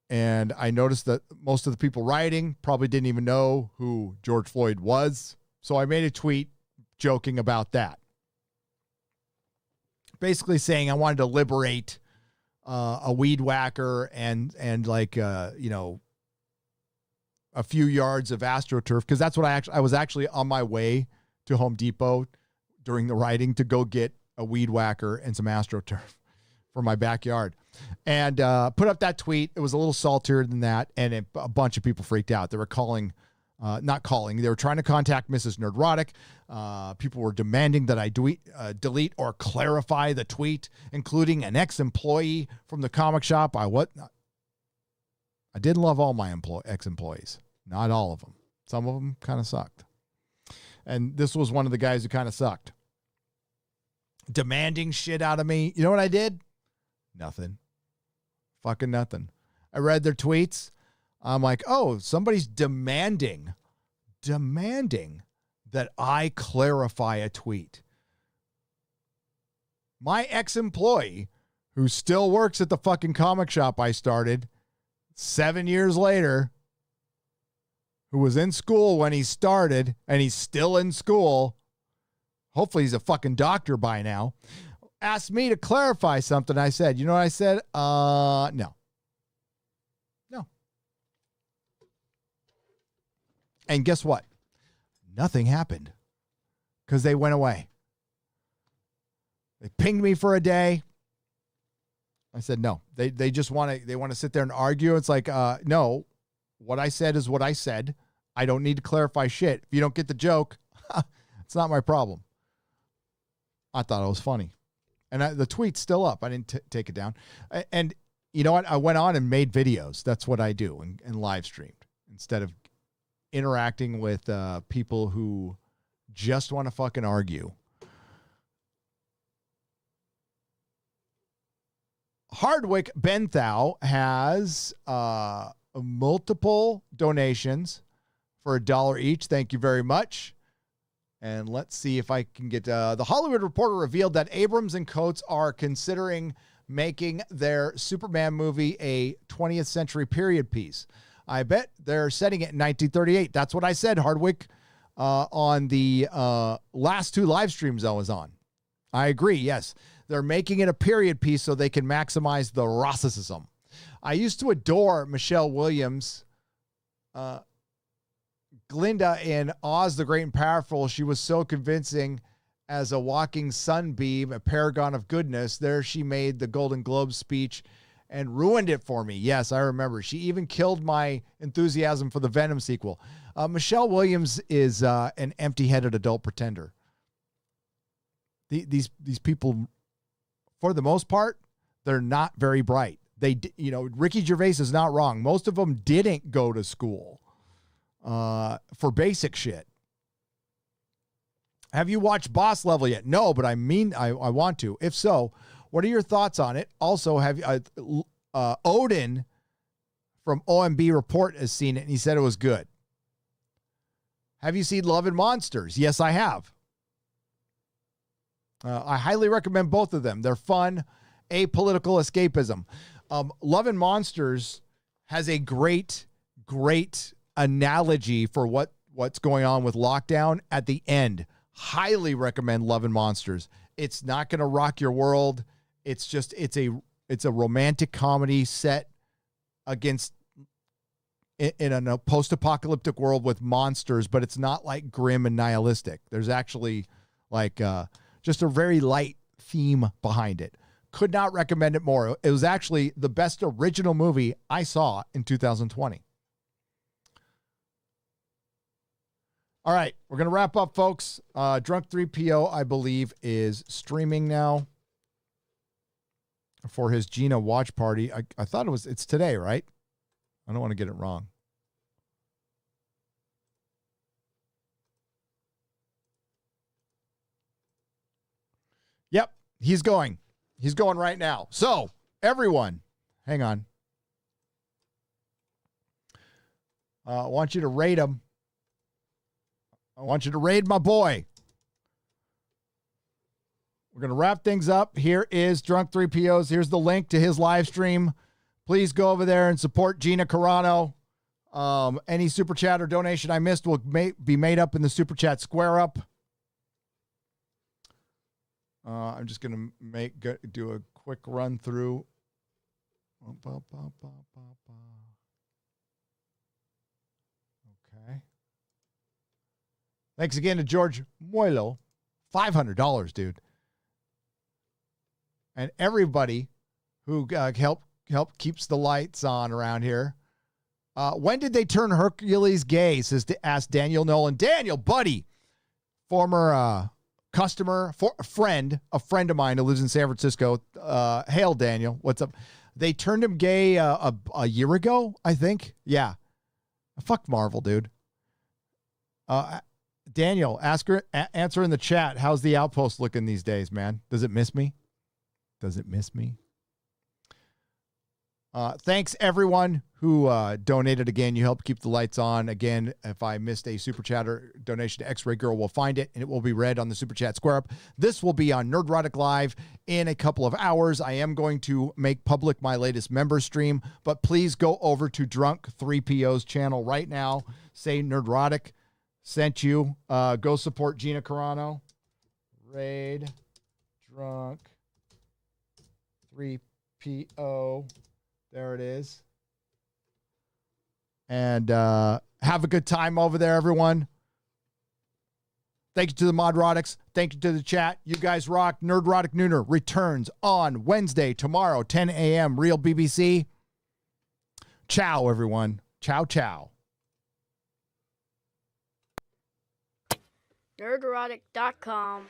and I noticed that most of the people rioting probably didn't even know who George Floyd was. So I made a tweet joking about that. basically saying I wanted to liberate a weed whacker and like you know, a few yards of AstroTurf, because that's what I was actually on my way to Home Depot during the writing to go get a weed whacker and some AstroTurf for my backyard, and put up that tweet. It was a little saltier than that, and a bunch of people freaked out. They were they were trying to contact Mrs. Nerdrotic. People were demanding that I delete or clarify the tweet, including an ex-employee from the comic shop. I didn't love all my ex-employees. Not all of them. Some of them kind of sucked. And this was one of the guys who kind of sucked. Demanding shit out of me. You know what I did? Nothing. Fucking nothing. I read their tweets. I'm like, oh, somebody's demanding that I clarify a tweet. My ex-employee, who still works at the fucking comic shop I started 7 years later, who was in school when he started, and he's still in school, hopefully he's a fucking doctor by now, asked me to clarify something. I said, you know what I said? No. And guess what? Nothing happened because they went away. They pinged me for a day. I said, no, they just want to sit there and argue. It's like, no, what I said is what I said. I don't need to clarify shit. If you don't get the joke, it's not my problem. I thought it was funny. And the tweet's still up. I didn't take it down. And you know what? I went on and made videos. That's what I do and live streamed instead of interacting with people who just want to fucking argue. Hardwick Benthau has multiple donations for $1 each. Thank you very much. And let's see if I can get the Hollywood Reporter revealed that Abrams and Coates are considering making their Superman movie a 20th century period piece. I bet they're setting it in 1938. That's what I said, Hardwick, on the last two live streams I was on. I agree, yes. They're making it a period piece so they can maximize the Rossism. I used to adore Michelle Williams, Glinda in Oz the Great and Powerful. She was so convincing as a walking sunbeam, a paragon of goodness. There she made the Golden Globe speech and ruined it for me. Yes, I remember. She even killed my enthusiasm for the Venom sequel. Michelle Williams is an empty-headed adult pretender. These people, for the most part, they're not very bright. Ricky Gervais is not wrong. Most of them didn't go to school for basic shit. Have you watched Boss Level yet? No, but I want to. If so, what are your thoughts on it? Also, have Odin from OMB Report has seen it, and he said it was good. Have you seen Love and Monsters? Yes, I have. I highly recommend both of them. They're fun, apolitical escapism. Love and Monsters has a great analogy for what's going on with lockdown at the end. Highly recommend Love and Monsters. It's not going to rock your world. It's a romantic comedy set against in a post-apocalyptic world with monsters, but it's not like grim and nihilistic. There's actually like just a very light theme behind it. Could not recommend it more. It was actually the best original movie I saw in 2020. All right, we're going to wrap up, folks. Drunk 3PO, I believe, is streaming now for his Gina watch party. I thought it's today, right? I don't want to get it wrong. Yep, he's going. He's going right now. So, everyone, hang on. I want you to rate him. I want you to raid my boy. We're going to wrap things up. Here is Drunk 3POs. Here's the link to his live stream. Please go over there and support Gina Carano. Any super chat or donation I missed will be made up in the super chat square up. I'm just going to do a quick run through. Okay. Thanks again to George Moilo. $500, dude. And everybody who help keeps the lights on around here. When did they turn Hercules gay? Asked Daniel Nolan. Daniel, buddy, former customer, a friend of mine who lives in San Francisco. Hail, Daniel. What's up? They turned him gay a year ago, I think. Yeah. Fuck Marvel, dude. Daniel, answer in the chat. How's the Outpost looking these days, man? Does it miss me? Thanks, everyone who donated. Again, you helped keep the lights on. Again, if I missed a Super Chat or donation to X-Ray Girl, we'll find it, and it will be read on the Super Chat Square Up. This will be on Nerdrotic Live in a couple of hours. I am going to make public my latest member stream, but please go over to Drunk 3PO's channel right now. Say Nerdrotic sent you. Go support Gina Carano. Raid Drunk 3PO. There it is. And have a good time over there, everyone. Thank you to the Modrotics. Thank you to the chat. You guys rock. Nerdrotic Nooner returns on Wednesday, tomorrow, 10 a.m. Real BBC. Ciao, everyone. Ciao, ciao. Nerdrotic.com.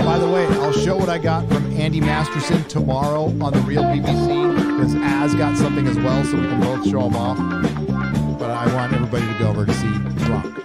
By the way, I'll show what I got from Andy Masterson tomorrow on the Real BBC, because Az got something as well, so we can both show them off. But I want everybody to go over to see Drunk.